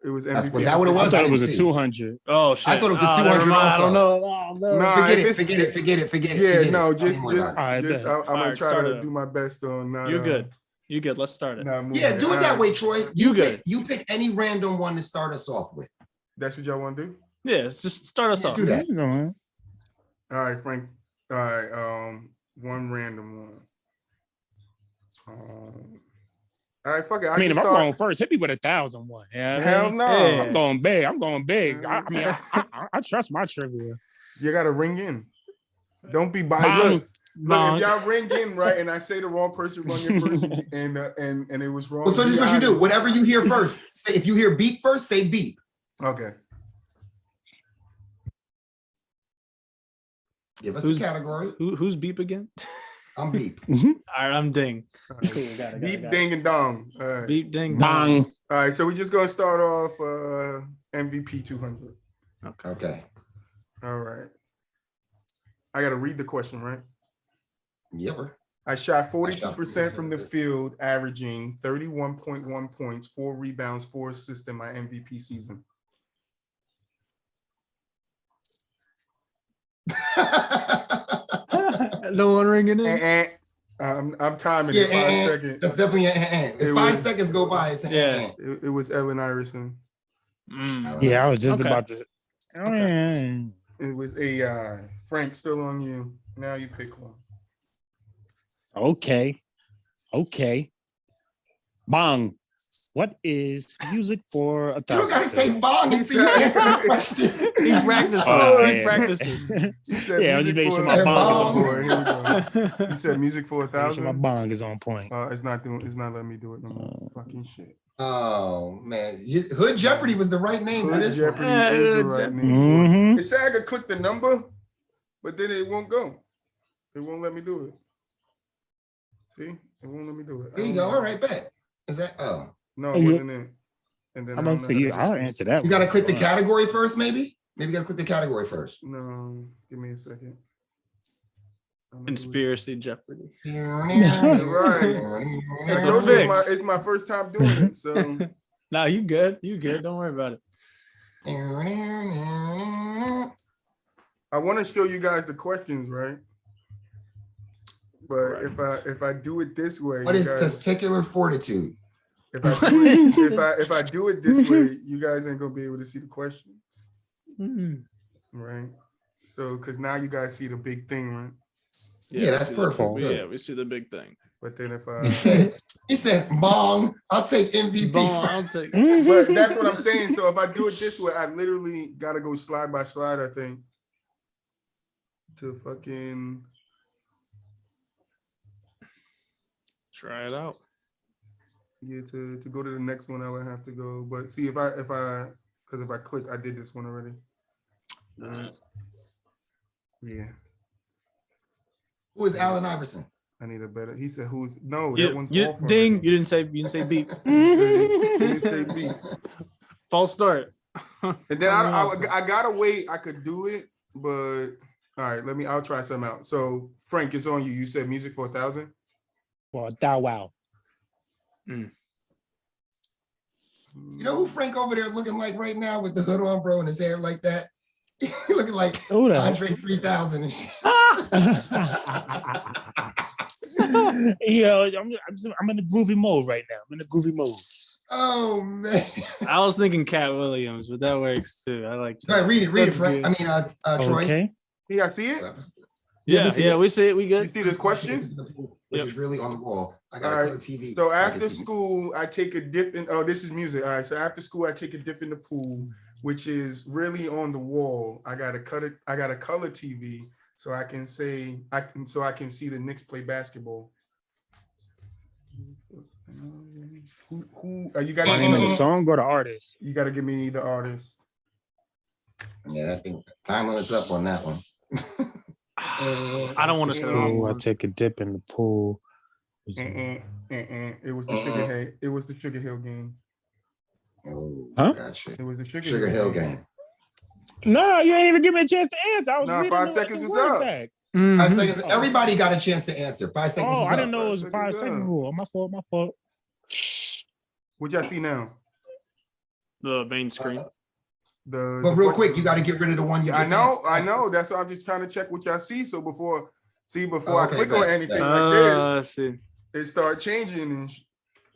Speaker 3: It was
Speaker 2: That's-
Speaker 3: MVP.
Speaker 2: was that what it
Speaker 1: I
Speaker 2: was?
Speaker 1: thought it was a
Speaker 2: see.
Speaker 1: 200.
Speaker 4: Oh shit!
Speaker 2: I thought it was a
Speaker 4: never
Speaker 2: 200
Speaker 4: mind. I
Speaker 2: also.
Speaker 4: don't know. Oh, no.
Speaker 3: Nah,
Speaker 2: Forget
Speaker 3: if
Speaker 2: it.
Speaker 3: it's-
Speaker 2: Forget it.
Speaker 3: Yeah,
Speaker 2: forget
Speaker 3: no,
Speaker 2: it.
Speaker 3: just
Speaker 1: All right,
Speaker 3: I'm
Speaker 1: bet.
Speaker 3: gonna
Speaker 4: Alright,
Speaker 3: try
Speaker 4: start
Speaker 3: to
Speaker 4: it up.
Speaker 3: do my best on not.
Speaker 4: You good? You good? Let's start it.
Speaker 3: Not moving
Speaker 2: Yeah, do it that
Speaker 3: Alright.
Speaker 2: way, Troy.
Speaker 4: You good.
Speaker 2: You pick any random one to start us off with.
Speaker 3: That's what y'all want to do?
Speaker 4: Yeah, it's just start us off.
Speaker 2: do that.
Speaker 1: You know,
Speaker 3: All right, Frank. All right, one random one. All right, fuck it.
Speaker 1: I mean, if
Speaker 3: can
Speaker 1: I'm
Speaker 3: start.
Speaker 1: going first, hit me with 1,001. Yeah,
Speaker 3: Hell no.
Speaker 4: Yeah.
Speaker 1: I'm going big. I mean, I trust my trivia.
Speaker 3: You gotta ring in. Don't be by.
Speaker 1: Bang.
Speaker 3: Look,
Speaker 4: Bang.
Speaker 3: if y'all ring in right, and I say the wrong person, run your first, and it was wrong.
Speaker 2: Well, so this is
Speaker 3: be
Speaker 2: what you do.
Speaker 3: honest.
Speaker 2: Whatever you hear first, say if you hear beep first, say beep.
Speaker 3: Okay.
Speaker 2: Give us
Speaker 4: Who's-
Speaker 2: the category.
Speaker 4: Who's beep again?
Speaker 2: I'm beep.
Speaker 4: All right, I'm ding.
Speaker 3: All right.
Speaker 4: Cool, got it,
Speaker 3: Beep,
Speaker 4: got it.
Speaker 3: ding, and dong. All right.
Speaker 4: Beep ding.
Speaker 1: Bang.
Speaker 3: All right. So we're just gonna start off MVP 200.
Speaker 2: Okay.
Speaker 3: All right. I gotta read the question, right?
Speaker 2: Yep.
Speaker 3: I shot 42% from the field, averaging 31.1 points, 4 rebounds, 4 assists in my MVP season.
Speaker 4: No one ringing in.
Speaker 3: I'm timing
Speaker 2: Yeah,
Speaker 3: it 5 seconds.
Speaker 2: that's definitely an.
Speaker 3: It
Speaker 2: If 5
Speaker 3: was-
Speaker 2: seconds go by, it's an.
Speaker 4: Yeah.
Speaker 3: It was Ellen Iverson.
Speaker 1: Yeah, I was just
Speaker 4: Okay.
Speaker 1: about to.
Speaker 4: Okay.
Speaker 3: It was AI. Frank, still on you. Now you pick one.
Speaker 1: Okay. Bang. What is music for
Speaker 2: You don't gotta
Speaker 1: 1,000?
Speaker 2: say bong until you answer the question.
Speaker 4: He's practicing.
Speaker 1: Oh,
Speaker 4: He's
Speaker 1: yeah.
Speaker 4: practicing.
Speaker 3: You said
Speaker 1: Yeah, I'm
Speaker 3: music
Speaker 1: just making
Speaker 3: for
Speaker 1: sure
Speaker 3: a
Speaker 1: my
Speaker 2: bong is
Speaker 3: thousand.
Speaker 2: on
Speaker 3: Boy, here we go. You said music for
Speaker 1: Make sure my
Speaker 3: 1,000.
Speaker 1: bong is on point.
Speaker 3: It's not letting me do it no more. Fucking shit.
Speaker 2: Oh man, Hood Jeopardy was the right name for
Speaker 3: Hood
Speaker 2: this one.
Speaker 3: Jeopardy is the
Speaker 4: Hood
Speaker 3: right
Speaker 4: Jeopardy.
Speaker 3: name.
Speaker 1: Mhm.
Speaker 3: It said I could click the number, but then it won't go. It won't let me do it. See, it won't let me do it.
Speaker 2: There you go. All right, bet. Is that? Oh,
Speaker 3: No, it wasn't it. And then
Speaker 1: I'm about to say, I'll answer that.
Speaker 2: you gotta
Speaker 1: one.
Speaker 2: click the category first, maybe. Maybe you gotta click the category first.
Speaker 3: No, give me a second.
Speaker 4: Conspiracy Jeopardy.
Speaker 3: Right.
Speaker 4: That's
Speaker 3: I
Speaker 4: a
Speaker 3: told you
Speaker 4: fix.
Speaker 3: it's my first time doing it, so
Speaker 4: No, you good. You good. Don't worry about it.
Speaker 3: I want to show you guys the questions, right? But
Speaker 4: Right.
Speaker 3: if I do it this way,
Speaker 2: What
Speaker 3: you
Speaker 2: is
Speaker 3: guys-
Speaker 2: testicular fortitude?
Speaker 3: if I do it this way, you guys ain't gonna be able to see the questions,
Speaker 4: Mm.
Speaker 3: right? So, because now you guys see the big thing, right?
Speaker 2: Yeah, that's
Speaker 4: we see
Speaker 2: perfect.
Speaker 4: Yeah, we see the big thing.
Speaker 3: But then if
Speaker 2: He said, "Bong, I'll take MVP."
Speaker 4: Ball, I'll take.
Speaker 3: but that's what I'm saying. So if I do it this way, I literally gotta go slide by slide, I think. To fucking
Speaker 4: Try it out.
Speaker 3: yeah, to go to the next one, I would have to go. But see if I because if I click, I did this one already. Yeah,
Speaker 2: Who is Allen Iverson?
Speaker 3: I need a better. He said who's no, that
Speaker 4: You,
Speaker 3: one's
Speaker 4: you
Speaker 3: off
Speaker 4: ding.
Speaker 3: already.
Speaker 4: You didn't say beep.
Speaker 3: You didn't say beep.
Speaker 4: False start.
Speaker 3: And then I gotta wait. I could do it, but all right, I'll try something out. So Frank, it's on you. You said music for 1,000.
Speaker 1: Well, thou wow.
Speaker 2: You know who Frank over there looking like right now with the hood on, bro, and his hair like that? Looking like
Speaker 1: Who that?
Speaker 2: Andre 3000 and shit.
Speaker 1: Yo, I'm in the groovy mode right now. I'm in the groovy mode.
Speaker 2: Oh man.
Speaker 4: I was thinking Cat Williams, but that works too. I like
Speaker 2: Go ahead, read it,
Speaker 4: That's
Speaker 2: Frank.
Speaker 4: good.
Speaker 2: I mean, Troy.
Speaker 1: Okay.
Speaker 3: Yeah, I see it.
Speaker 4: Yeah,
Speaker 2: we see
Speaker 4: yeah,
Speaker 2: it.
Speaker 4: we see it. We
Speaker 3: You
Speaker 4: good.
Speaker 3: see this question?
Speaker 2: Which
Speaker 4: Yep.
Speaker 2: is really on the wall. I got
Speaker 3: All
Speaker 2: a
Speaker 3: right.
Speaker 2: color TV.
Speaker 3: So
Speaker 2: I can
Speaker 3: after
Speaker 2: see-
Speaker 3: school, I take a dip in. Oh, this is music. All right. So after school, I take a dip in the pool, which is really on the wall. I got a color TV, so I can see the Knicks play basketball. Who you got?
Speaker 1: Name of the song or the artist?
Speaker 3: You got to give me the artist.
Speaker 2: Yeah, I think time limit's up on that one.
Speaker 4: I don't want to say the wrong
Speaker 1: Oh, I
Speaker 4: one.
Speaker 1: take a dip in the pool.
Speaker 3: It was the Sugar Hill. It was the Sugar Hill game.
Speaker 2: Oh,
Speaker 1: Huh?
Speaker 2: gotcha.
Speaker 3: It was the
Speaker 2: Sugar Hill game.
Speaker 1: No, you ain't even give me a chance to answer. I was
Speaker 3: Nah,
Speaker 1: reading
Speaker 3: 5
Speaker 1: the
Speaker 3: seconds was
Speaker 1: word
Speaker 3: up.
Speaker 1: back.
Speaker 2: 5
Speaker 4: Mhm.
Speaker 2: seconds. Everybody got a chance to answer. 5 seconds.
Speaker 1: Oh,
Speaker 2: was
Speaker 1: I
Speaker 2: up.
Speaker 1: didn't know it was a
Speaker 3: 5
Speaker 1: 5
Speaker 3: seconds
Speaker 1: second
Speaker 3: up.
Speaker 1: rule. My fault. My fault.
Speaker 3: What y'all see now?
Speaker 4: The main screen.
Speaker 2: But real quick, you got to get rid of the one you
Speaker 3: I
Speaker 2: just
Speaker 3: know,
Speaker 2: asked.
Speaker 3: I know. That's why I'm just trying to check what y'all see. So before I
Speaker 2: Okay,
Speaker 3: click on
Speaker 2: bet,
Speaker 3: anything
Speaker 2: bet.
Speaker 3: like this,
Speaker 4: Shit.
Speaker 3: it start changing. And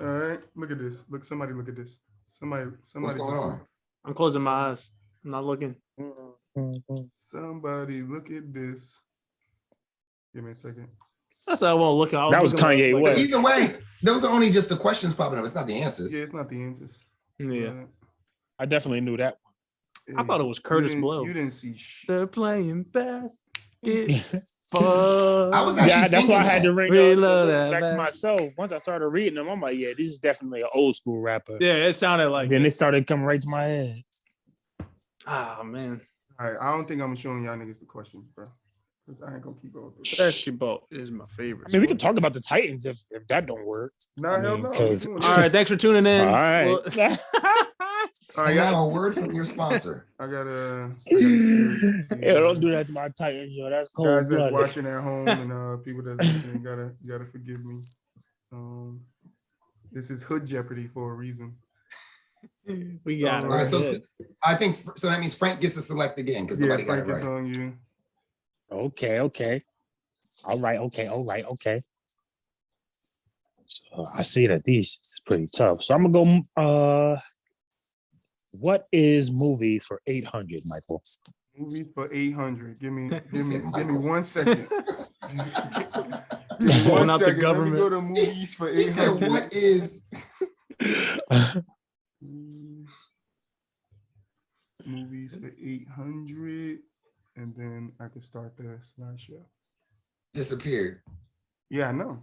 Speaker 3: all right, look at this. Look, somebody look at this. Somebody.
Speaker 2: What's going on?
Speaker 4: I'm closing my eyes. I'm not looking.
Speaker 3: Somebody look at this. Give me a second.
Speaker 4: That's how I won't look.
Speaker 1: That was Kanye West.
Speaker 2: Either way, those are only just the questions popping up. It's not the answers.
Speaker 3: Yeah, it's not the answers.
Speaker 4: Yeah,
Speaker 1: I definitely knew that one.
Speaker 4: I thought it was Curtis Blow.
Speaker 3: You didn't see shit.
Speaker 4: They're playing basketball.
Speaker 2: I was actually
Speaker 1: Yeah, that's why I had to ring the
Speaker 4: Reload
Speaker 1: lyrics
Speaker 4: that
Speaker 1: back to
Speaker 4: back.
Speaker 1: myself. Once I started reading them, I'm like, yeah, this is definitely an old school rapper.
Speaker 4: Yeah, it sounded like.
Speaker 1: Then they started coming right to my head.
Speaker 4: Ah man,
Speaker 3: All right, I don't think I'm showing y'all niggas the questions, bro. 'Cause I ain't gonna keep going through it.
Speaker 4: basketball is my favorite.
Speaker 1: I mean, we can talk about the Titans if that don't work.
Speaker 3: Nah,
Speaker 1: I
Speaker 3: hell
Speaker 1: mean,
Speaker 3: no. we
Speaker 1: 'cause-
Speaker 3: doing
Speaker 4: All
Speaker 3: this.
Speaker 4: right, thanks for tuning in.
Speaker 1: All right.
Speaker 4: Well-
Speaker 3: All right,
Speaker 2: And now
Speaker 3: y'all.
Speaker 2: a word from your sponsor.
Speaker 3: I gotta
Speaker 1: Yeah, don't do that to my Titans, yo. That's cold
Speaker 3: guys that's
Speaker 1: blooded.
Speaker 3: watching at home and people that's listening, you gotta forgive me. This is Hood Jeopardy for a reason.
Speaker 4: we got it.
Speaker 2: All right, so
Speaker 4: Good.
Speaker 2: I think so. That means Frank gets to select again because
Speaker 3: Yeah,
Speaker 2: nobody got
Speaker 3: Frank
Speaker 2: it
Speaker 3: is
Speaker 2: right.
Speaker 3: on you.
Speaker 1: Okay. All right. So I see that these is pretty tough. So I'm gonna go. What is movies for 800, Michael?
Speaker 3: Movies for 800. Give me
Speaker 2: said Michael.
Speaker 3: 1 second.
Speaker 4: Pulling out the
Speaker 3: Let me
Speaker 4: government.
Speaker 3: go to movies for
Speaker 2: He said,
Speaker 3: 800.
Speaker 2: "What is?"
Speaker 3: Movies for 800, and then I can start the slideshow.
Speaker 2: Disappeared.
Speaker 3: Yeah, I know.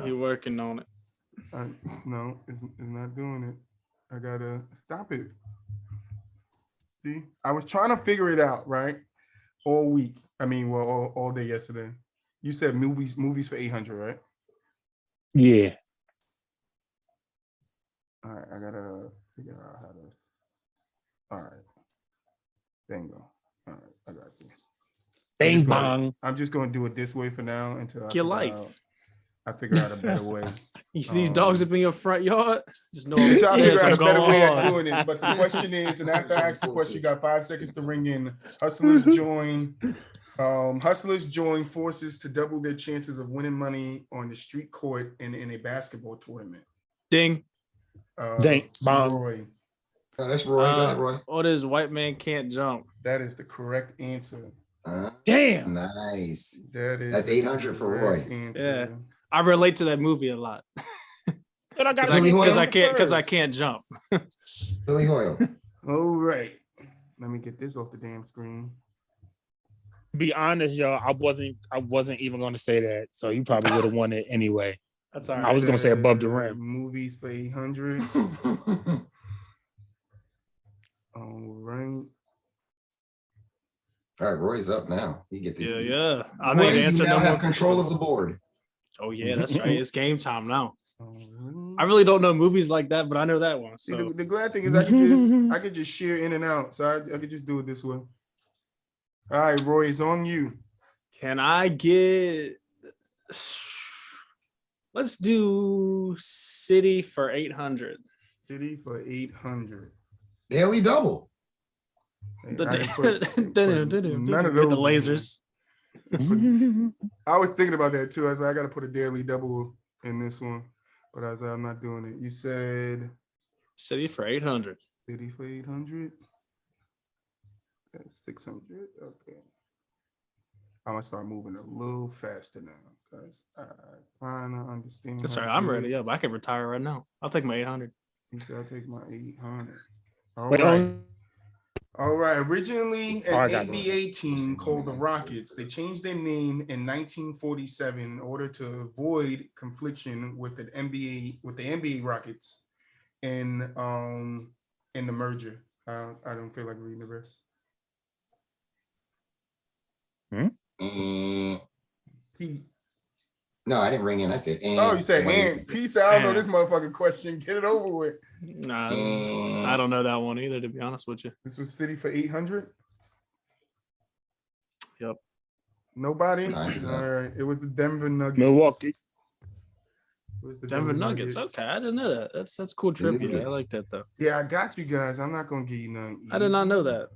Speaker 4: He working on it.
Speaker 3: No, it's not doing it. I gotta stop it. See, I was trying to figure it out, right? All week. I mean, well, all day yesterday. You said movies for 800, right?
Speaker 1: Yeah.
Speaker 3: All right, I gotta figure out how to. All right. Bingo. All right, I got you.
Speaker 1: Bang
Speaker 3: just gonna-
Speaker 1: bong.
Speaker 3: I'm just gonna do it this way for now until
Speaker 4: Your life.
Speaker 3: I figure out a better way.
Speaker 4: You see these dogs up in your front yard? Just know I'm
Speaker 3: I'm trying to figure
Speaker 4: upstairs.
Speaker 3: out
Speaker 4: I'm
Speaker 3: a better
Speaker 4: going
Speaker 3: way of
Speaker 4: hard.
Speaker 3: doing it. But the question is, and after I ask the question, you got 5 seconds to ring in. Hustlers join. Hustlers join forces to double their chances of winning money on the street court and in a basketball tournament.
Speaker 4: Ding.
Speaker 1: Dang, bong.
Speaker 3: Roy,
Speaker 2: Oh, that's Roy. Go ahead, Roy.
Speaker 4: What is white man can't jump?
Speaker 3: that is the correct answer.
Speaker 1: Damn.
Speaker 2: Nice.
Speaker 3: That is
Speaker 2: That's
Speaker 3: the
Speaker 2: 800 for Roy.
Speaker 3: correct answer.
Speaker 4: Yeah. I relate to that movie a lot
Speaker 1: But I got
Speaker 2: Billy Hoyle?
Speaker 4: because I can't jump.
Speaker 2: Billy Hoyle.
Speaker 3: All right. Let me get this off the damn screen.
Speaker 1: Be honest, y'all. I wasn't even going to say that. So you probably would have won it anyway.
Speaker 4: That's all
Speaker 1: I
Speaker 4: right.
Speaker 1: was gonna say above the rim.
Speaker 3: Movies for 800. All right.
Speaker 2: All right, Roy's up now. You get the
Speaker 4: Yeah. I
Speaker 2: Roy,
Speaker 4: need to
Speaker 2: you
Speaker 4: answer
Speaker 2: now
Speaker 4: no more
Speaker 2: have control of the board.
Speaker 4: Oh yeah, that's right. It's game time now.
Speaker 3: All
Speaker 4: I
Speaker 3: right.
Speaker 4: really don't know movies like that, but I know that one.
Speaker 3: See,
Speaker 4: So
Speaker 3: the glad thing is I could just share in and out. So I could just do it this way. All right, Roy, it's on you.
Speaker 4: can I get? Let's do City for 800.
Speaker 3: City for 800.
Speaker 2: Daily double.
Speaker 3: Hey,
Speaker 4: The
Speaker 3: I didn't put none of
Speaker 4: with the
Speaker 3: those on here.
Speaker 4: lasers.
Speaker 3: I was thinking about that too. I was like, I gotta put a daily double in this one, but I was like, I'm not doing it. You said
Speaker 4: City for 800.
Speaker 3: city for 800. That's 600. Okay. I'm gonna start moving a little faster now because I kind of understand.
Speaker 4: That's
Speaker 3: how
Speaker 4: right.
Speaker 3: to
Speaker 4: I'm
Speaker 3: do
Speaker 4: ready.
Speaker 3: it.
Speaker 4: Yeah, but I can retire right now. I'll take my 800.
Speaker 3: You said I'll take my 800. All
Speaker 1: Wait,
Speaker 3: right. All right. Originally,
Speaker 1: Oh, I
Speaker 3: an
Speaker 1: got
Speaker 3: NBA team called the Rockets. They changed their name in 1947 in order to avoid confliction with the NBA Rockets in the merger. I don't feel like reading the rest. Pete.
Speaker 2: No, I didn't ring in. I said,
Speaker 3: Oh, you said and peace. I don't know this motherfucking question. Get it over with.
Speaker 4: Nah, I don't know that one either, to be honest with you.
Speaker 3: This was City for 800.
Speaker 4: Yep.
Speaker 3: Nobody.
Speaker 2: Time's
Speaker 3: All
Speaker 2: up.
Speaker 3: right. It was the Denver Nuggets.
Speaker 1: Milwaukee.
Speaker 3: It was the
Speaker 4: Denver Nuggets. Okay, I didn't know that. That's cool trivia. I
Speaker 2: Nuggets.
Speaker 4: like that though.
Speaker 3: Yeah, I got you guys. I'm not gonna give you none.
Speaker 4: I did not know
Speaker 3: easy.
Speaker 4: that.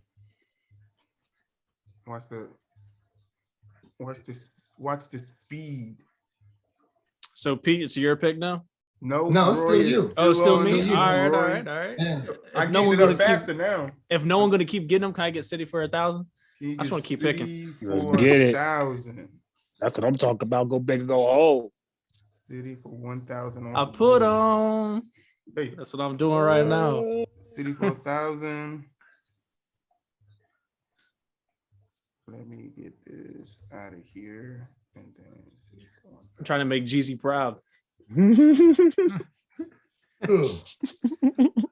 Speaker 3: Watch the speed.
Speaker 4: So Pete, it's your pick now.
Speaker 3: No,
Speaker 2: it's
Speaker 3: Roy
Speaker 2: still
Speaker 3: is
Speaker 2: you.
Speaker 4: Oh, still
Speaker 3: on
Speaker 4: me.
Speaker 3: you,
Speaker 4: All right, all
Speaker 3: Roy.
Speaker 4: right, all right.
Speaker 2: Yeah.
Speaker 3: I
Speaker 4: If no
Speaker 3: gave
Speaker 4: one
Speaker 3: it up
Speaker 4: gonna
Speaker 3: faster now.
Speaker 4: If no one gonna keep getting them, can I get City for 1,000?
Speaker 3: He
Speaker 4: I just wanna
Speaker 3: gets
Speaker 4: keep picking.
Speaker 3: City
Speaker 1: Let's
Speaker 3: for
Speaker 1: get it.
Speaker 3: 1,000.
Speaker 1: That's what I'm talking about. Go big or go home.
Speaker 3: City for 1,000.
Speaker 4: I put on.
Speaker 3: Hey,
Speaker 4: That's what I'm doing right now.
Speaker 3: City for 1,000. Let me get this out of here. And then
Speaker 4: I'm trying to make Jeezy proud.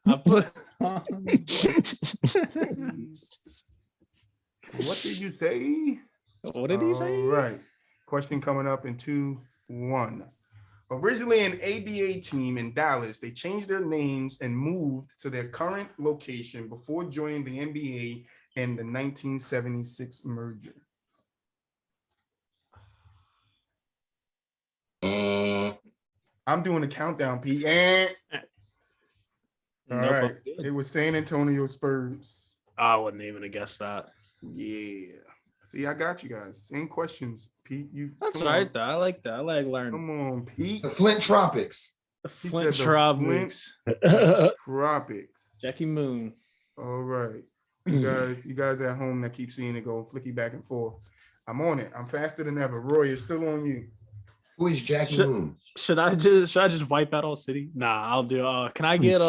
Speaker 4: I put on.
Speaker 3: What did you say?
Speaker 4: What did he say?
Speaker 3: All right. Question coming up in 2-1. Originally an ABA team in Dallas, they changed their names and moved to their current location before joining the NBA in the 1976 merger. I'm doing a countdown, Pete. All
Speaker 4: Nope, I'm
Speaker 3: right.
Speaker 4: good.
Speaker 3: It was San Antonio Spurs.
Speaker 4: I wouldn't even have guessed that.
Speaker 3: Yeah. See, I got you guys. Same questions, Pete.
Speaker 4: That's
Speaker 3: come
Speaker 4: right,
Speaker 3: on.
Speaker 4: though. I like that. I like learning.
Speaker 3: Come on, Pete.
Speaker 2: The Flint Tropics.
Speaker 4: The
Speaker 3: He
Speaker 4: Flint
Speaker 3: said the
Speaker 4: Tropics.
Speaker 3: Tropics.
Speaker 4: Jackie Moon.
Speaker 3: All right. You guys at home that keep seeing it go flicky back and forth. I'm on it. I'm faster than ever. Roy, it's still on you.
Speaker 2: Who is Jackie
Speaker 4: Should-
Speaker 2: Moon?
Speaker 4: Should I just wipe out all city? Nah, I'll do. Can I get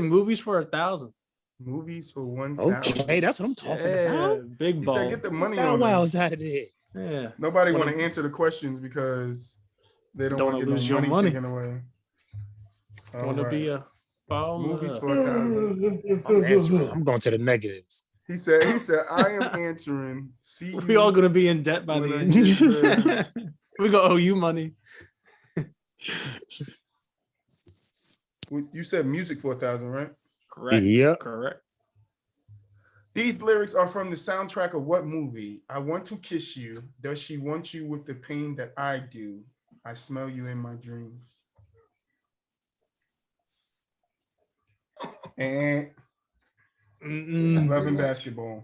Speaker 4: movies for 1,000?
Speaker 3: Movies for 1,000.
Speaker 1: Okay, that's what I'm talking about.
Speaker 4: Big
Speaker 3: He
Speaker 4: ball.
Speaker 3: said get the money
Speaker 1: Bow
Speaker 3: on them.
Speaker 1: Wow's out of there.
Speaker 4: Yeah.
Speaker 3: Nobody
Speaker 4: Wanna-
Speaker 3: want to answer the questions because they don't
Speaker 4: Don't
Speaker 3: want to
Speaker 4: lose
Speaker 3: get
Speaker 4: your
Speaker 3: no
Speaker 4: money.
Speaker 3: taken away. All
Speaker 4: Want to
Speaker 3: right.
Speaker 4: be a ball?
Speaker 3: Movies for 1,000.
Speaker 1: I'm answering. I'm going to the negatives.
Speaker 3: He said, I am answering. See
Speaker 4: We
Speaker 3: you
Speaker 4: all gonna be in debt by
Speaker 3: when
Speaker 4: the
Speaker 3: I
Speaker 4: end.
Speaker 3: get the-
Speaker 4: We gonna owe you money.
Speaker 3: You said music for 1,000, right?
Speaker 4: Correct.
Speaker 1: Yep.
Speaker 4: Correct.
Speaker 3: These lyrics are from the soundtrack of what movie? I want to kiss you. Does she want you with the pain that I do? I smell you in my dreams. And Love and Basketball.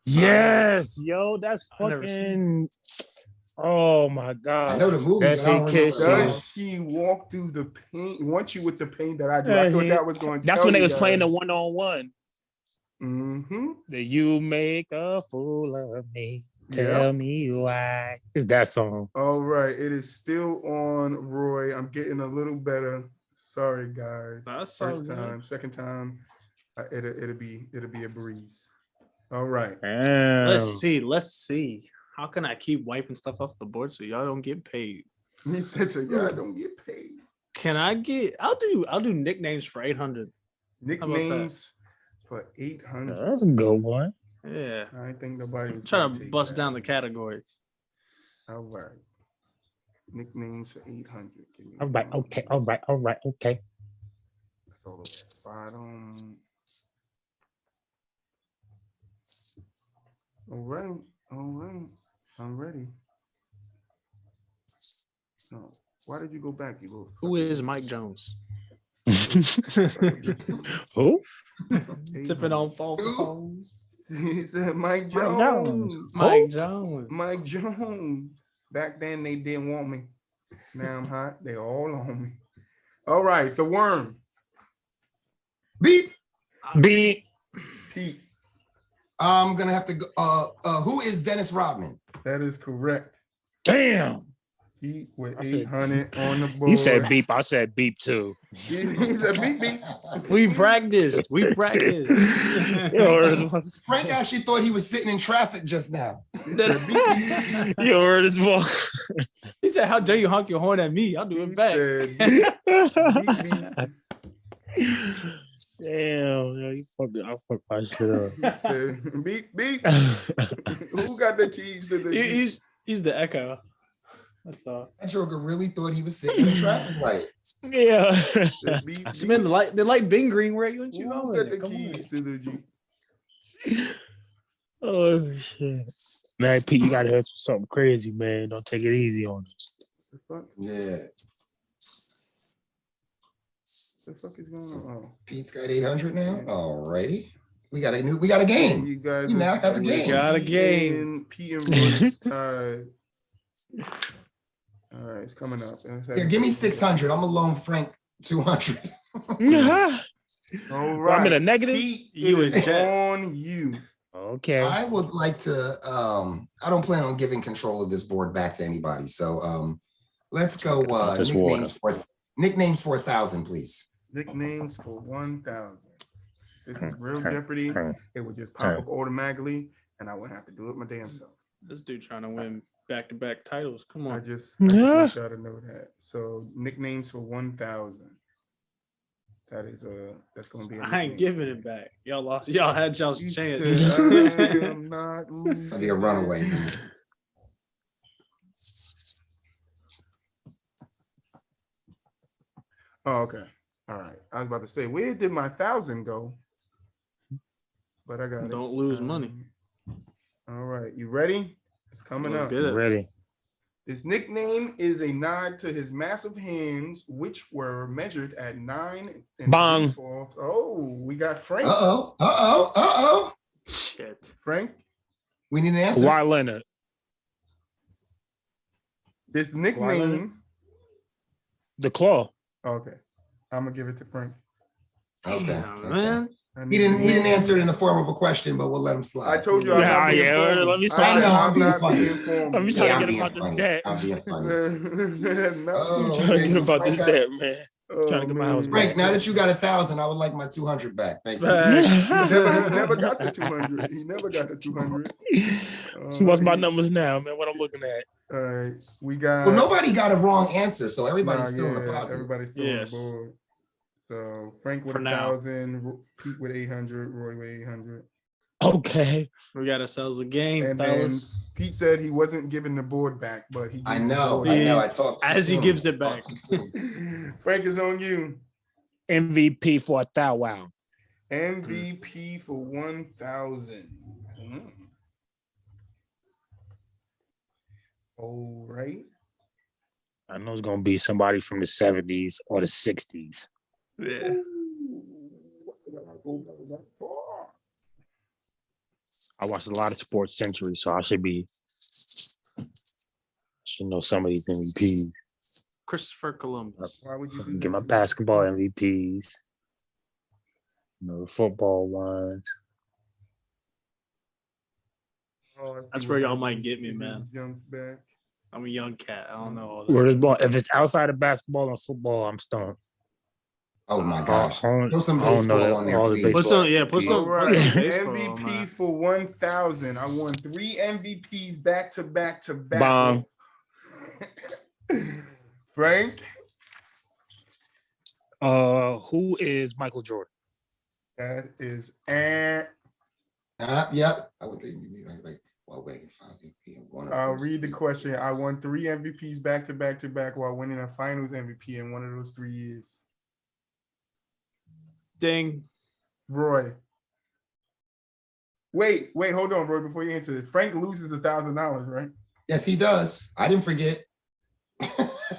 Speaker 1: Yes, yo, that's
Speaker 4: I've never
Speaker 1: fucking. Oh my
Speaker 2: I
Speaker 1: god.
Speaker 2: know the movie,
Speaker 1: That
Speaker 2: but I don't
Speaker 1: shit
Speaker 2: remember
Speaker 1: kiss
Speaker 2: the
Speaker 1: you.
Speaker 2: song.
Speaker 3: Does she walk through the pain? Want you with the pain that I do? I thought that was going to.
Speaker 1: That's when they was playing the one-on-one.
Speaker 3: Mm-hmm.
Speaker 1: That you make a fool of me.
Speaker 3: Yep.
Speaker 1: Tell me why. It's that song.
Speaker 3: All right, it is still on Roy. I'm getting a little better. Sorry, guys.
Speaker 4: That's so
Speaker 3: First
Speaker 4: good.
Speaker 3: time, second time, it'll be a breeze. All right.
Speaker 4: Let's see. How can I keep wiping stuff off the board so y'all don't get paid?
Speaker 3: He said, "So y'all don't get paid."
Speaker 4: Can I get? I'll do nicknames for 800.
Speaker 3: Nicknames for 800.
Speaker 1: That's a good one.
Speaker 4: Yeah.
Speaker 3: I think nobody was
Speaker 4: Trying
Speaker 3: gonna
Speaker 4: to
Speaker 3: take
Speaker 4: bust
Speaker 3: that.
Speaker 4: down the categories.
Speaker 3: All right. Nicknames for 800. Give me
Speaker 1: All right,
Speaker 3: one.
Speaker 1: okay, all right, okay.
Speaker 3: That's all the way at the bottom. All right. I'm ready. No. Why did you go back? You little
Speaker 4: Who is Mike Jones?
Speaker 1: Who?
Speaker 4: Tipping on phone calls.
Speaker 3: He said Mike
Speaker 1: Mike
Speaker 3: Jones.
Speaker 1: Jones.
Speaker 4: Mike Jones.
Speaker 3: Mike Jones. Back then they didn't want me. Now I'm hot. They all on me. All right, the worm.
Speaker 2: Beep.
Speaker 1: B.
Speaker 3: Pete.
Speaker 2: I'm gonna have to go. Who is Dennis Rodman?
Speaker 3: That is correct.
Speaker 1: Damn.
Speaker 3: Pete with
Speaker 1: I said-
Speaker 3: 800 on the board.
Speaker 1: You said beep. I said beep too.
Speaker 3: He said beep beep.
Speaker 4: We practiced. We practiced.
Speaker 2: Frank actually thought he was sitting in traffic just now.
Speaker 3: He said beep beep.
Speaker 1: You heard his voice.
Speaker 4: He said, "How dare you honk your horn at me? I'll do
Speaker 3: He
Speaker 4: it back."
Speaker 3: said beep beep.
Speaker 1: Damn, yo, I fucked my shit up.
Speaker 3: He said beep beep. Who got the keys to the
Speaker 4: He's the echo. That's all.
Speaker 2: That joker really thought he was sitting in a traffic light.
Speaker 1: Yeah.
Speaker 3: Said beep,
Speaker 4: I mean, the light been green. Where you
Speaker 3: Who
Speaker 4: going?
Speaker 3: got the
Speaker 4: Come
Speaker 3: keys to the Jeep?
Speaker 1: Oh shit. Man, Pete, you gotta hear something crazy, man. Don't take it easy on us.
Speaker 3: The fuck?
Speaker 2: Yeah.
Speaker 3: The fuck is going on?
Speaker 2: Pete's got 800 now. Alrighty. We got a game.
Speaker 3: You guys
Speaker 2: You now have a game.
Speaker 4: Got a game.
Speaker 3: Pete and Roy's tied. All right, it's coming up.
Speaker 2: Here, give me 600. I'm gonna loan Frank 200.
Speaker 1: Yeah.
Speaker 3: All
Speaker 1: Well,
Speaker 3: right.
Speaker 1: I'm in a negative.
Speaker 3: Pete,
Speaker 4: You
Speaker 3: it
Speaker 4: is
Speaker 3: is on you.
Speaker 1: Okay.
Speaker 2: I would like to. I don't plan on giving control of this board back to anybody. So let's go.
Speaker 1: This
Speaker 2: Nicknames for 1,000, please.
Speaker 3: Nicknames for 1,000. This is real Jeopardy. It would just pop up automatically, and I wouldn't have to do it my damn self.
Speaker 4: This dude trying to win back-to-back titles. Come
Speaker 3: I
Speaker 4: on.
Speaker 3: just want y'all to know that. So nicknames for 1,000. That is that's gonna be.
Speaker 4: I ain't giving it back. Y'all lost. Y'all had y'all's
Speaker 3: You
Speaker 4: chance.
Speaker 3: said, I am not
Speaker 2: That'd be a runaway. Man.
Speaker 3: Oh, okay. All right. I was about to say, where did my 1,000 go? But I got it.
Speaker 4: Don't lose money.
Speaker 3: All right. You ready? It's coming
Speaker 4: Let's
Speaker 3: up.
Speaker 4: get it.
Speaker 1: Ready.
Speaker 3: His nickname is a nod to his massive hands, which were measured at 9 and
Speaker 1: Bong.
Speaker 3: 3/4. Oh, we got Frank.
Speaker 4: Shit.
Speaker 3: Frank,
Speaker 2: We need an answer.
Speaker 1: Why Leonard?
Speaker 3: this
Speaker 1: Leonard?
Speaker 3: nickname.
Speaker 1: The claw.
Speaker 3: Okay. I'm gonna give it to Frank.
Speaker 2: Okay.
Speaker 4: Damn, man.
Speaker 2: He didn't answer it in the form of a question, but we'll let him slide.
Speaker 3: I told you I'm
Speaker 1: Yeah,
Speaker 3: not being
Speaker 1: yeah,
Speaker 3: formal.
Speaker 1: let me
Speaker 3: I
Speaker 1: slide.
Speaker 3: know,
Speaker 2: I'm
Speaker 3: I'm
Speaker 2: being
Speaker 3: not
Speaker 2: funny.
Speaker 3: being formal.
Speaker 1: Let me try to get about this debt.
Speaker 2: I'm being funny.
Speaker 3: No.
Speaker 2: Oh,
Speaker 1: Trying to
Speaker 2: okay,
Speaker 1: get
Speaker 2: so
Speaker 1: about this
Speaker 2: Frank got-
Speaker 1: debt, man. Trying to get my house back.
Speaker 2: Frank, now that you got 1,000, I would like my 200 back. Thank you.
Speaker 3: He never got the 200. He never got the 200.
Speaker 1: So what's my numbers now, man? What I'm looking at?
Speaker 3: All right, we got.
Speaker 2: Well, nobody got a wrong answer, so everybody's still in the
Speaker 3: yeah,
Speaker 2: positive.
Speaker 3: everybody's still
Speaker 4: Yes.
Speaker 3: on the board. So Frank with
Speaker 4: For now.
Speaker 3: 1,000, Pete with 800, Roy with 800.
Speaker 1: Okay.
Speaker 4: We got ourselves a game,
Speaker 3: And then
Speaker 4: fellas.
Speaker 3: Pete said he wasn't giving the board back, but he.
Speaker 2: I
Speaker 3: gave the
Speaker 2: know.
Speaker 3: board.
Speaker 2: I talked too
Speaker 4: As he
Speaker 2: soon.
Speaker 4: gives it back.
Speaker 2: Talked too soon.
Speaker 3: Frank is on you.
Speaker 1: MVP for a thou wow.
Speaker 3: MVP for 1,000. All right.
Speaker 1: I know it's gonna be somebody from the 70s or the 60s.
Speaker 4: Yeah.
Speaker 1: I watched a lot of Sports Century, so I should know some of these MVPs.
Speaker 4: Christopher Columbus.
Speaker 3: Why would you do
Speaker 1: Get my
Speaker 3: that?
Speaker 1: basketball MVPs. The football ones.
Speaker 3: Oh, I see
Speaker 4: That's
Speaker 3: what
Speaker 4: where y'all
Speaker 3: happened.
Speaker 4: might get me,
Speaker 3: He
Speaker 4: man.
Speaker 3: jumped back.
Speaker 4: I'm a young cat. I don't know all
Speaker 1: Where
Speaker 4: that.
Speaker 1: is ball? If it's outside of basketball and football, I'm stumped.
Speaker 2: Oh my gosh.
Speaker 1: I don't
Speaker 2: Throw some
Speaker 1: know
Speaker 2: baseball
Speaker 1: that
Speaker 2: on there,
Speaker 1: all the
Speaker 2: please.
Speaker 4: Put
Speaker 1: baseball.
Speaker 4: some, yeah, put some,
Speaker 3: All
Speaker 4: put
Speaker 3: right,
Speaker 4: some baseball,
Speaker 3: MVP
Speaker 4: man.
Speaker 3: for 1,000. I won 3 MVPs back to back to back.
Speaker 1: Bong.
Speaker 3: Frank,
Speaker 1: Who is Michael Jordan?
Speaker 3: that is
Speaker 2: Yep. I would think like well, waiting for
Speaker 3: I'll read the question. I won 3 MVPs back to back to back while winning a finals MVP in one of those 3 years.
Speaker 4: Ding.
Speaker 3: Roy. Wait, hold on, Roy, before you answer this. Frank loses $1,000, right?
Speaker 2: Yes, he does. I didn't forget.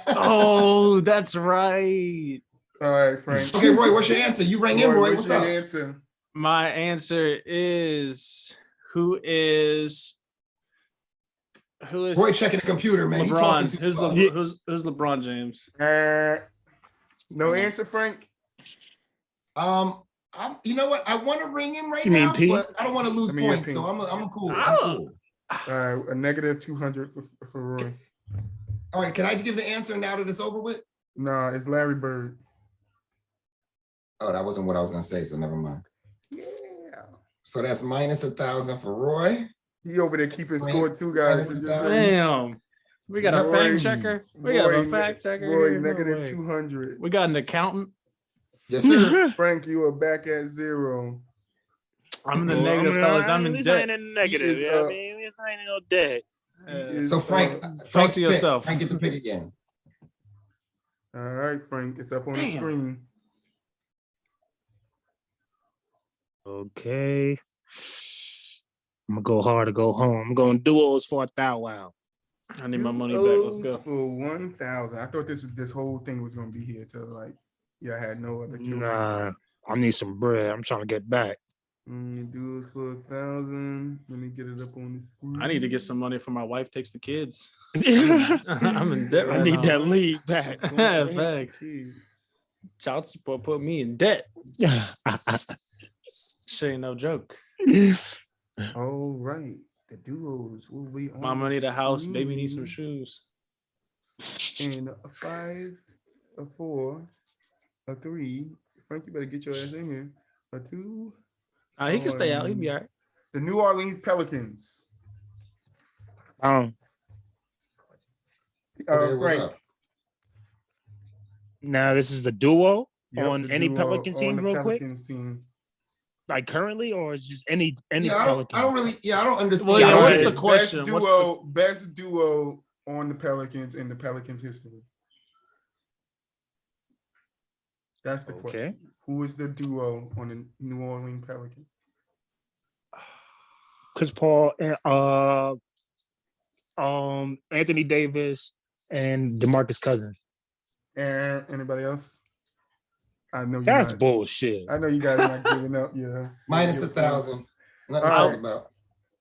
Speaker 4: Oh, that's right.
Speaker 3: All right, Frank.
Speaker 2: Okay, Roy, what's your answer? You rang in, Roy. What's up?
Speaker 3: your answer?
Speaker 4: My answer is who is
Speaker 2: Roy checking the computer, man. He talking
Speaker 4: LeBron?
Speaker 2: too
Speaker 4: Who's
Speaker 2: slow.
Speaker 4: who's LeBron James?
Speaker 3: No answer, Frank.
Speaker 2: You know what? I want to ring in right
Speaker 1: You mean
Speaker 2: now,
Speaker 1: P?
Speaker 2: but I don't want to lose
Speaker 3: I mean,
Speaker 2: points,
Speaker 3: P.
Speaker 2: so I'm cool.
Speaker 4: I
Speaker 2: I'm
Speaker 4: don't-
Speaker 2: cool.
Speaker 3: A negative 200 for Roy.
Speaker 2: All right, can I give the answer now that it's over with?
Speaker 3: No, it's Larry Bird.
Speaker 2: Oh, that wasn't what I was gonna say, so never mind.
Speaker 3: Yeah.
Speaker 2: So that's minus 1,000 for Roy.
Speaker 3: He over there keeping
Speaker 2: Frank,
Speaker 3: score too, guys.
Speaker 2: minus 1,000.
Speaker 4: Damn. We got a
Speaker 3: Roy-
Speaker 4: fact checker. We got a fact checker.
Speaker 3: Roy,
Speaker 4: here. No
Speaker 3: negative
Speaker 4: way.
Speaker 3: 200.
Speaker 4: We got an accountant.
Speaker 2: Yes, sir.
Speaker 3: Frank, you are back at 0.
Speaker 4: I'm in the negative, fellas. I'm in
Speaker 1: At least
Speaker 4: debt.
Speaker 1: I ain't in the negative.
Speaker 3: He is,
Speaker 1: Yeah, I mean, at least I ain't in no debt.
Speaker 3: He is,
Speaker 2: So Frank,
Speaker 4: Talk
Speaker 2: Frank's
Speaker 4: to
Speaker 2: pick.
Speaker 4: yourself.
Speaker 2: Frank, get the pick again.
Speaker 3: all right, Frank, it's up on the
Speaker 4: Damn.
Speaker 3: screen.
Speaker 1: Okay. I'm gonna go hard to go home. I'm going duos for 1,000.
Speaker 4: I need my money back. Let's
Speaker 3: Duos
Speaker 4: go.
Speaker 3: For 1,000. I thought this whole thing was gonna be here till like I had no other choice.
Speaker 1: Nah, I need some bread. I'm trying to get back.
Speaker 3: Duos for 1,000. Let me get it up on the screen.
Speaker 4: I need to get some money for my wife takes the kids.
Speaker 1: I
Speaker 4: I'm in debt right
Speaker 1: need
Speaker 4: now.
Speaker 1: that lead back.
Speaker 4: Thanks. Child support put me in debt. Shit ain't no joke.
Speaker 3: All right. The duos will be on.
Speaker 4: Mama need a house. Baby needs some
Speaker 3: screen.
Speaker 4: shoes.
Speaker 3: And a 5, a 4, a 3. Frank, you better get your ass in here. A 2.
Speaker 4: He can stay out. He'll be all right.
Speaker 3: The New Orleans Pelicans.
Speaker 2: Okay, what's
Speaker 3: Frank.
Speaker 2: up?
Speaker 1: Now this is the duo
Speaker 3: Yep,
Speaker 1: on
Speaker 3: the
Speaker 1: any
Speaker 3: duo
Speaker 1: Pelican
Speaker 3: on
Speaker 1: team,
Speaker 3: the
Speaker 1: real quick.
Speaker 3: Pelicans team.
Speaker 1: Like currently, or is just any
Speaker 2: Yeah, I
Speaker 1: Pelican?
Speaker 2: don't really. Yeah, I don't understand.
Speaker 4: Well, yeah,
Speaker 3: All
Speaker 4: what's
Speaker 3: right,
Speaker 4: the
Speaker 3: it's
Speaker 4: question?
Speaker 3: Best duo on the Pelicans in the Pelicans history. That's the question. Who is the duo on the New Orleans Pelicans?
Speaker 1: Chris Paul and Anthony Davis and DeMarcus Cousins.
Speaker 3: And anybody else? I know
Speaker 1: That's
Speaker 3: you guys.
Speaker 1: bullshit.
Speaker 3: I know you guys not giving up. Yeah.
Speaker 2: Minus
Speaker 3: Yeah,
Speaker 2: 1,000. Nothing to
Speaker 3: All
Speaker 2: talk
Speaker 3: right.
Speaker 2: about.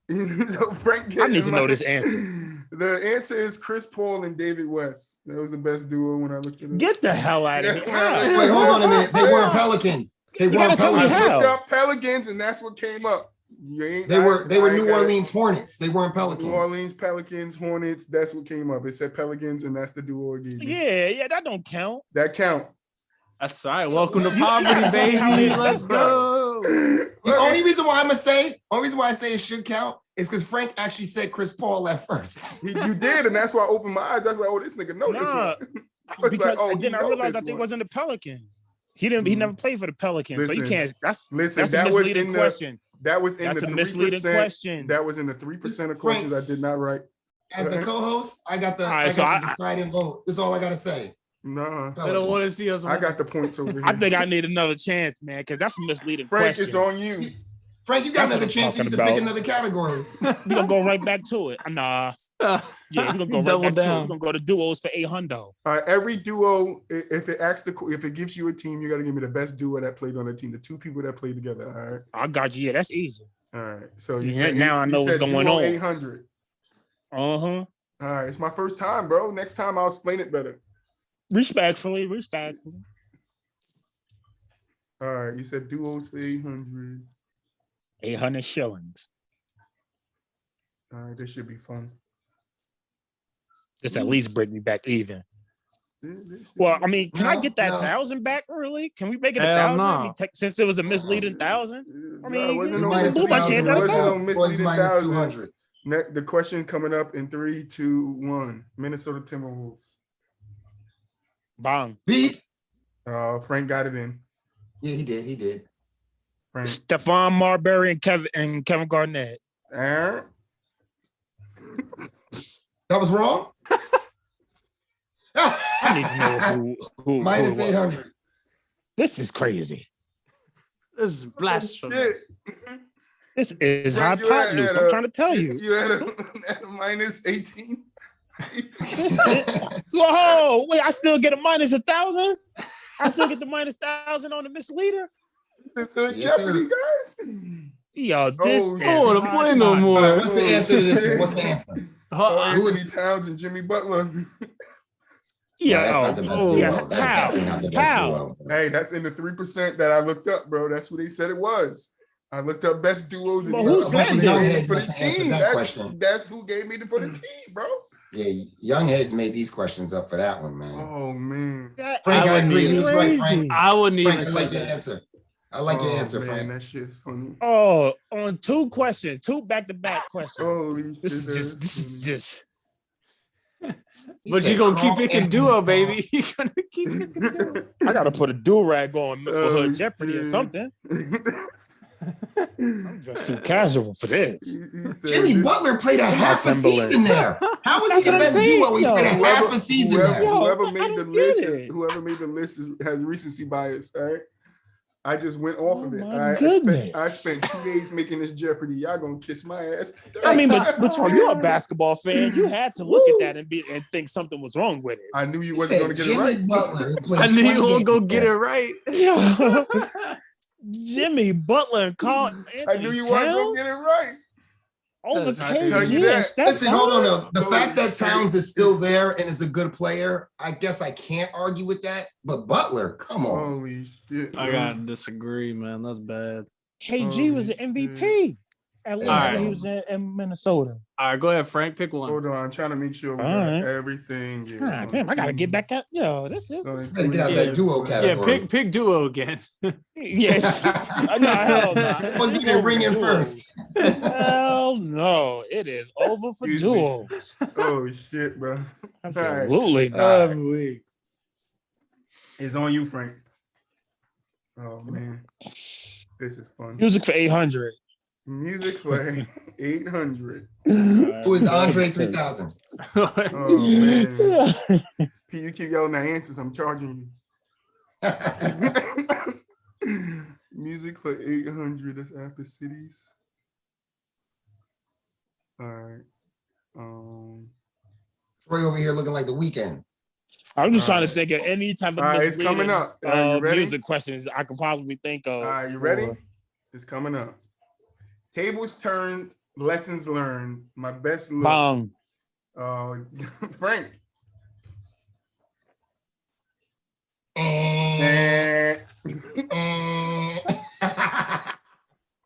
Speaker 3: So Frank
Speaker 1: I need to know
Speaker 3: my-
Speaker 1: this answer.
Speaker 3: The answer is Chris Paul and David West. That was the best duo when I looked at it.
Speaker 1: Get the hell out of here.
Speaker 3: Yeah.
Speaker 2: Wait, hold on a minute. They weren't Pelicans. They
Speaker 1: You gotta
Speaker 2: weren't
Speaker 1: tell me
Speaker 3: I
Speaker 2: Pelicans.
Speaker 1: how.
Speaker 3: looked up Pelicans and that's what came up. You ain't-
Speaker 2: They were
Speaker 3: I ain't
Speaker 2: New
Speaker 3: got it.
Speaker 2: Orleans Hornets. They weren't Pelicans.
Speaker 3: New Orleans Pelicans, Hornets. That's what came up. It said Pelicans, and that's the duo it gave me.
Speaker 1: Yeah, that don't count.
Speaker 3: That count.
Speaker 4: That's all right. Welcome to
Speaker 1: You
Speaker 4: poverty,
Speaker 1: gotta tell me how
Speaker 4: baby.
Speaker 1: many
Speaker 4: Let's
Speaker 1: best
Speaker 4: go.
Speaker 2: The only reason why I say it should count is because Frank actually said Chris Paul at first.
Speaker 3: You did, and that's why I opened my eyes. That's like, oh, this nigga know this
Speaker 1: Nah,
Speaker 3: one. I was
Speaker 1: because
Speaker 3: like, oh,
Speaker 1: then
Speaker 3: he
Speaker 1: I
Speaker 3: know
Speaker 1: realized
Speaker 3: this
Speaker 1: that they
Speaker 3: one.
Speaker 1: wasn't a Pelican. He never played for the Pelicans, so you
Speaker 3: Listen,
Speaker 1: can't. That's
Speaker 3: Listen,
Speaker 1: a
Speaker 3: that was
Speaker 1: misleading
Speaker 3: in
Speaker 1: question.
Speaker 3: that was in
Speaker 1: That's
Speaker 3: the
Speaker 1: a misleading
Speaker 3: 3%.
Speaker 1: question.
Speaker 3: That was in the 3% of questions I did not write.
Speaker 2: As the co-host, I got the,
Speaker 1: All right,
Speaker 2: I
Speaker 1: so
Speaker 2: got the deciding vote. That's all I gotta say.
Speaker 3: No,
Speaker 4: They don't want to see us.
Speaker 3: I got the points over here.
Speaker 1: I think I need another chance, man, because that's a misleading
Speaker 3: Frank,
Speaker 1: question.
Speaker 3: it's on you.
Speaker 2: Frank, you got
Speaker 1: That's what
Speaker 2: another
Speaker 1: I'm
Speaker 2: chance. You
Speaker 1: talking
Speaker 2: need to pick
Speaker 1: about.
Speaker 2: another category.
Speaker 1: We're gonna go right back to it. Nah, yeah, we're gonna go right
Speaker 4: Double
Speaker 1: back to it.
Speaker 4: down.
Speaker 1: We're gonna go to duos for 800.
Speaker 3: Every duo, if it gives you a team, you got to give me the best duo that played on the team, the two people that played together. All right.
Speaker 1: I got you. Yeah, that's easy.
Speaker 3: All right. So you
Speaker 1: Yeah,
Speaker 3: said
Speaker 1: now I know what's going on.
Speaker 3: 800.
Speaker 1: Uh-huh.
Speaker 3: All right. It's my first time, bro. Next time I'll explain it better.
Speaker 1: Respectfully.
Speaker 3: All right. You said duos for 800.
Speaker 1: 800 shillings.
Speaker 3: All right. This should be fun.
Speaker 1: Just at least bring me back even. Well, I mean, can I
Speaker 2: No,
Speaker 1: get that
Speaker 2: no.
Speaker 1: 1,000 back? Really? Can we make it
Speaker 4: Hell
Speaker 1: 1,000?
Speaker 4: no.
Speaker 1: I mean, since it was a misleading 1,000. I mean,
Speaker 3: it wasn't
Speaker 2: You
Speaker 3: no
Speaker 2: minus
Speaker 1: blew my chance
Speaker 2: 1,000.
Speaker 1: at
Speaker 3: it wasn't no
Speaker 1: $1,000.
Speaker 2: Boys
Speaker 3: misleading
Speaker 2: minus
Speaker 3: 1,000.
Speaker 2: 200.
Speaker 3: The question coming up in 3, 2, 1. Minnesota Timberwolves.
Speaker 1: Bang.
Speaker 2: Beep.
Speaker 3: Frank got it in.
Speaker 2: Yeah, he did.
Speaker 3: Frank.
Speaker 1: Stephon Marbury and Kevin Garnett.
Speaker 3: Aaron.
Speaker 2: That was wrong.
Speaker 1: I need to know who
Speaker 2: Minus
Speaker 1: who it was.
Speaker 2: 800.
Speaker 1: This is crazy.
Speaker 4: This is blasphemy.
Speaker 3: Shit.
Speaker 1: This is
Speaker 3: Frank, you
Speaker 1: hypotenuse.
Speaker 3: had
Speaker 1: I'm trying to tell you.
Speaker 3: You had a minus 18.
Speaker 1: Whoa, wait, I still get a minus 1,000? I still get the -1,000 on the misleader.
Speaker 3: This is good
Speaker 2: Yes,
Speaker 3: Jeopardy, guys.
Speaker 1: Yo, this
Speaker 3: Oh,
Speaker 1: is
Speaker 4: I want to
Speaker 1: hot
Speaker 4: play no
Speaker 1: shot.
Speaker 4: more.
Speaker 2: All right, what's the answer to this one? What's the answer?
Speaker 3: Anthony Towns and Jimmy Butler.
Speaker 1: Yeah,
Speaker 2: that's not the best duo.
Speaker 1: yeah.
Speaker 2: That's definitely not the best duo.
Speaker 3: Hey, that's in the 3% that I looked up, bro. That's what they said it was. I looked up best duos.
Speaker 1: But who said that?
Speaker 3: For the team? That's who gave me for the team, bro.
Speaker 2: Yeah, young heads made these questions up for that one, man.
Speaker 3: Oh man,
Speaker 2: Frank, I agree. He was right,
Speaker 1: crazy.
Speaker 2: Frank.
Speaker 4: I wouldn't
Speaker 2: Frank,
Speaker 4: even
Speaker 2: I
Speaker 4: say
Speaker 2: like your
Speaker 4: that.
Speaker 2: answer. I like your answer,
Speaker 3: man,
Speaker 2: Frank.
Speaker 3: that shit's funny.
Speaker 1: Oh, on 2 questions, 2 back-to-back questions.
Speaker 3: Holy shit,
Speaker 1: This is just.
Speaker 4: But you're gonna keep picking duo, baby. You're gonna keep picking duo.
Speaker 1: I gotta put a do-rag on for
Speaker 3: Oh,
Speaker 1: her Jeopardy or
Speaker 3: shit.
Speaker 1: something. I'm just too casual for this.
Speaker 2: Jimmy Butler played a half a season there. How was he the best duo? He played a half a season there.
Speaker 3: Whoever
Speaker 1: I
Speaker 3: made the
Speaker 1: don't
Speaker 3: list,
Speaker 1: get it.
Speaker 3: whoever made the list has recency bias. All right, I just went off of it.
Speaker 1: my
Speaker 3: All right?
Speaker 1: goodness.
Speaker 3: I spent 2 days making this Jeopardy. Y'all gonna kiss my ass today.
Speaker 1: I mean, but you're a basketball fan. You had to look at that and think something was wrong with it.
Speaker 3: I knew you
Speaker 2: He
Speaker 3: wasn't
Speaker 2: said
Speaker 3: gonna get
Speaker 2: Jimmy
Speaker 3: it right.
Speaker 2: Butler played
Speaker 4: I knew you
Speaker 2: 20
Speaker 4: won't go
Speaker 2: games
Speaker 4: get it
Speaker 2: there.
Speaker 4: right.
Speaker 1: Jimmy Butler and Carl Anthony
Speaker 3: I knew you wasn't gonna get it right.
Speaker 1: over
Speaker 4: That's how I tell
Speaker 1: KG
Speaker 3: you that.
Speaker 1: and Steph.
Speaker 2: Listen, hold on. Though. The
Speaker 3: Oh,
Speaker 2: fact that Towns is still there and is a good player, I guess I can't argue with that. But Butler, come on.
Speaker 3: Holy shit!
Speaker 4: I
Speaker 3: bro.
Speaker 4: gotta disagree, man. That's bad.
Speaker 1: KG was the MVP. At least
Speaker 2: Alright.
Speaker 1: when he was in Minnesota.
Speaker 4: All right, go ahead, Frank. Pick one.
Speaker 3: Hold on, I'm trying to make sure we
Speaker 1: All
Speaker 3: got
Speaker 1: right.
Speaker 3: everything. Here.
Speaker 1: God damn, I gotta get back at this is
Speaker 2: Better get out
Speaker 4: Yeah.
Speaker 2: that duo
Speaker 4: Yeah,
Speaker 2: category.
Speaker 4: pick duo again.
Speaker 1: yes. No, hell no.
Speaker 2: What you can bring in first?
Speaker 1: Hell no. It is over for
Speaker 3: Excuse me.
Speaker 1: duos.
Speaker 3: Oh shit, bro!
Speaker 1: Absolutely not.
Speaker 4: Weak.
Speaker 3: It's on you, Frank. Oh man, this is fun.
Speaker 1: Music for 800.
Speaker 3: Music for 800.
Speaker 2: Who is Andre 3000?
Speaker 3: Oh man, P, you keep yelling at answers. I'm charging you. Music for 800. That's after cities. All right.
Speaker 2: Roy over here looking like the weekend.
Speaker 1: I'm just trying to think of any type of
Speaker 3: All right, it's coming up. You ready?
Speaker 1: music questions I could probably think of.
Speaker 3: All right, you ready? It's coming up. Tables turned, lessons learned. My best look.
Speaker 1: Bong.
Speaker 3: Frank.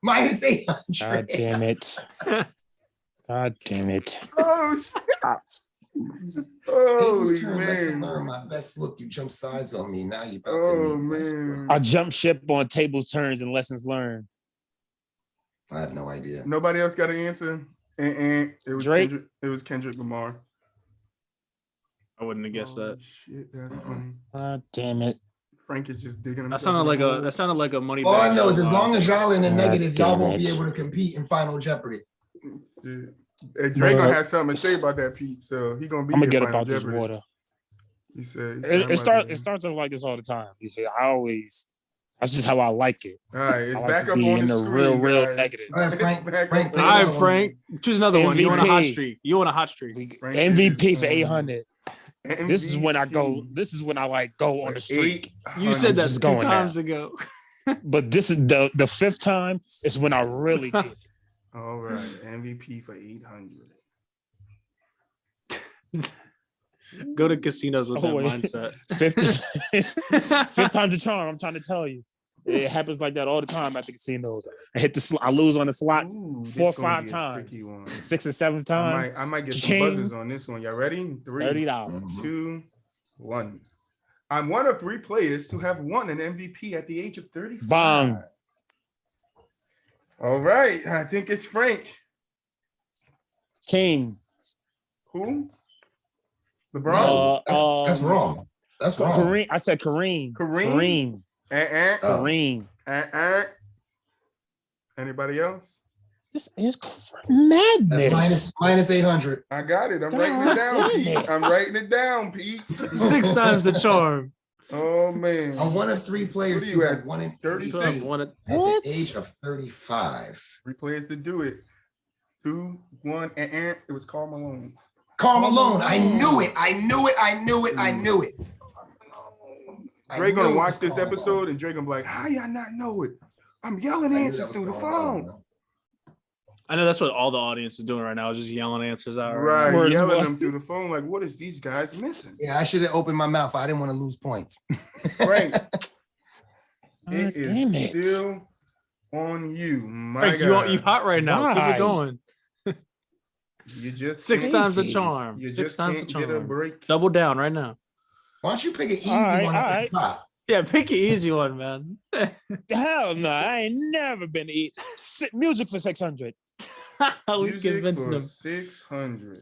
Speaker 2: Minus 800.
Speaker 1: God damn it. God damn it.
Speaker 3: Oh shit.
Speaker 2: Tables
Speaker 3: Holy
Speaker 2: turn, lesson
Speaker 3: man.
Speaker 2: learned. My best look. You jump sides on me. Now you about to
Speaker 3: Oh
Speaker 2: meet best
Speaker 3: man.
Speaker 2: look.
Speaker 1: I jump ship on tables, turns, and lessons learned.
Speaker 2: I have no idea.
Speaker 3: Nobody else got an answer. And it was
Speaker 1: Drake?
Speaker 3: Kendrick Lamar.
Speaker 4: I wouldn't have guessed that.
Speaker 3: Shit, that's funny.
Speaker 1: God damn it.
Speaker 3: Frank is just digging
Speaker 4: That
Speaker 3: himself
Speaker 4: sounded
Speaker 3: in
Speaker 4: like
Speaker 3: the
Speaker 4: a
Speaker 3: hole.
Speaker 4: that sounded like a money.
Speaker 2: All I
Speaker 4: bag
Speaker 2: know is as
Speaker 4: line.
Speaker 2: long as y'all in the
Speaker 1: God
Speaker 2: negative, y'all
Speaker 1: damn
Speaker 2: won't be
Speaker 1: it.
Speaker 2: able to compete in Final Jeopardy.
Speaker 3: Yeah. Hey, Drake gonna have something to say about that, Pete. So he gonna be
Speaker 1: I'm gonna
Speaker 3: here
Speaker 1: get
Speaker 3: Final
Speaker 1: up out this
Speaker 3: Jeopardy.
Speaker 1: water.
Speaker 3: He said,
Speaker 1: It starts off like this all the time. You see, that's just how I like it.
Speaker 3: All right, it's
Speaker 1: I like
Speaker 3: back
Speaker 1: to
Speaker 3: up
Speaker 1: be
Speaker 3: on
Speaker 1: in
Speaker 3: the
Speaker 1: the
Speaker 3: screen,
Speaker 1: real
Speaker 3: guys.
Speaker 1: negative.
Speaker 2: All right,
Speaker 3: It's
Speaker 2: Frank,
Speaker 3: back
Speaker 2: Frank,
Speaker 3: up
Speaker 2: Frank.
Speaker 3: on
Speaker 4: All
Speaker 3: the
Speaker 4: right,
Speaker 3: screen.
Speaker 4: Frank. Choose another one. You want a hot
Speaker 1: MVP.
Speaker 4: streak? You want a hot streak?
Speaker 3: Frank
Speaker 1: MVP
Speaker 3: is
Speaker 1: for
Speaker 3: on
Speaker 1: 800. This is when I go.
Speaker 3: MVP.
Speaker 1: This is when I like go on the streak.
Speaker 4: You said that
Speaker 1: just
Speaker 4: 2
Speaker 1: going
Speaker 4: times
Speaker 1: now.
Speaker 4: ago.
Speaker 1: But this is the 5th time is when I really did it.
Speaker 3: All right, MVP for 800.
Speaker 4: Go to casinos with
Speaker 1: Oh,
Speaker 4: that
Speaker 1: wait.
Speaker 4: mindset.
Speaker 1: 5th time's the charm. I'm trying to tell you. It happens like that all the time at the casinos. I hit I lose on the slots
Speaker 3: Ooh, this
Speaker 1: 4 or
Speaker 3: gonna
Speaker 1: 5
Speaker 3: be a
Speaker 1: times.
Speaker 3: tricky one.
Speaker 1: 6th or 7th time.
Speaker 3: I might get some
Speaker 1: Ching.
Speaker 3: buzzers on this one. Y'all ready? 3,
Speaker 1: $30.
Speaker 3: 2, 1. I'm one of 3 players to have won an MVP at the age of 35.
Speaker 1: Bong.
Speaker 3: All right, I think it's Frank.
Speaker 1: King.
Speaker 3: Who? LeBron?
Speaker 2: That's wrong. That's wrong.
Speaker 1: Kareem. I said Kareem.
Speaker 3: Kareem?
Speaker 1: Kareem.
Speaker 2: Oh.
Speaker 1: Kareem.
Speaker 3: Anybody else?
Speaker 1: This is madness.
Speaker 2: That's minus 800.
Speaker 3: I got it. I'm writing it down,
Speaker 1: God
Speaker 3: Pete.
Speaker 1: damn it.
Speaker 3: I'm writing it down, Pete.
Speaker 4: 6 times the charm.
Speaker 3: Oh man.
Speaker 2: I'm one of 3 players
Speaker 3: What are
Speaker 2: to
Speaker 3: you
Speaker 2: have
Speaker 3: at?
Speaker 2: won in
Speaker 3: 36?
Speaker 2: 36
Speaker 4: One
Speaker 2: at
Speaker 1: What?
Speaker 2: the age of 35.
Speaker 3: 3 players to do it. 2, 1, It was Karl Malone.
Speaker 2: Karl Malone. I knew it. I knew it. I knew it. I knew it.
Speaker 3: Dre
Speaker 2: knew
Speaker 3: gonna
Speaker 2: it
Speaker 3: watch
Speaker 2: was
Speaker 3: this
Speaker 2: going
Speaker 3: episode
Speaker 2: on.
Speaker 3: and Dre gonna be like, how y'all not know it? I'm yelling
Speaker 2: I knew
Speaker 3: answers
Speaker 2: that was
Speaker 3: through the
Speaker 2: going on,
Speaker 3: phone.
Speaker 2: bro.
Speaker 4: I know that's what all the audience is doing right now, is just yelling answers out.
Speaker 3: Right,
Speaker 1: Word is
Speaker 3: yelling
Speaker 1: what?
Speaker 3: them through the phone. Like, what is these guys missing?
Speaker 2: Yeah, I should have opened my mouth. I didn't want to lose points.
Speaker 3: Frank,
Speaker 1: Ah,
Speaker 3: it
Speaker 1: damn
Speaker 3: is
Speaker 1: it.
Speaker 3: still on you, my
Speaker 4: Frank,
Speaker 3: guy.
Speaker 4: you hot right now. Keep
Speaker 1: Why?
Speaker 4: it going.
Speaker 3: You just
Speaker 4: Six
Speaker 3: can't-
Speaker 4: times the
Speaker 1: Crazy.
Speaker 4: charm.
Speaker 3: You
Speaker 4: Six
Speaker 3: just
Speaker 4: times the
Speaker 3: can't get a
Speaker 4: charm.
Speaker 3: break.
Speaker 4: Double down right now.
Speaker 2: Why don't you pick an easy
Speaker 1: All
Speaker 2: one up
Speaker 1: right.
Speaker 2: at the top?
Speaker 4: Yeah, pick an easy one, man.
Speaker 1: Hell no, I ain't never been eat music for 600.
Speaker 4: we
Speaker 3: Music
Speaker 4: convinced
Speaker 3: for
Speaker 4: them.
Speaker 3: 600.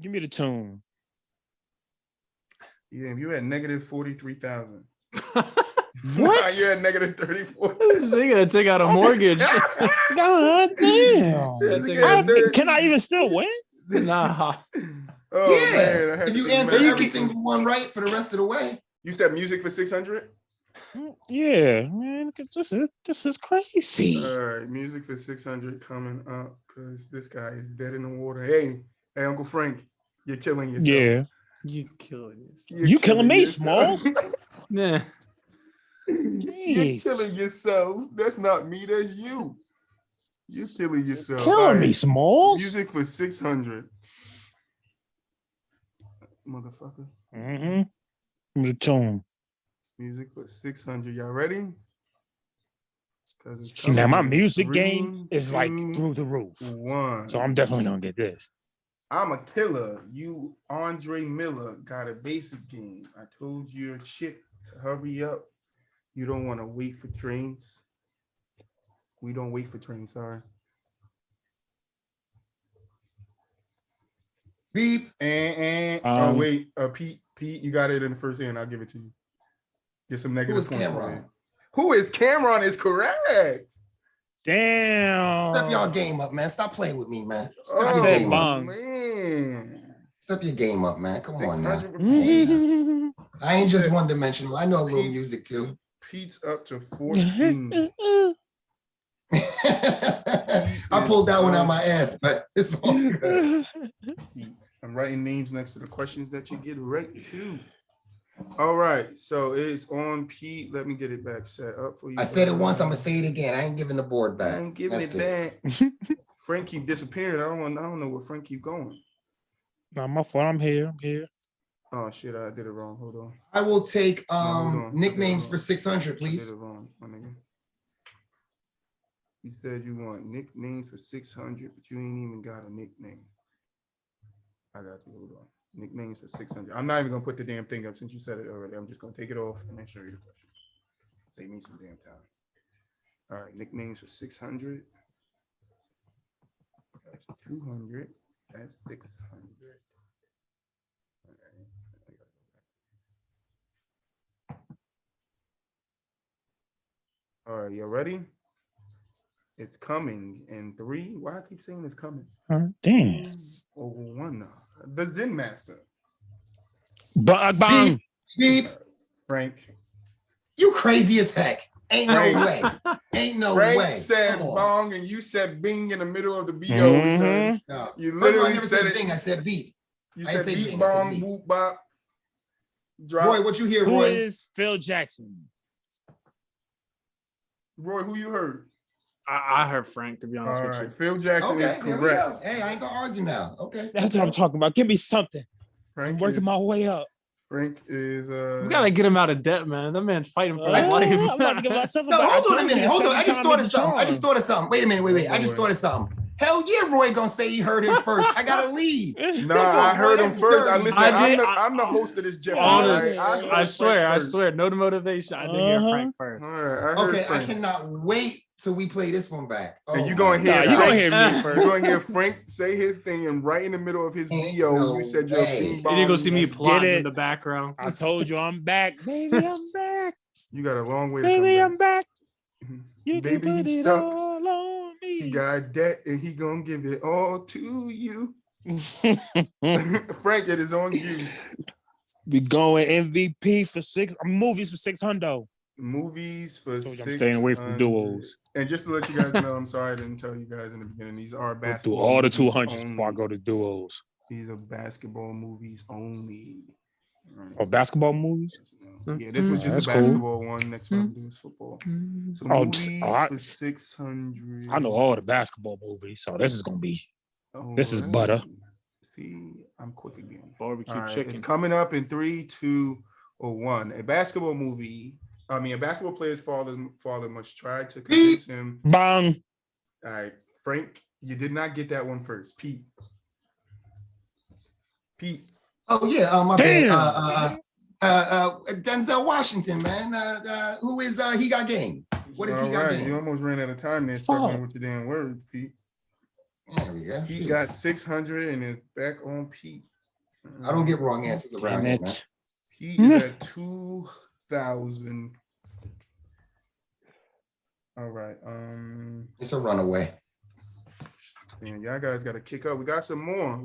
Speaker 1: Give me the tune.
Speaker 3: Yeah, you had negative 43,000.
Speaker 1: What?
Speaker 3: You had negative 34.
Speaker 4: So you gotta take out a mortgage.
Speaker 1: God damn.
Speaker 4: That's a
Speaker 1: Can I even still win?
Speaker 4: Nah.
Speaker 3: Oh
Speaker 2: Yeah.
Speaker 3: man, I had
Speaker 2: If
Speaker 3: to
Speaker 2: you
Speaker 3: do
Speaker 2: answer
Speaker 3: math.
Speaker 2: every single one right for the rest of the way.
Speaker 3: You said music for 600?
Speaker 1: Yeah, man, because this is crazy.
Speaker 3: All right, music for 600 coming up because this guy is dead in the water. Hey, Uncle Frank, you're killing yourself.
Speaker 1: Yeah.
Speaker 4: You killing yourself.
Speaker 3: You're
Speaker 1: You killing me,
Speaker 3: yourself.
Speaker 1: Smalls?
Speaker 4: Nah.
Speaker 3: You're
Speaker 1: Jeez.
Speaker 3: killing yourself. That's not me, that's you. You're killing yourself.
Speaker 1: Killing
Speaker 3: All
Speaker 1: me,
Speaker 3: right,
Speaker 1: Smalls.
Speaker 3: music for 600. Motherfucker.
Speaker 1: Mm-hmm. Give me the tune.
Speaker 3: Music for 600. Y'all ready?
Speaker 1: See, now my music
Speaker 3: Three,
Speaker 1: game is like
Speaker 3: two,
Speaker 1: through the roof.
Speaker 3: One.
Speaker 1: So I'm definitely gonna get this.
Speaker 3: I'm a killer. You, Andre Miller, got a basic game. I told your chick to hurry up. You don't want to wait for trains. We don't wait for trains, sorry.
Speaker 2: Beep.
Speaker 3: Oh, wait. Pete, you got it in the first hand. I'll give it to you. Get some negative
Speaker 2: is
Speaker 3: points.
Speaker 2: Cameron?
Speaker 3: Man. Who is Cameron is correct.
Speaker 1: Damn.
Speaker 2: Step y'all game up, man. Stop playing with me, man. Step
Speaker 1: I
Speaker 2: your
Speaker 1: said
Speaker 2: game up.
Speaker 1: bong.
Speaker 3: Man.
Speaker 2: Step your game up, man. Come on now.
Speaker 3: 600.
Speaker 2: I ain't just one dimensional. I know a little music too.
Speaker 3: Pete's up to 14.
Speaker 2: I pulled that one out my ass, but it's all good.
Speaker 3: I'm writing names next to the questions that you get right too. All right, so it's on Pete. Let me get it back set up for you.
Speaker 2: I said it once, I'm gonna say it again. I ain't giving the board back.
Speaker 3: I'm giving
Speaker 2: That's
Speaker 3: it back. Frank keep disappearing. I don't know where Frank keep going.
Speaker 1: No, my fault. I'm here.
Speaker 3: Oh shit, I did it wrong. Hold on.
Speaker 2: I will take
Speaker 3: hold on.
Speaker 2: nicknames for 600,
Speaker 3: I
Speaker 2: please.
Speaker 3: did it wrong, my nigga. You said you want nicknames for 600, but you ain't even got a nickname. I got you. Hold on. Nicknames for 600. I'm not even gonna put the damn thing up since you said it already. I'm just gonna take it off and then show you the question. Save me some damn time. All right, nicknames for 600. That's 200. That's 600. All right, you ready? It's coming in 3. Why I keep saying it's coming?
Speaker 1: Damn.
Speaker 3: Over 1 now. The Zen Master.
Speaker 1: Bang.
Speaker 2: Beep.
Speaker 3: Frank.
Speaker 2: You crazy as heck. Ain't no
Speaker 3: Frank.
Speaker 2: way. Ain't no
Speaker 3: Frank
Speaker 2: way.
Speaker 3: said
Speaker 2: Come on.
Speaker 3: bong and you said bing in the middle of the BO.
Speaker 1: Mhm.
Speaker 3: Son.
Speaker 2: No.
Speaker 3: You
Speaker 2: First of all, I
Speaker 3: literally
Speaker 2: never
Speaker 3: said
Speaker 2: said
Speaker 3: it.
Speaker 2: bing. I said beep.
Speaker 3: You
Speaker 2: I didn't
Speaker 3: said
Speaker 2: say
Speaker 3: beat
Speaker 2: bing, I said
Speaker 3: bong,
Speaker 2: beep.
Speaker 3: whoop bop. Drop.
Speaker 2: Roy, what you hear,
Speaker 1: Who
Speaker 2: Roy?
Speaker 1: is Phil Jackson?
Speaker 3: Roy, who you heard?
Speaker 4: I heard Frank, to be honest
Speaker 3: All
Speaker 4: with
Speaker 3: right,
Speaker 4: you.
Speaker 3: Phil Jackson
Speaker 2: Okay,
Speaker 3: is
Speaker 2: here we go.
Speaker 3: correct.
Speaker 2: Hey, I ain't gonna argue now. Okay.
Speaker 1: That's what I'm talking about. Give me something. I'm
Speaker 3: Frank
Speaker 1: working
Speaker 3: is,
Speaker 1: my way up.
Speaker 3: Frank is
Speaker 4: We gotta get him out of debt, man. That man's fighting for his life.
Speaker 1: I'm about to give myself
Speaker 2: No,
Speaker 1: back. I
Speaker 2: hold on a
Speaker 1: told
Speaker 2: minute.
Speaker 1: you,
Speaker 2: Hold on. I just
Speaker 1: seven
Speaker 2: thought
Speaker 1: time
Speaker 2: of something. I just
Speaker 1: charm.
Speaker 2: thought of something. Wait a minute. Wait.
Speaker 3: Oh,
Speaker 2: I just
Speaker 3: boy.
Speaker 2: thought of something. Hell yeah, Roy gonna say he heard him first. I gotta leave.
Speaker 3: Nah, I heard him
Speaker 2: That's
Speaker 3: first. I
Speaker 2: dirty.
Speaker 3: listen.
Speaker 4: I did-
Speaker 3: I'm the host of this Jeopardy.
Speaker 4: Honest,
Speaker 3: right? heard
Speaker 4: I swear,
Speaker 3: Frank first.
Speaker 4: no motivation. I did hear Frank first.
Speaker 3: All right, I heard
Speaker 2: Okay, I
Speaker 3: Frank.
Speaker 2: cannot wait till we play this one back.
Speaker 3: And you
Speaker 2: my
Speaker 3: gonna hear
Speaker 1: Nah,
Speaker 2: God.
Speaker 1: you gonna
Speaker 3: Frank-
Speaker 1: hear me
Speaker 3: You're
Speaker 1: first.
Speaker 3: gonna hear Frank say his thing, and right in the middle of his
Speaker 2: Ain't
Speaker 3: BO,
Speaker 2: no
Speaker 3: you said your
Speaker 2: way.
Speaker 3: bing
Speaker 4: And
Speaker 3: bong.
Speaker 4: you go see me
Speaker 1: Let's
Speaker 4: plotting
Speaker 1: get
Speaker 4: in
Speaker 1: it.
Speaker 4: the background.
Speaker 1: I told you I'm back, baby. I'm back,
Speaker 3: You got a long way to
Speaker 1: baby.
Speaker 3: come
Speaker 1: I'm back.
Speaker 3: back.
Speaker 1: You
Speaker 3: Baby,
Speaker 1: can put
Speaker 3: he's
Speaker 1: it
Speaker 3: stuck.
Speaker 1: all on
Speaker 3: He
Speaker 1: me.
Speaker 3: got debt, and he gonna give it all to you. Frank, it is on you.
Speaker 1: We going MVP for movies for 600.
Speaker 3: Movies for
Speaker 1: Told you I'm
Speaker 3: 600.
Speaker 1: staying away from duos.
Speaker 3: And just to let you guys know, I'm sorry I didn't tell you guys in the beginning. These are
Speaker 1: Go through
Speaker 3: basketball
Speaker 1: all the
Speaker 3: movies
Speaker 1: 200s before I
Speaker 3: only.
Speaker 1: go to duos.
Speaker 3: These are basketball movies only.
Speaker 1: Or basketball movies.
Speaker 3: Yeah, this was just
Speaker 1: That's
Speaker 3: a
Speaker 1: cool.
Speaker 3: basketball one. Next one I'm doing is football. So
Speaker 1: Oh,
Speaker 3: movies
Speaker 1: oh,
Speaker 3: for 600.
Speaker 1: I know all the basketball movies, so this is gonna be. This is butter.
Speaker 3: See, I'm quick again.
Speaker 4: Barbecue
Speaker 3: All right,
Speaker 4: chicken.
Speaker 3: it's coming up in 3, 2, or 1. A basketball movie. I mean, a basketball player's father must try to convince him.
Speaker 1: Bang.
Speaker 3: All right, Frank, you did not get that one first. Pete.
Speaker 2: Oh yeah, my
Speaker 1: Damn.
Speaker 2: bad. Denzel Washington, man. Who is He Got Game? What is He
Speaker 3: All
Speaker 2: Got
Speaker 3: right, you
Speaker 2: Game?
Speaker 3: almost ran out of time there struggling with your damn words, Pete.
Speaker 2: There we go.
Speaker 3: Pete
Speaker 2: Jeez.
Speaker 3: got 600 and is back on Pete.
Speaker 2: I don't get wrong answers around here, man.
Speaker 3: Pete is at 2,000. All right.
Speaker 2: It's a runaway.
Speaker 3: Man, y'all guys got to kick up. We got some more.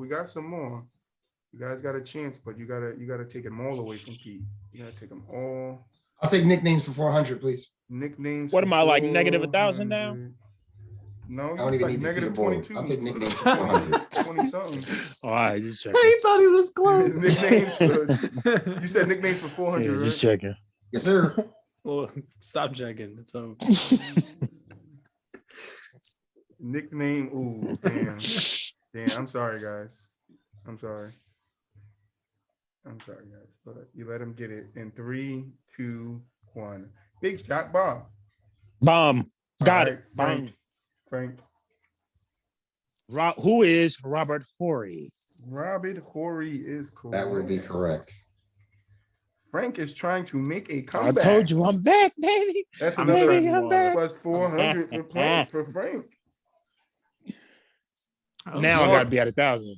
Speaker 3: You guys got a chance, but you gotta take them all away from Pete. You gotta take them all.
Speaker 2: I'll take nicknames for 400, please.
Speaker 3: Nicknames.
Speaker 1: What am I like, negative
Speaker 3: 1,000
Speaker 1: now?
Speaker 3: No,
Speaker 2: I don't even need to see the board.
Speaker 3: 22.
Speaker 2: I'll take nicknames for 400.
Speaker 3: 20 something.
Speaker 1: All right, just checking.
Speaker 4: He thought he was close.
Speaker 3: Nicknames for, you said nicknames for 400,
Speaker 1: Yeah,
Speaker 3: right?
Speaker 1: just checking.
Speaker 2: Yes, sir.
Speaker 4: Well, stop checking. It's over.
Speaker 3: Nickname. Ooh, damn. Damn, I'm sorry, guys. I'm sorry, guys. But you let him get it in 3, 2, 1. Big shot, Bob.
Speaker 1: Bomb. Got
Speaker 3: All
Speaker 1: it.
Speaker 3: right,
Speaker 1: Bomb.
Speaker 3: Frank.
Speaker 1: Who is Robert Horry?
Speaker 3: Robert Horry is cool.
Speaker 2: That would be correct.
Speaker 3: Frank is trying to make a
Speaker 1: I
Speaker 3: comeback.
Speaker 1: told you I'm back, baby.
Speaker 3: That's
Speaker 4: I'm
Speaker 3: another
Speaker 1: Baby, I'm back.
Speaker 3: plus 400 for Frank.
Speaker 1: Now I gotta be at 1,000.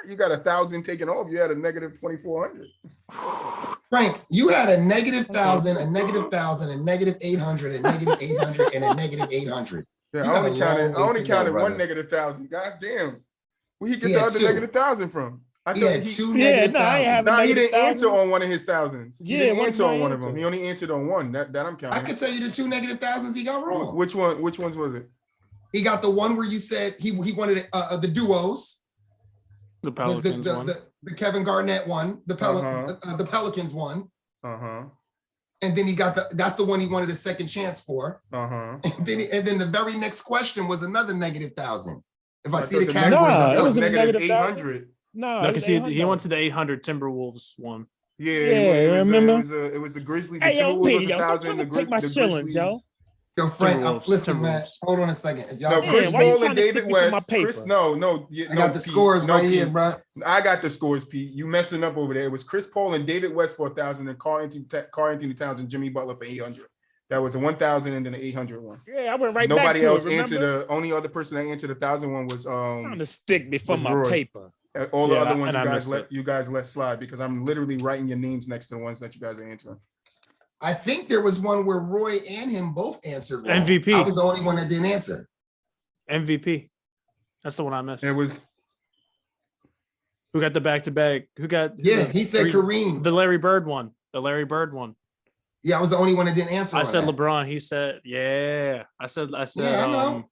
Speaker 3: You got 1,000 taken off. You had a negative 2,400.
Speaker 2: Frank, you had a negative 1,000, a negative 1,000, a negative 800, a negative 800, and a negative 800.
Speaker 3: Yeah,
Speaker 2: You
Speaker 3: I
Speaker 2: got
Speaker 3: only
Speaker 2: a long
Speaker 3: counted. I
Speaker 2: ways
Speaker 3: only
Speaker 2: to go,
Speaker 3: counted
Speaker 2: brother.
Speaker 3: one negative 1,000. God damn. Where he get
Speaker 2: He
Speaker 3: the
Speaker 2: had
Speaker 3: other
Speaker 2: two.
Speaker 3: negative 1,000 from? I
Speaker 2: He
Speaker 3: thought
Speaker 2: had
Speaker 3: he.
Speaker 2: two
Speaker 1: Yeah,
Speaker 2: negative
Speaker 1: no, I ain't
Speaker 2: 1,000s.
Speaker 1: have a
Speaker 3: Nah, he
Speaker 1: negative
Speaker 3: didn't answer
Speaker 1: 1,000.
Speaker 3: on one of his thousands. He
Speaker 1: Yeah,
Speaker 3: didn't
Speaker 1: what
Speaker 3: answer
Speaker 1: did I
Speaker 3: on one of
Speaker 1: answer?
Speaker 3: them. He only answered on one. That I'm
Speaker 2: I
Speaker 3: counting.
Speaker 2: could tell you the two negative 1,000s he got wrong.
Speaker 3: Which one? Which ones was it?
Speaker 2: He got the one where you said he wanted the duos,
Speaker 4: The Pelicans one.
Speaker 2: the Kevin Garnett one, the Pelicans one, and then he got that's the one he wanted a second chance for. And then the very next question was another negative 1,000. If I see the categories,
Speaker 1: Nah,
Speaker 2: I'll
Speaker 1: it
Speaker 2: tell
Speaker 1: was
Speaker 2: you.
Speaker 1: a
Speaker 3: negative
Speaker 1: negative
Speaker 3: 800.
Speaker 1: No,
Speaker 4: No, because he went to the 800 Timberwolves one.
Speaker 3: Yeah,
Speaker 1: remember?
Speaker 3: It was the Grizzlies. The
Speaker 1: Hey, yo,
Speaker 3: Timberwolves was
Speaker 1: P, yo, stop
Speaker 3: 1,000.
Speaker 1: trying to take my shillings, yo.
Speaker 2: Yo, Frank,
Speaker 4: Timberwolves,
Speaker 2: listen, man.
Speaker 4: Timberwolves.
Speaker 2: Hold on a second. If y'all
Speaker 3: No,
Speaker 1: Man,
Speaker 3: Chris
Speaker 1: why you
Speaker 3: Paul
Speaker 1: trying
Speaker 3: and
Speaker 1: to
Speaker 3: David
Speaker 1: stick me for my
Speaker 3: West.
Speaker 1: paper?
Speaker 3: Chris, no,
Speaker 2: I got the
Speaker 3: Pete,
Speaker 2: scores right
Speaker 3: Pete.
Speaker 2: here, bro.
Speaker 3: I got the scores, Pete. You messing up over there. It was Chris Paul and David West for 1,000, and Karl Anthony Towns and Jimmy Butler for 800. That was a 1,000 and then an 800 one.
Speaker 1: Yeah, I went right back
Speaker 3: Nobody
Speaker 1: to
Speaker 3: else
Speaker 1: it, remember?
Speaker 3: answered. The only other person that answered 1,000 one was
Speaker 1: Trying to stick me for
Speaker 3: was
Speaker 1: my
Speaker 3: Roy.
Speaker 1: paper.
Speaker 3: All the
Speaker 4: Yeah,
Speaker 3: other ones
Speaker 4: and I missed
Speaker 3: you guys let slide because I'm literally writing your names next to the ones that you guys are answering.
Speaker 2: I think there was one where Roy and him both answered wrong.
Speaker 4: MVP.
Speaker 2: I was the only one that didn't answer.
Speaker 4: MVP. That's the one I missed.
Speaker 3: It was
Speaker 4: Who got the back-to-back?
Speaker 2: Yeah, he said Kareem.
Speaker 4: The Larry Bird one. The Larry Bird one.
Speaker 2: Yeah, I was the only one that didn't answer.
Speaker 4: I
Speaker 2: on
Speaker 4: said
Speaker 2: that.
Speaker 4: LeBron. He said, yeah. I said,
Speaker 2: Yeah, I know.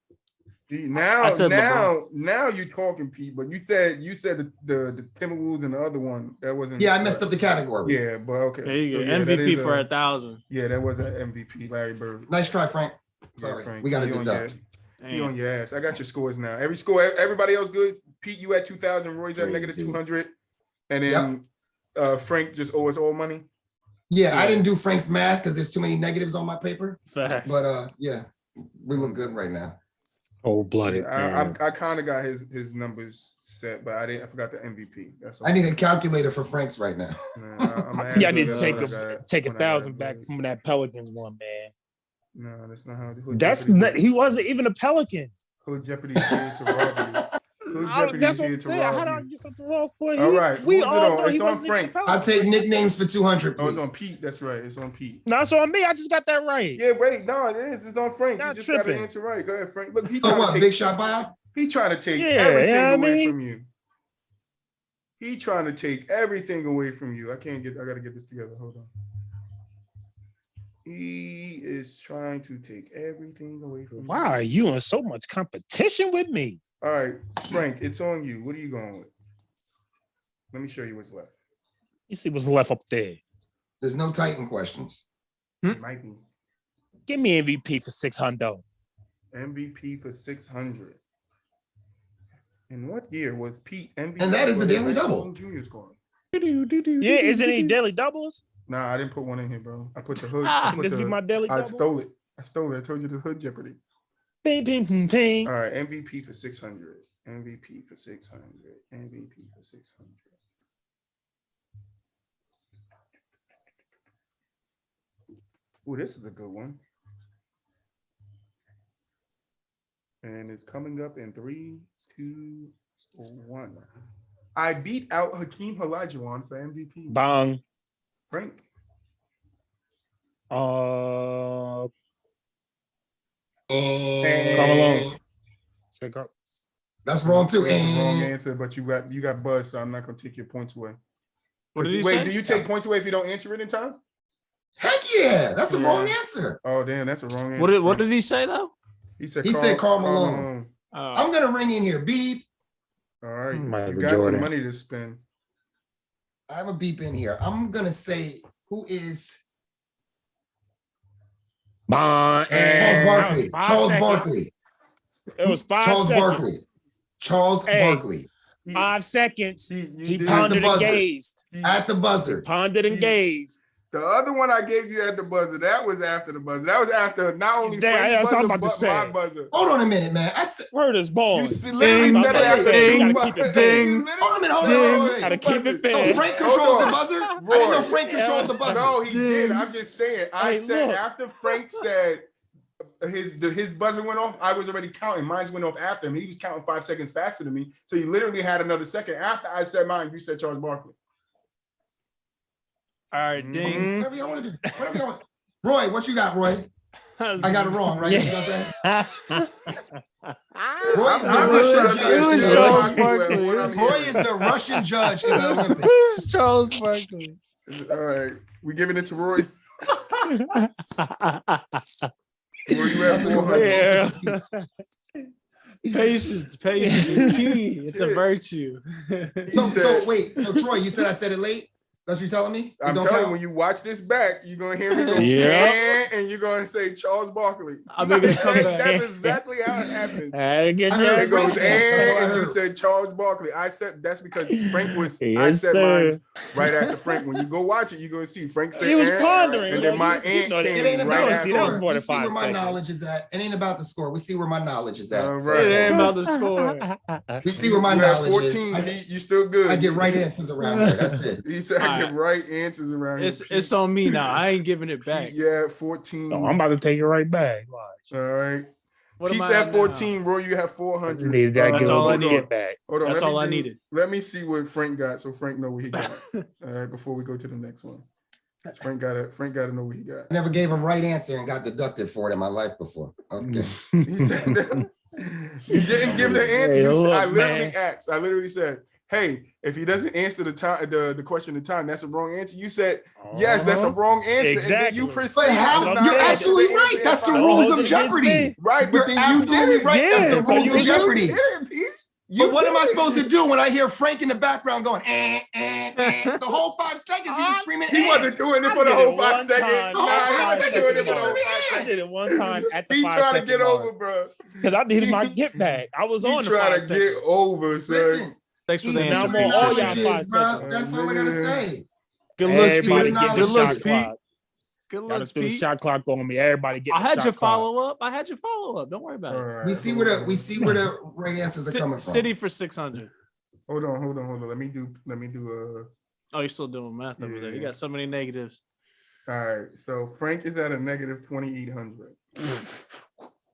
Speaker 3: now
Speaker 4: I said
Speaker 3: now you're talking, Pete. But you said the Timberwolves and the other one that wasn't.
Speaker 2: Yeah, I messed up the category.
Speaker 3: Yeah, but okay.
Speaker 4: There you go.
Speaker 3: So, yeah, that
Speaker 4: MVP
Speaker 3: is
Speaker 4: for 1,000.
Speaker 3: Yeah, that was an MVP, Larry Bird.
Speaker 2: Nice try, Frank.
Speaker 3: Yeah,
Speaker 2: Sorry,
Speaker 3: Frank,
Speaker 2: we got to
Speaker 3: you on
Speaker 2: deduct.
Speaker 3: You on your ass. I got your scores now. Everybody else good. Pete, you at 2,000. Roy's at negative
Speaker 1: Crazy.
Speaker 3: 200. And then Frank just owe us all money.
Speaker 2: Yeah, I didn't do Frank's math because there's too many negatives on my paper.
Speaker 4: Facts.
Speaker 2: But yeah, we look good right now.
Speaker 1: Cold-blooded.
Speaker 3: I kind of got his numbers set, but I forgot the MVP. That's all.
Speaker 2: I need a calculator for Frank's right now.
Speaker 1: Yeah, I need to take 1,000 back from that Pelicans one, man.
Speaker 3: No, that's not how.
Speaker 1: He wasn't even a Pelican.
Speaker 3: Hood Jeopardy is here to rob you.
Speaker 1: That's what I'm saying. How do I get something wrong for you?
Speaker 3: All right,
Speaker 1: We
Speaker 3: who's it
Speaker 1: all
Speaker 3: on?
Speaker 1: thought he
Speaker 3: It's on
Speaker 1: wasn't even a
Speaker 3: Frank.
Speaker 1: Pelican.
Speaker 2: I'll take nicknames for 200,
Speaker 3: Oh, it's
Speaker 2: please.
Speaker 3: on Pete. That's right. It's on Pete.
Speaker 1: No, it's on me. I just got that right.
Speaker 3: Yeah, wait. No, it is. It's on Frank.
Speaker 1: Y'all
Speaker 3: You just got to
Speaker 1: tripping.
Speaker 3: answer right. Go ahead, Frank. Look, he
Speaker 2: So
Speaker 3: trying
Speaker 2: what,
Speaker 3: to
Speaker 2: Big
Speaker 3: take.
Speaker 2: Shot Bob?
Speaker 3: He trying to take
Speaker 1: Yeah,
Speaker 3: everything
Speaker 1: yeah, I
Speaker 3: away
Speaker 1: mean-
Speaker 3: from you. He trying to take everything away from you. I got to get this together. Hold on. He is trying to take everything away from
Speaker 1: Why are you in so much competition with me?
Speaker 3: All right, Frank, it's on you. What are you going with? Let me show you what's left.
Speaker 1: You see what's left up there.
Speaker 2: There's no Titan questions.
Speaker 3: It might be.
Speaker 1: Give me MVP for 600.
Speaker 3: MVP for 600. In what year was Pete MVP?
Speaker 2: And that is the
Speaker 3: for
Speaker 2: Daily
Speaker 3: his
Speaker 2: Double.
Speaker 3: Junior score?
Speaker 1: Yeah, isn't any daily doubles?
Speaker 3: Nah, I didn't put one in here, bro. I put the hood.
Speaker 1: Can this be my daily
Speaker 3: I
Speaker 1: double?
Speaker 3: stole it. I stole it. I told you the hood Jeopardy.
Speaker 1: Bing, bing, bing, bing.
Speaker 3: All right, MVP for 600. MVP for 600. MVP for 600. Oh, this is a good one. And it's coming up in 3, 2, 1. I beat out Hakeem Olajuwon for MVP.
Speaker 1: Bang.
Speaker 3: Frank.
Speaker 1: Come
Speaker 2: And
Speaker 1: along. Say go.
Speaker 2: that's wrong too.
Speaker 3: That's the wrong
Speaker 2: And
Speaker 3: answer, but you got buzzed, so I'm not gonna take your points away.
Speaker 4: What did he
Speaker 3: Wait,
Speaker 4: say?
Speaker 3: do you take points away if you don't answer it in time?
Speaker 2: heck yeah, that's the
Speaker 4: Yeah.
Speaker 2: wrong answer.
Speaker 3: Oh damn, that's a wrong answer.
Speaker 4: What did he say though?
Speaker 3: He said?
Speaker 2: He said Karl Malone.
Speaker 4: Oh.
Speaker 2: I'm gonna ring in here. Beep.
Speaker 3: All right,
Speaker 1: Michael
Speaker 3: you got
Speaker 1: Jordan.
Speaker 3: some money to spend.
Speaker 2: I have a beep in here. I'm gonna say who is
Speaker 1: Bang.
Speaker 3: And
Speaker 2: Charles
Speaker 1: That was
Speaker 2: Barkley.
Speaker 1: 5
Speaker 2: Charles
Speaker 1: seconds.
Speaker 2: Barkley.
Speaker 1: It was 5
Speaker 2: Charles
Speaker 1: seconds.
Speaker 2: Barkley. Charles
Speaker 1: Hey.
Speaker 2: Barkley
Speaker 1: 5 seconds.
Speaker 3: You
Speaker 1: He
Speaker 3: did.
Speaker 1: pondered and
Speaker 2: buzzer.
Speaker 1: gazed.
Speaker 2: at the buzzer.
Speaker 1: Pondered and gazed.
Speaker 3: The other one I gave you at the buzzer, that was after the buzzer. That was after not only
Speaker 1: Damn,
Speaker 3: Frank's
Speaker 1: that's what I'm
Speaker 3: buzzer,
Speaker 1: about to
Speaker 3: but
Speaker 1: say.
Speaker 3: my buzzer.
Speaker 2: Hold on a minute, man. I said,
Speaker 1: Word is born.
Speaker 3: You literally
Speaker 4: Ding,
Speaker 3: said it after
Speaker 1: ding,
Speaker 3: two
Speaker 1: gotta keep it
Speaker 3: buzzers.
Speaker 1: ding.
Speaker 3: You literally
Speaker 2: hold on a minute. Hold
Speaker 3: said
Speaker 2: on.
Speaker 3: it.
Speaker 2: Wait, wait,
Speaker 1: Gotta
Speaker 2: wait.
Speaker 1: keep it
Speaker 2: So
Speaker 1: fair.
Speaker 2: Frank
Speaker 3: Hold
Speaker 2: controls
Speaker 3: on.
Speaker 2: the buzzer? I didn't know Frank controlled the buzzer.
Speaker 3: No, he did.
Speaker 4: Ding.
Speaker 3: I'm just saying. I
Speaker 1: Hey,
Speaker 3: said
Speaker 1: look.
Speaker 3: after Frank said his buzzer went off, I was already counting. Mine went off after him. He was counting 5 seconds faster than me. So you literally had another second after I said mine. You said Charles Barkley.
Speaker 4: All right, ding.
Speaker 2: Whatever y'all want to do. Whatever y'all want. Roy, what you got, Roy? I got it wrong, right? You know what I'm saying? Roy,
Speaker 3: I'm not sure if
Speaker 4: It was
Speaker 3: that's
Speaker 4: Charles
Speaker 3: the
Speaker 4: Barkley.
Speaker 3: one I'm
Speaker 2: Roy
Speaker 3: hearing.
Speaker 2: is the Russian judge in the Olympics.
Speaker 4: Charles Barkley.
Speaker 3: All right, we giving it to Roy. Where you at? 400.
Speaker 1: Yeah.
Speaker 4: Patience is key. It's a virtue.
Speaker 2: So wait, so Troy, you said I said it late? That's what you're telling me? It
Speaker 3: I'm
Speaker 2: don't
Speaker 3: telling you,
Speaker 2: count?
Speaker 3: when you watch this back, you're gonna hear me go,
Speaker 1: Yeah.
Speaker 3: and you're gonna say Charles Barkley.
Speaker 4: I'm making a comeback.
Speaker 3: That's exactly how it happens.
Speaker 1: I get
Speaker 2: I
Speaker 1: you.
Speaker 2: heard
Speaker 3: It goes,
Speaker 2: That's what I
Speaker 3: and you
Speaker 2: heard.
Speaker 3: said Charles Barkley. I said that's because Frank was. I
Speaker 1: Yes,
Speaker 3: said
Speaker 1: sir.
Speaker 3: mine right after Frank. When you go watch it, you're gonna see Frank said
Speaker 1: He was
Speaker 3: and,
Speaker 1: pondering.
Speaker 3: and then my
Speaker 1: You
Speaker 3: aunt
Speaker 1: know that.
Speaker 3: came
Speaker 2: It ain't
Speaker 3: right
Speaker 2: about the
Speaker 1: see, that was
Speaker 3: after.
Speaker 1: more
Speaker 2: score.
Speaker 1: than
Speaker 2: We see
Speaker 1: 5
Speaker 2: where my
Speaker 1: seconds.
Speaker 2: knowledge is at. It ain't about the score. We see where my knowledge is at.
Speaker 3: All
Speaker 2: So,
Speaker 3: right.
Speaker 4: It ain't about the score.
Speaker 2: we see where my
Speaker 3: You had
Speaker 2: knowledge
Speaker 3: 14.
Speaker 2: is.
Speaker 3: You still good.
Speaker 2: I get right answers around here. That's it.
Speaker 3: He said I
Speaker 4: All
Speaker 3: get right answers around here.
Speaker 4: It's on me now. I ain't giving it back.
Speaker 3: Yeah, 14.
Speaker 1: No, I'm about to take it right back. Watch.
Speaker 3: All right.
Speaker 4: What am
Speaker 3: Pete's
Speaker 4: I
Speaker 3: at
Speaker 4: now?
Speaker 3: 14. Roy, you have
Speaker 1: I
Speaker 3: 400.
Speaker 1: just needed that
Speaker 4: That's
Speaker 1: good
Speaker 4: all I
Speaker 1: old
Speaker 4: need.
Speaker 1: get back.
Speaker 3: Hold on.
Speaker 4: That's
Speaker 3: let me
Speaker 4: all I
Speaker 3: do-
Speaker 4: needed.
Speaker 3: Let me see what Frank got, so Frank know what he got. All right, before we go to the next one. Frank got to know what he got.
Speaker 2: I never gave him right answer and got deducted for it in my life before. Okay.
Speaker 3: He said you didn't give the answer.
Speaker 1: Hey,
Speaker 3: You said,
Speaker 1: look,
Speaker 3: I literally
Speaker 1: man.
Speaker 3: asked. I literally said, "Hey, if he doesn't answer the question in time, that's a wrong answer." You said, "Yes, that's a wrong answer."
Speaker 1: Exactly.
Speaker 3: And then you
Speaker 2: But
Speaker 3: proceeded
Speaker 2: how?
Speaker 3: to not
Speaker 2: You're
Speaker 3: answer
Speaker 2: absolutely
Speaker 3: the
Speaker 2: right.
Speaker 3: answer
Speaker 2: That's the
Speaker 3: in
Speaker 1: Don't
Speaker 2: rules
Speaker 1: hold
Speaker 2: of
Speaker 1: it against
Speaker 2: Jeopardy.
Speaker 1: me.
Speaker 3: Right, but
Speaker 2: You're
Speaker 3: then you
Speaker 2: absolutely
Speaker 3: did it.
Speaker 2: right.
Speaker 1: Yeah,
Speaker 2: That's the
Speaker 1: so
Speaker 2: rules
Speaker 1: you
Speaker 2: of
Speaker 1: did
Speaker 2: Jeopardy.
Speaker 3: You did it, Pete. You
Speaker 2: But what am I
Speaker 3: did
Speaker 2: supposed
Speaker 3: it.
Speaker 2: to do when I hear Frank in the background going, the whole 5 seconds he was screaming,
Speaker 3: He wasn't doing it
Speaker 1: I
Speaker 3: for the
Speaker 1: did
Speaker 3: whole
Speaker 1: it
Speaker 3: 5
Speaker 1: one
Speaker 3: seconds.
Speaker 1: time.
Speaker 2: The whole
Speaker 3: Nah, he
Speaker 2: 5
Speaker 3: wasn't
Speaker 2: seconds
Speaker 3: doing
Speaker 2: he
Speaker 3: it for the whole
Speaker 2: was
Speaker 3: 5
Speaker 1: I
Speaker 3: seconds.
Speaker 1: did it one time at the
Speaker 3: He
Speaker 1: 5
Speaker 3: trying to
Speaker 1: second
Speaker 3: get
Speaker 1: mark.
Speaker 3: over, bro.
Speaker 1: Because I needed my get back. I was
Speaker 3: He
Speaker 1: on the
Speaker 3: trying
Speaker 1: 5
Speaker 3: to
Speaker 1: seconds.
Speaker 3: get over, son.
Speaker 2: Listen,
Speaker 4: Thanks for
Speaker 2: he's
Speaker 4: the
Speaker 1: And now
Speaker 4: answer.
Speaker 1: I'm on all y'all
Speaker 2: knowledge
Speaker 1: 5
Speaker 2: is, bro.
Speaker 1: seconds.
Speaker 2: That's all I gotta say.
Speaker 4: Good looks,
Speaker 1: Everybody
Speaker 4: Pete.
Speaker 1: get
Speaker 2: Good
Speaker 1: the
Speaker 4: Good
Speaker 1: shot
Speaker 4: looks, Pete.
Speaker 1: clock.
Speaker 4: Good
Speaker 1: Gotta
Speaker 4: looks,
Speaker 1: spin the
Speaker 4: Pete.
Speaker 1: shot clock on me. Everybody get
Speaker 4: I
Speaker 1: the
Speaker 4: had
Speaker 1: shot
Speaker 4: your
Speaker 1: clock.
Speaker 4: follow up. I had your follow up. Don't worry about
Speaker 3: All
Speaker 4: it.
Speaker 3: right,
Speaker 2: We see
Speaker 3: hold
Speaker 2: where
Speaker 3: on.
Speaker 2: the right answers are coming from.
Speaker 4: City for 600.
Speaker 3: Hold on. Let me do
Speaker 4: Oh, you're still doing math over there. You
Speaker 3: Yeah.
Speaker 4: got so many negatives.
Speaker 3: all right. So Frank is at a negative 2,800.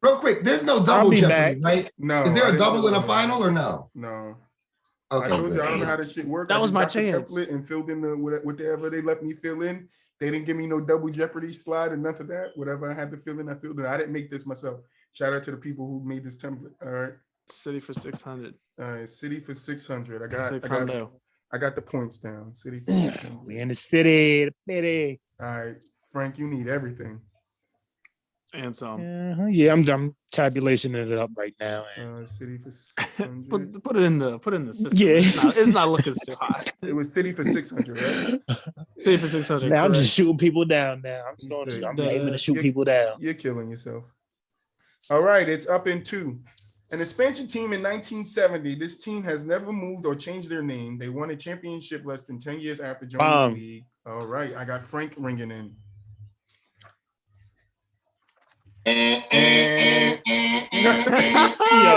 Speaker 2: Real quick, there's no
Speaker 1: I'll
Speaker 2: double
Speaker 1: be
Speaker 2: Jeopardy,
Speaker 1: back.
Speaker 2: right?
Speaker 3: No.
Speaker 2: Is there
Speaker 3: I
Speaker 2: a
Speaker 3: didn't
Speaker 2: double
Speaker 3: do
Speaker 2: in a
Speaker 3: that.
Speaker 2: final or no?
Speaker 3: No.
Speaker 2: Okay,
Speaker 3: I told you I don't know
Speaker 2: good.
Speaker 3: how this shit works.
Speaker 4: That
Speaker 3: I
Speaker 4: was
Speaker 3: just
Speaker 4: my
Speaker 3: got the
Speaker 4: chance.
Speaker 3: template and filled in the whatever they let me fill in. They didn't give me no double Jeopardy slide and nothing of that. Whatever I had to fill in, I filled in. I didn't make this myself. Shout out to the people who made this template. All right.
Speaker 4: City for 600.
Speaker 3: All right. City for 600.
Speaker 4: $600.
Speaker 3: I got the points down. City for 600.
Speaker 1: We in the city. The city.
Speaker 3: All right. Frank, you need everything.
Speaker 4: And some.
Speaker 1: Yeah, I'm tabulation it up right now.
Speaker 3: City for 600.
Speaker 4: Put it in the system.
Speaker 1: Yeah.
Speaker 4: It's not looking so hot.
Speaker 3: It was City for 600, right?
Speaker 4: City for 600.
Speaker 1: Now I'm
Speaker 4: correct.
Speaker 1: just shooting people down. Now I'm aiming to shoot people down.
Speaker 3: You're killing yourself. All right, it's up in 2. An expansion team in 1970. This team has never moved or changed their name. They won a championship less than 10 years after joining the league. All right, I got Frank ringing in.
Speaker 1: Yo,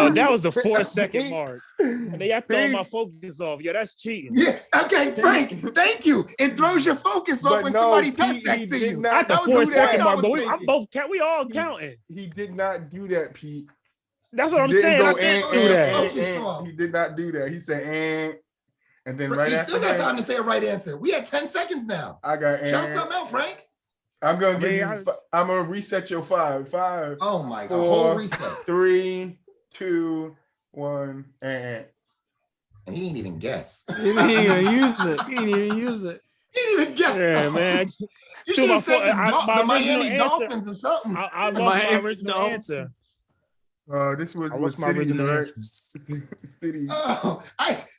Speaker 1: that was the 4-second mark. And they got throwing my focus off. Yo, that's cheating.
Speaker 2: Yeah, okay, Frank, thank you. It throws your focus off when somebody does that to you.
Speaker 1: At the 4-second mark, but we all counting.
Speaker 3: He did not do that, Pete.
Speaker 1: That's what I'm saying. I can't do that.
Speaker 3: He did not do that. He said, and then right after
Speaker 2: still got time to say a right answer. We had 10 seconds now.
Speaker 3: I got
Speaker 2: shout something out, Frank.
Speaker 3: I'm gonna give you. I'm gonna reset your 5. 5.
Speaker 2: Oh my god!
Speaker 3: 4,
Speaker 2: whole reset.
Speaker 3: 3, 2, 1, and
Speaker 2: he didn't even guess.
Speaker 4: He didn't even use it. He didn't
Speaker 2: even guess.
Speaker 1: Yeah, man.
Speaker 2: You should have said the Miami Dolphins or something.
Speaker 1: I lost my original answer.
Speaker 3: This was
Speaker 1: my original
Speaker 3: answer.
Speaker 2: Oh,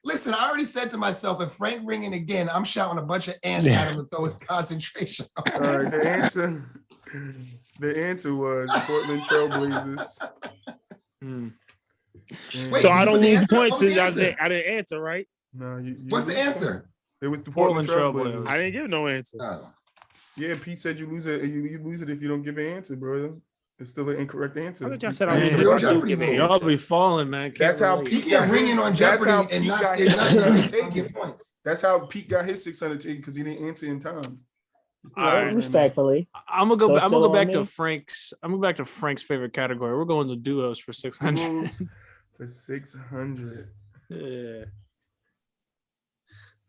Speaker 2: listen. I already said to myself, if Frank ringing again, I'm shouting a bunch of ants at him to throw his concentration.
Speaker 3: All right, the answer was Portland Trailblazers.
Speaker 2: Wait,
Speaker 1: so I don't lose points since I didn't answer, right?
Speaker 3: No,
Speaker 2: what's the answer?
Speaker 3: It was the Portland Trailblazers.
Speaker 1: I didn't give no answer.
Speaker 3: Yeah, Pete said you lose it. You lose it if you don't give an answer, bro. It's still an incorrect answer.
Speaker 1: I thought y'all said I
Speaker 4: was y'all be falling, man.
Speaker 3: That's how Pete got
Speaker 2: ringing on Jeopardy and not taking points.
Speaker 3: That's how Pete got his 600 because he didn't answer in time.
Speaker 5: Respectfully,
Speaker 4: I'm gonna go back to Frank's. I'm going back to Frank's favorite category. We're going to duos for 600.
Speaker 3: For 600.
Speaker 4: Yeah.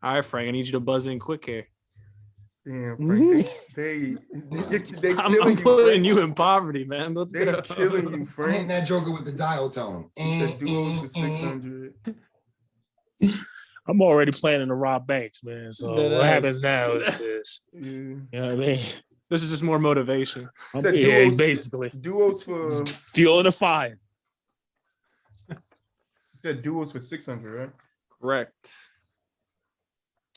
Speaker 4: All right, Frank. I need you to buzz in quick here.
Speaker 3: Damn, Frank. They
Speaker 4: I'm putting you in poverty, man. Let's
Speaker 3: go.
Speaker 4: They're
Speaker 3: killing you, Frank.
Speaker 2: Hitting that joker with the dial tone.
Speaker 3: The duos for 600.
Speaker 1: I'm already planning to rob banks, man. So what happens now is just, you know what I mean?
Speaker 4: This is just more motivation.
Speaker 1: Basically.
Speaker 3: Duos for
Speaker 1: fueling the fire.
Speaker 3: You said duos for 600, right?
Speaker 4: Correct.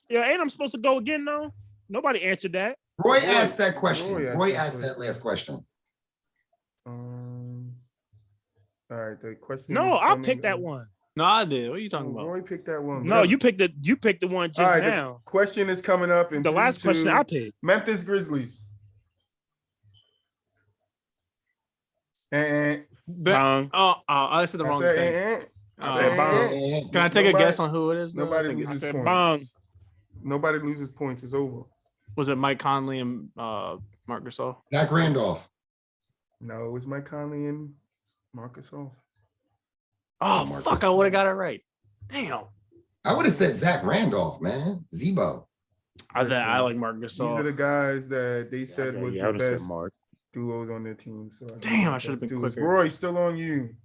Speaker 1: Yeah, ain't I'm supposed to go again though? Nobody answered that.
Speaker 2: Roy asked that question. Roy asked that last question.
Speaker 3: All right, the question.
Speaker 1: No, I'll pick that one.
Speaker 4: No, I did. What are you talking about?
Speaker 3: Roy picked that one.
Speaker 1: No, you picked the one just
Speaker 3: right,
Speaker 1: now.
Speaker 3: The question is coming up in
Speaker 1: the last question I picked.
Speaker 3: Memphis Grizzlies. And
Speaker 4: I said the wrong thing. Can I take a guess on who it is?
Speaker 3: Nobody loses points.
Speaker 1: Bong.
Speaker 3: Nobody loses points. It's over.
Speaker 4: Was it Mike Conley and Marc Gasol?
Speaker 2: Zach Randolph.
Speaker 3: No, it was Mike Conley and Marc Gasol.
Speaker 4: Oh, fuck, I would have got it right. Damn.
Speaker 2: I would have said Zach Randolph, man. Zebo.
Speaker 4: I like Marc Gasol.
Speaker 3: These are the guys that they said was the best
Speaker 1: Mark.
Speaker 3: duos on their team. So
Speaker 4: damn, I should have been quicker.
Speaker 3: Roy, still on you.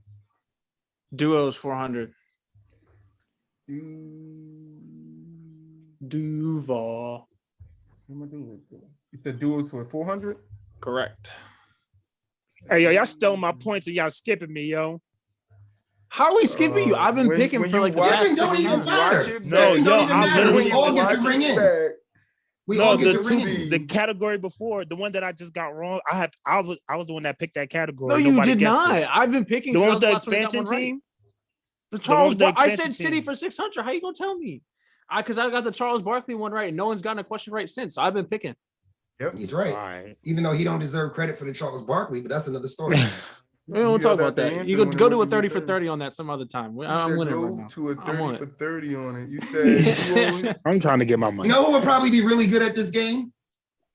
Speaker 4: Duos 400. Duval.
Speaker 3: What am I doing? You said duos for 400?
Speaker 4: Correct.
Speaker 1: Hey, yo, y'all stole my points and y'all skipping me, yo.
Speaker 4: How are we skipping you? I've been picking for like the
Speaker 2: past 6 years.
Speaker 1: No, yo, I literally
Speaker 2: all get to ring in. We all get to ring in.
Speaker 1: The category before, the one that I just got wrong, I was the one that picked that category.
Speaker 4: No, you did not. I've been picking
Speaker 1: the one with the expansion team.
Speaker 4: The Charles. I said City for 600. How you gonna tell me? Because I got the Charles Barkley one right. No one's gotten a question right since. So I've been picking.
Speaker 3: Yep,
Speaker 2: he's right. Even though he don't deserve credit for the Charles Barkley, but that's another story.
Speaker 4: We don't talk about that. You go do a 30 for 30 on that some other time. I'm winning right now.
Speaker 3: To a 30 for 30 on it. You said
Speaker 1: I'm trying to get my money.
Speaker 2: You know who would probably be really good at this game?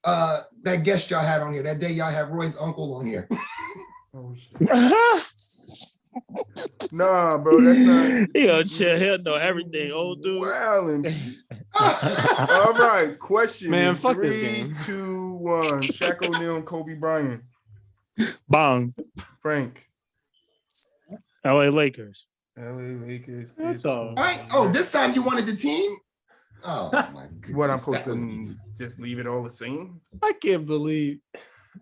Speaker 2: That guest y'all had on here. That day y'all had Roy's uncle on here.
Speaker 3: Oh shit. Nah, bro, that's not.
Speaker 1: Yo, chill. He'll know everything, old dude.
Speaker 3: Well, all right, question.
Speaker 4: Man, fuck this game.
Speaker 3: 3, 2, 1. Shaq O'Neal and Kobe Bryant.
Speaker 1: Bong.
Speaker 3: Frank.
Speaker 1: LA Lakers.
Speaker 3: LA Lakers.
Speaker 2: All right. Oh, this time you wanted the team? Oh my god.
Speaker 3: What I'm supposed to just leave it all the same?
Speaker 4: I can't believe.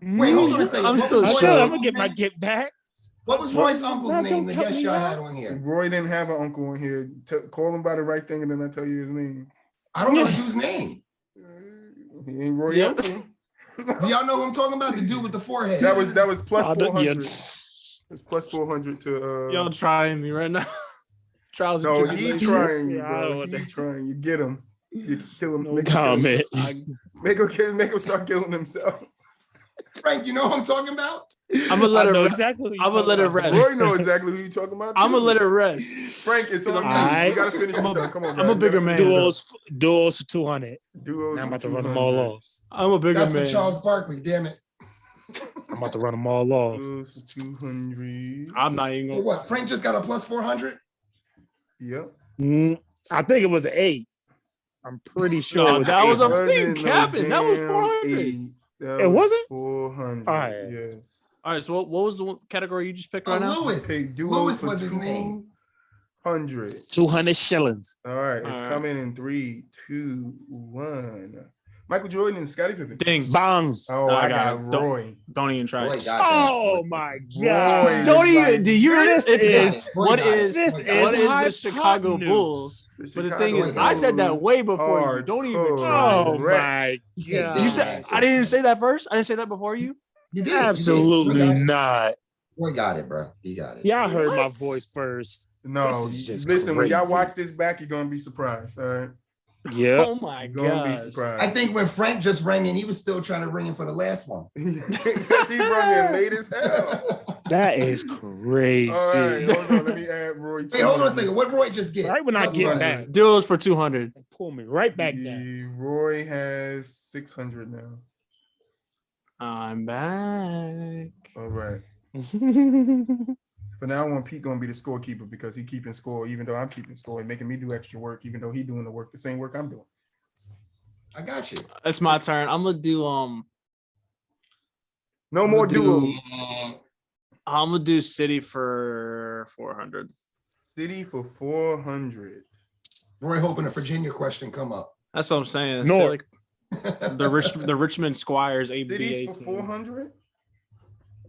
Speaker 2: Wait, hold on a second.
Speaker 4: I'm
Speaker 2: What
Speaker 4: still
Speaker 2: was Roy's
Speaker 4: shook.
Speaker 1: I'm
Speaker 2: uncle's
Speaker 1: gonna get my
Speaker 2: name?
Speaker 1: get back.
Speaker 2: What was Roy's uncle's
Speaker 1: Don't
Speaker 2: name? The
Speaker 1: cut
Speaker 2: guest
Speaker 1: me
Speaker 2: y'all
Speaker 1: off.
Speaker 2: had on here.
Speaker 3: Roy didn't have an uncle in here. Call him by the right thing, and then I tell you his name.
Speaker 2: I don't know the dude's name.
Speaker 3: He ain't Roy
Speaker 4: Yeah.
Speaker 3: uncle.
Speaker 2: Do y'all know who I'm talking about? The dude with the forehead.
Speaker 3: That was plus
Speaker 1: Oh,
Speaker 3: 400.
Speaker 1: yeah.
Speaker 3: It's plus 400 to
Speaker 4: Y'all trying me right now. Trials and
Speaker 3: No, he
Speaker 4: tribulations.
Speaker 3: trying you,
Speaker 1: Yeah, I
Speaker 3: bro.
Speaker 1: don't
Speaker 3: He
Speaker 1: know.
Speaker 3: trying. You get him. You kill him.
Speaker 1: No
Speaker 3: Make him kill
Speaker 1: comment.
Speaker 3: himself. Make him start killing himself.
Speaker 2: Frank, you know who I'm talking about?
Speaker 4: I'm gonna let
Speaker 1: I
Speaker 4: it
Speaker 1: know
Speaker 4: rest.
Speaker 1: exactly. What
Speaker 4: I'm gonna let it rest.
Speaker 3: Roy know exactly who you talking about.
Speaker 4: I'm gonna
Speaker 3: too.
Speaker 4: let it rest.
Speaker 3: Frank, it's on you.
Speaker 1: Alright.
Speaker 3: We gotta finish this up. Come on,
Speaker 4: I'm a
Speaker 3: guys.
Speaker 4: bigger
Speaker 3: We gotta
Speaker 4: man.
Speaker 3: finish this
Speaker 1: Duels for 200.
Speaker 3: up. Duos
Speaker 1: Now I'm about to
Speaker 3: for
Speaker 1: run them all
Speaker 3: 200.
Speaker 1: off.
Speaker 4: I'm a bigger
Speaker 2: That's
Speaker 4: man.
Speaker 2: for Charles Barkley. Damn it.
Speaker 1: I'm about to run them all off.
Speaker 3: Duos for 200.
Speaker 4: I'm not even
Speaker 2: Hey,
Speaker 4: gonna.
Speaker 2: what? Frank just got a plus 400.
Speaker 3: Yep.
Speaker 1: I think it was an 8. I'm pretty sure
Speaker 4: No,
Speaker 1: it was
Speaker 4: that
Speaker 1: an
Speaker 4: was
Speaker 1: 8.
Speaker 4: a
Speaker 3: Wasn't
Speaker 4: thing,
Speaker 3: no
Speaker 4: Captain. That was
Speaker 3: damn
Speaker 4: 400.
Speaker 3: 8. That
Speaker 1: It
Speaker 3: was
Speaker 1: wasn't?
Speaker 3: 400.
Speaker 1: All right.
Speaker 3: Yeah.
Speaker 4: All right. So what was the one category you just picked right now?
Speaker 2: Lewis.
Speaker 3: Okay, duos
Speaker 2: Lewis
Speaker 3: for
Speaker 2: was his name.
Speaker 3: 200.
Speaker 1: 200 shillings.
Speaker 3: All right, it's
Speaker 4: All right.
Speaker 3: coming in 3, 2, 1. Michael Jordan and Scottie Pippen.
Speaker 4: Ding.
Speaker 1: Bang.
Speaker 3: Oh,
Speaker 4: I
Speaker 3: I
Speaker 4: got
Speaker 3: got
Speaker 4: it.
Speaker 3: Roy.
Speaker 4: Don't even try.
Speaker 2: Roy
Speaker 4: it.
Speaker 2: got
Speaker 1: Oh
Speaker 2: that.
Speaker 1: my
Speaker 3: Roy
Speaker 1: god.
Speaker 4: Don't
Speaker 3: is
Speaker 4: even.
Speaker 3: like-
Speaker 4: Do you hear
Speaker 1: This
Speaker 4: this?
Speaker 1: is-
Speaker 4: What
Speaker 2: Roy got it.
Speaker 4: is
Speaker 1: This
Speaker 2: Roy got
Speaker 1: is
Speaker 2: it.
Speaker 4: what
Speaker 1: high
Speaker 4: is the Chicago
Speaker 1: hypotenuse.
Speaker 4: Bulls?
Speaker 3: The
Speaker 4: But the thing is,
Speaker 2: Chicago
Speaker 4: I said that
Speaker 3: Bulls
Speaker 4: way before you.
Speaker 3: are
Speaker 4: Don't even
Speaker 3: cold.
Speaker 4: try.
Speaker 1: Oh
Speaker 4: it.
Speaker 1: my
Speaker 2: You
Speaker 1: god.
Speaker 4: You said I didn't say that first. I didn't say that before you.
Speaker 2: You did.
Speaker 1: Absolutely
Speaker 2: You did.
Speaker 1: not.
Speaker 2: Roy got it, bro. He got it.
Speaker 1: Y'all heard my
Speaker 4: What?
Speaker 1: voice first.
Speaker 3: No,
Speaker 1: This is just
Speaker 3: listen, when y'all
Speaker 1: crazy.
Speaker 3: watch this back, you're gonna be surprised. All right.
Speaker 1: Yeah.
Speaker 4: Oh my
Speaker 3: You're gonna be
Speaker 4: god.
Speaker 3: surprised.
Speaker 2: I think when Frank just rang in, he was still trying to ring in for the last one.
Speaker 3: because he rung in late as hell.
Speaker 1: That is crazy.
Speaker 3: All right, hold on. Let me add Roy.
Speaker 2: Wait, hold on a second. What Roy just get?
Speaker 1: Right when I
Speaker 2: Plus
Speaker 1: get
Speaker 2: one.
Speaker 1: back,
Speaker 4: Duels for 200.
Speaker 1: pull me right back down.
Speaker 3: Roy has 600 now.
Speaker 4: I'm back.
Speaker 3: All right. But now on, Pete gonna be the scorekeeper because he keeping score, even though I'm keeping score and making me do extra work, even though he doing the work, the same work I'm doing.
Speaker 2: I got you.
Speaker 4: It's my turn. I'm gonna do
Speaker 3: No more
Speaker 4: do-
Speaker 3: duels.
Speaker 4: I'm gonna do City for 400.
Speaker 3: City for 400.
Speaker 2: Roy hoping a Virginia question come up.
Speaker 4: That's what I'm saying.
Speaker 1: North.
Speaker 4: The Richmond Squires
Speaker 3: Cities
Speaker 4: ABA
Speaker 3: for
Speaker 4: team.
Speaker 3: 400.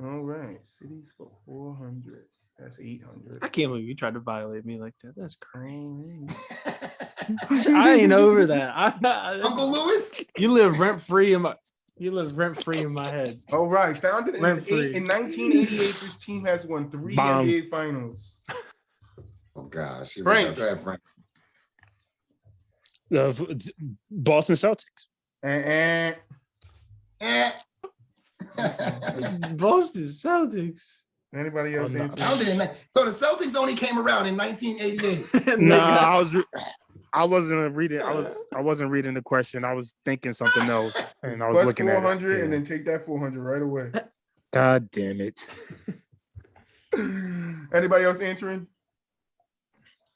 Speaker 3: All right, cities for 400. That's 800.
Speaker 4: I can't believe you tried to violate me like that. That's crazy. I ain't over that.
Speaker 2: Uncle Lewis?
Speaker 4: You live rent free in my. You live rent free in my head.
Speaker 3: All right, founded in 1988,
Speaker 4: Rent-free.
Speaker 3: this team has won 3
Speaker 1: Bang.
Speaker 3: NBA finals.
Speaker 2: Oh gosh. Here
Speaker 3: Frank.
Speaker 2: we go. Go ahead, Frank.
Speaker 1: Boston Celtics.
Speaker 3: And
Speaker 2: Eh.
Speaker 4: Boston Celtics.
Speaker 3: anybody else
Speaker 1: Oh, no.
Speaker 3: answer?
Speaker 2: Founded in so the Celtics only came around in 1988.
Speaker 1: No, I wasn't reading. I wasn't reading the question. I was thinking something else, and I was
Speaker 3: Plus
Speaker 1: looking at
Speaker 3: 400
Speaker 1: it.
Speaker 3: and
Speaker 1: Yeah.
Speaker 3: then take that 400 right away.
Speaker 1: God damn it!
Speaker 3: Anybody else answering?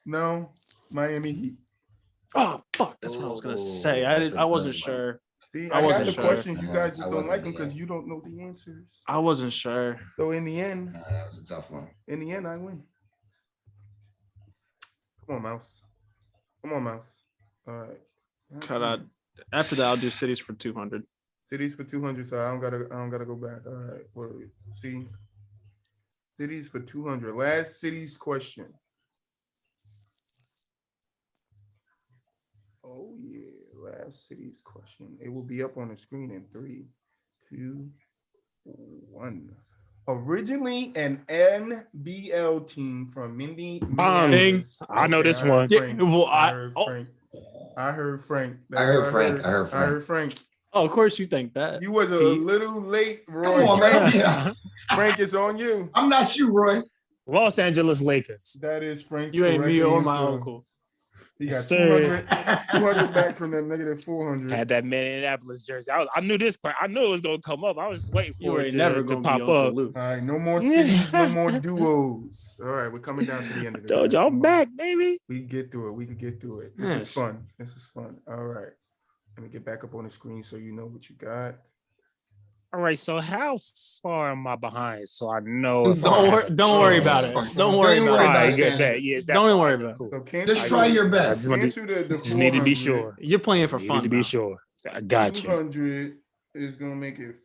Speaker 3: No, Miami Heat.
Speaker 4: Oh fuck! That's what I was gonna say.
Speaker 2: That's a
Speaker 4: I wasn't
Speaker 2: good one.
Speaker 4: sure.
Speaker 3: See,
Speaker 4: I
Speaker 3: I got
Speaker 4: wasn't
Speaker 3: the
Speaker 4: sure.
Speaker 3: questions. You guys just
Speaker 2: I
Speaker 3: don't
Speaker 2: wasn't
Speaker 3: like them
Speaker 2: either.
Speaker 3: because you don't know the answers.
Speaker 4: I wasn't sure.
Speaker 3: So in the end,
Speaker 2: That was a tough one.
Speaker 3: I win. Come on, Mouse. Come on, Mouse. All right.
Speaker 4: Cut out. After that, I'll do cities for 200.
Speaker 3: Cities for 200, so I don't gotta go back. All right. What are we? See. Cities for 200. Last cities question. Oh yeah, last cities question. It will be up on the screen in 3, 2, 1. Originally an NBL team from Minneapolis.
Speaker 1: I know this
Speaker 3: heard
Speaker 1: one.
Speaker 4: Yeah,
Speaker 3: Frank.
Speaker 4: well,
Speaker 3: I heard Frank. I heard Frank.
Speaker 2: I heard
Speaker 3: what
Speaker 2: Frank. I heard
Speaker 3: I heard Frank.
Speaker 4: Oh, of course you think that.
Speaker 3: You was a
Speaker 4: Pete.
Speaker 3: little late,
Speaker 2: Come
Speaker 3: Roy.
Speaker 2: on, man. Yeah.
Speaker 3: Frank, it's on you.
Speaker 2: I'm not you, Roy.
Speaker 1: Los Angeles Lakers.
Speaker 3: That is Frank's
Speaker 4: You ain't
Speaker 3: correct
Speaker 4: me or my
Speaker 3: answer.
Speaker 4: uncle.
Speaker 3: He got
Speaker 1: Yes, sir.
Speaker 3: 200 back from that negative 400.
Speaker 1: Had that Minneapolis jersey. I knew this part. I knew it was gonna come up. I was just waiting
Speaker 4: You
Speaker 1: for it
Speaker 4: ain't
Speaker 1: to,
Speaker 4: never
Speaker 1: to
Speaker 4: gonna
Speaker 1: pop
Speaker 4: be Uncle
Speaker 1: up.
Speaker 4: Luke.
Speaker 3: All right, no more cities, no more duos. All right, we're coming down to the end of the
Speaker 1: Told y'all
Speaker 3: Come
Speaker 1: I'm
Speaker 3: on.
Speaker 1: back, baby.
Speaker 3: We can get through it. We could get through it. This
Speaker 4: Yes.
Speaker 3: is fun. This is fun. All right. Let me get back up on the screen so you know what you got.
Speaker 1: All right. So how far am I behind? So I know.
Speaker 2: Too
Speaker 1: if
Speaker 2: far.
Speaker 1: I
Speaker 4: Don't
Speaker 1: have
Speaker 4: worry.
Speaker 1: a
Speaker 4: Don't worry
Speaker 1: chance.
Speaker 4: about it.
Speaker 2: Don't
Speaker 4: Don't worry
Speaker 2: even
Speaker 1: All
Speaker 2: worry
Speaker 4: about
Speaker 2: about
Speaker 1: right,
Speaker 2: it.
Speaker 1: good. Bet. Yes, that
Speaker 4: Don't
Speaker 1: far.
Speaker 4: worry
Speaker 1: Okay,
Speaker 4: about it.
Speaker 1: cool.
Speaker 3: So can't
Speaker 2: Just try your best.
Speaker 1: wanted-
Speaker 3: Into the
Speaker 1: Just need to be
Speaker 3: 400.
Speaker 1: sure.
Speaker 4: You're playing for
Speaker 1: Need
Speaker 4: fun.
Speaker 1: to be
Speaker 4: now.
Speaker 1: sure. I got you.
Speaker 3: 200 is gonna make it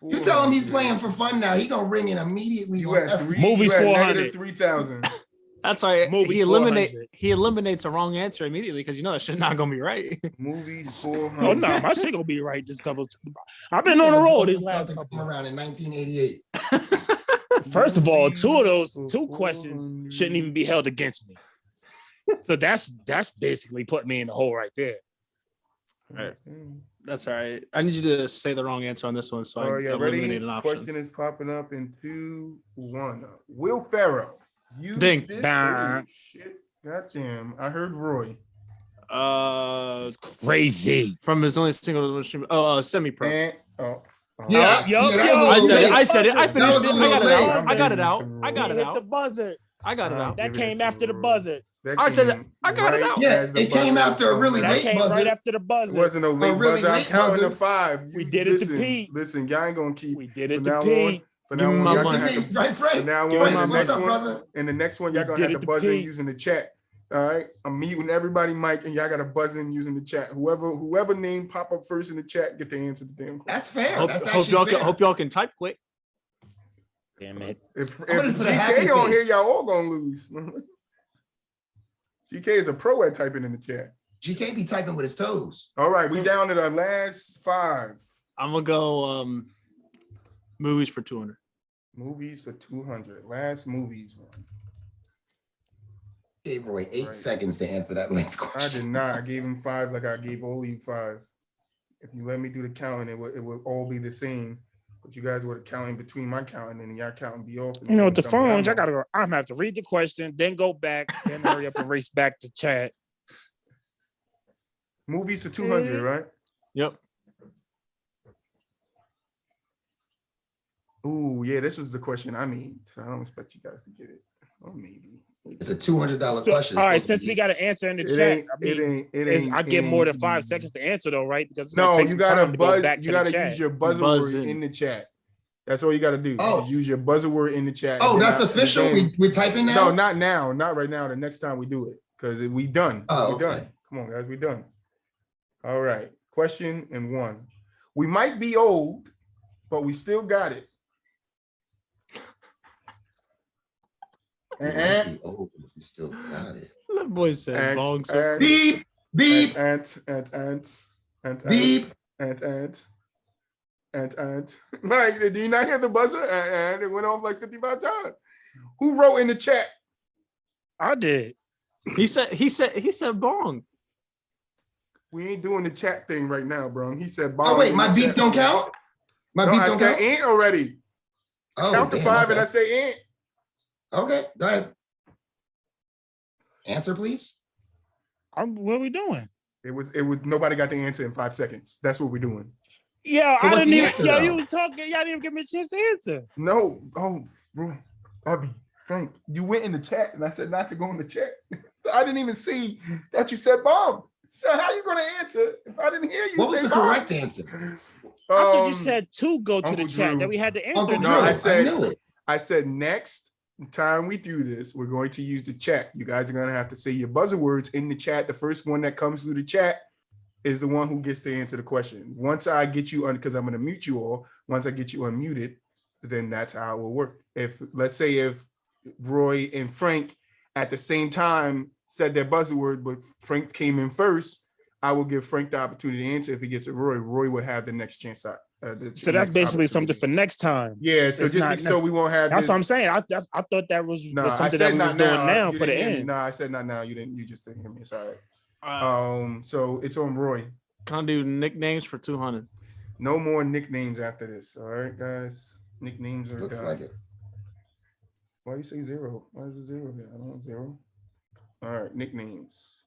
Speaker 2: You tell him he's playing for fun now. He gonna ring it immediately.
Speaker 3: You
Speaker 2: On
Speaker 3: had
Speaker 2: every-
Speaker 1: Movies
Speaker 3: you had
Speaker 1: 400.
Speaker 3: negative 3,000.
Speaker 4: That's right.
Speaker 1: Movies
Speaker 4: He eliminates a wrong answer immediately because you know that shit not gonna be right.
Speaker 3: Movies
Speaker 1: Oh
Speaker 3: 400.
Speaker 1: no, my shit gonna be right this couple. I've been on the road these last
Speaker 2: Celtics
Speaker 1: couple.
Speaker 2: came around in 1988.
Speaker 1: First of all, two of those
Speaker 3: Movies
Speaker 1: two
Speaker 3: for
Speaker 1: questions
Speaker 3: 400.
Speaker 1: shouldn't even be held against me. So that's basically put me in the hole right there.
Speaker 4: Right. That's all right. I need you to say the wrong answer on this one, so I
Speaker 3: Yeah,
Speaker 4: eliminate
Speaker 3: ready?
Speaker 4: an option.
Speaker 3: Question is popping up in 2, 1. Will Ferrell. Use
Speaker 4: Ding.
Speaker 3: this.
Speaker 1: Bah.
Speaker 3: Oh, shit. Goddamn. I heard Roy.
Speaker 1: It's crazy.
Speaker 4: From his only single machine. Oh, semi-pro.
Speaker 3: And,
Speaker 2: Yeah,
Speaker 1: Yup,
Speaker 2: that
Speaker 1: yo,
Speaker 2: was a little
Speaker 4: I
Speaker 2: late.
Speaker 4: said it. I
Speaker 1: That
Speaker 4: finished
Speaker 2: was
Speaker 4: it.
Speaker 2: a
Speaker 4: I
Speaker 2: little
Speaker 4: got it
Speaker 2: late.
Speaker 4: out. I got it out. I got
Speaker 1: He
Speaker 4: it
Speaker 1: hit
Speaker 4: out.
Speaker 1: the buzzer.
Speaker 4: I got it out.
Speaker 1: That
Speaker 3: Give it
Speaker 1: came
Speaker 3: to
Speaker 1: after the
Speaker 3: Roy.
Speaker 1: buzzer.
Speaker 3: That
Speaker 4: I said
Speaker 3: came
Speaker 4: I got it
Speaker 3: right
Speaker 4: out.
Speaker 2: Yeah,
Speaker 3: as the
Speaker 2: it came
Speaker 3: buzzer
Speaker 2: after a
Speaker 3: was
Speaker 2: really
Speaker 3: going.
Speaker 1: That
Speaker 2: late
Speaker 1: came
Speaker 2: buzzer.
Speaker 1: right after the
Speaker 3: It
Speaker 1: buzzer.
Speaker 3: wasn't no late
Speaker 2: really
Speaker 3: buzzer. I'm
Speaker 2: late
Speaker 3: counting to
Speaker 2: buzzer.
Speaker 3: 5.
Speaker 1: We did it to
Speaker 3: listen,
Speaker 1: Pete.
Speaker 3: Listen, y'all ain't gonna keep.
Speaker 1: We did
Speaker 3: From
Speaker 1: it to
Speaker 3: now
Speaker 1: Pete.
Speaker 3: on, from
Speaker 4: Give
Speaker 3: now
Speaker 4: me
Speaker 3: on,
Speaker 4: my
Speaker 3: y'all
Speaker 4: money.
Speaker 3: gonna
Speaker 2: To
Speaker 3: have
Speaker 2: me,
Speaker 3: to.
Speaker 2: right, Frank?
Speaker 3: From now
Speaker 4: Give me
Speaker 3: on,
Speaker 4: my
Speaker 3: in the next
Speaker 2: What's up,
Speaker 3: one,
Speaker 2: brother?
Speaker 3: in the next one,
Speaker 1: We
Speaker 3: y'all gonna
Speaker 1: did
Speaker 3: have
Speaker 1: it
Speaker 3: to
Speaker 1: to
Speaker 3: buzz in
Speaker 1: Pete.
Speaker 3: using the chat. All right, I'm muting everybody, Mike, and y'all gotta buzz in using the chat. Whoever name pop up first in the chat, get to answer the damn question.
Speaker 2: That's fair.
Speaker 4: Hope,
Speaker 2: That's
Speaker 4: hope
Speaker 2: actually
Speaker 4: y'all
Speaker 2: fair.
Speaker 4: can, hope y'all can type quick.
Speaker 1: Damn it.
Speaker 3: If
Speaker 2: I'm gonna put a
Speaker 3: GK
Speaker 2: happy
Speaker 3: on here,
Speaker 2: face.
Speaker 3: y'all all gonna lose. GK is a pro at typing in the chat.
Speaker 2: GK be typing with his toes.
Speaker 3: All right, we down to the last 5
Speaker 4: I'm gonna go movies for 200.
Speaker 3: movies for 200. Last movies.
Speaker 2: Gave Roy 8
Speaker 3: Right.
Speaker 2: seconds to answer that last
Speaker 3: I did
Speaker 2: question.
Speaker 3: not. I gave him 5 like I gave all you 5. If you let me do the counting, it would all be the same. But you guys were counting between my counting and y'all counting be off.
Speaker 1: You know, with the phones, I gotta go. I'm gonna have to read the question, then go back, then hurry up and race back to chat.
Speaker 3: Movies for 200, right?
Speaker 4: Yep.
Speaker 3: Ooh, yeah, this was the question I made. So I don't expect you guys to get it. Or maybe.
Speaker 2: It's a $200
Speaker 1: So,
Speaker 2: question.
Speaker 1: all right,
Speaker 2: It's supposed
Speaker 1: since
Speaker 2: to
Speaker 1: we
Speaker 2: be-
Speaker 1: got an answer in the
Speaker 3: It
Speaker 1: chat,
Speaker 3: ain't,
Speaker 1: I mean,
Speaker 3: it ain't.
Speaker 1: I get more than 5
Speaker 3: ain't-
Speaker 1: seconds to answer though, right? Because it's gonna
Speaker 3: No,
Speaker 1: take
Speaker 3: you
Speaker 1: some
Speaker 3: gotta
Speaker 1: time to go
Speaker 3: buzz.
Speaker 1: back
Speaker 3: You
Speaker 1: to the
Speaker 3: gotta
Speaker 1: chat.
Speaker 3: use your buzzer
Speaker 4: Buzz
Speaker 3: word
Speaker 4: in.
Speaker 3: in the chat. That's all you gotta do.
Speaker 2: Oh.
Speaker 3: Just use your buzzer word in the chat.
Speaker 2: Oh,
Speaker 3: and then
Speaker 2: that's
Speaker 3: I-
Speaker 2: official?
Speaker 3: then-
Speaker 2: We're typing now?
Speaker 3: No, not now. Not right now. The next time we do it. Because we done.
Speaker 2: Oh,
Speaker 3: We
Speaker 2: okay.
Speaker 3: done. Come on, guys. We done. All right. Question and 1. We might be old, but we still got it.
Speaker 2: You might be old, but you still got it.
Speaker 4: That boy said bong. So
Speaker 2: Beep, beep,
Speaker 3: and
Speaker 2: beep.
Speaker 3: Mike, did you not hear the buzzer? And it went off like 55 times. Who wrote in the chat?
Speaker 1: I did.
Speaker 4: he said bong.
Speaker 3: We ain't doing the chat thing right now, bro. He said,
Speaker 2: Oh, wait, my beep
Speaker 3: chat.
Speaker 2: don't count? My
Speaker 3: No,
Speaker 2: beep
Speaker 3: I
Speaker 2: don't
Speaker 3: said
Speaker 2: count?
Speaker 3: ain't already.
Speaker 2: Oh,
Speaker 3: Count to
Speaker 2: damn,
Speaker 3: 5
Speaker 2: okay.
Speaker 3: and I say ain't.
Speaker 2: Okay, go ahead. Answer, please.
Speaker 1: What are we doing?
Speaker 3: It was nobody got the answer in 5 seconds. That's what we're doing.
Speaker 1: Yeah,
Speaker 2: So
Speaker 1: I
Speaker 2: what's
Speaker 1: didn't
Speaker 2: the
Speaker 1: even.
Speaker 2: answer,
Speaker 1: Yo,
Speaker 2: though?
Speaker 1: you was talking. Y'all didn't even give me a chance to answer.
Speaker 3: No, oh, bro, Abby, Frank, you went in the chat and I said not to go in the chat. So I didn't even see that you said bomb. So how you gonna answer if I didn't hear you
Speaker 2: What was
Speaker 3: say
Speaker 2: the
Speaker 3: bomb?
Speaker 2: correct answer?
Speaker 1: I thought you said to go to
Speaker 3: Uncle
Speaker 1: the chat
Speaker 3: Drew.
Speaker 1: that we had the answer.
Speaker 2: Uncle
Speaker 1: in
Speaker 2: Drew,
Speaker 1: the
Speaker 3: No, I
Speaker 1: chat.
Speaker 3: said-
Speaker 2: knew it.
Speaker 3: I said next time we do this, we're going to use the chat. You guys are gonna have to say your buzzer words in the chat. The first one that comes through the chat is the one who gets to answer the question. Once I get you on, because I'm gonna mute you all. Once I get you unmuted, then that's how it will work. If let's say if Roy and Frank at the same time said their buzzer word, but Frank came in first, I will give Frank the opportunity to answer. If he gets it, Roy will have the next chance.
Speaker 1: So that's basically something for next time.
Speaker 3: Yeah, so
Speaker 1: It's
Speaker 3: just
Speaker 1: not
Speaker 3: so we won't have
Speaker 1: That's
Speaker 3: this.
Speaker 1: what I'm saying. I thought that was
Speaker 3: No, I
Speaker 1: something
Speaker 3: said
Speaker 1: that we
Speaker 3: not
Speaker 1: was doing now
Speaker 3: You
Speaker 1: for the
Speaker 3: didn't hear me.
Speaker 1: end.
Speaker 3: No, I said not now. You didn't. You just didn't hear me. It's all right. So it's on Roy.
Speaker 4: Can I do nicknames for 200?
Speaker 3: No more nicknames after this. All right, guys. Nicknames are
Speaker 2: Looks
Speaker 3: done.
Speaker 2: like it.
Speaker 3: Why you say 0? Why is it 0 here? I don't want 0. All right, nicknames.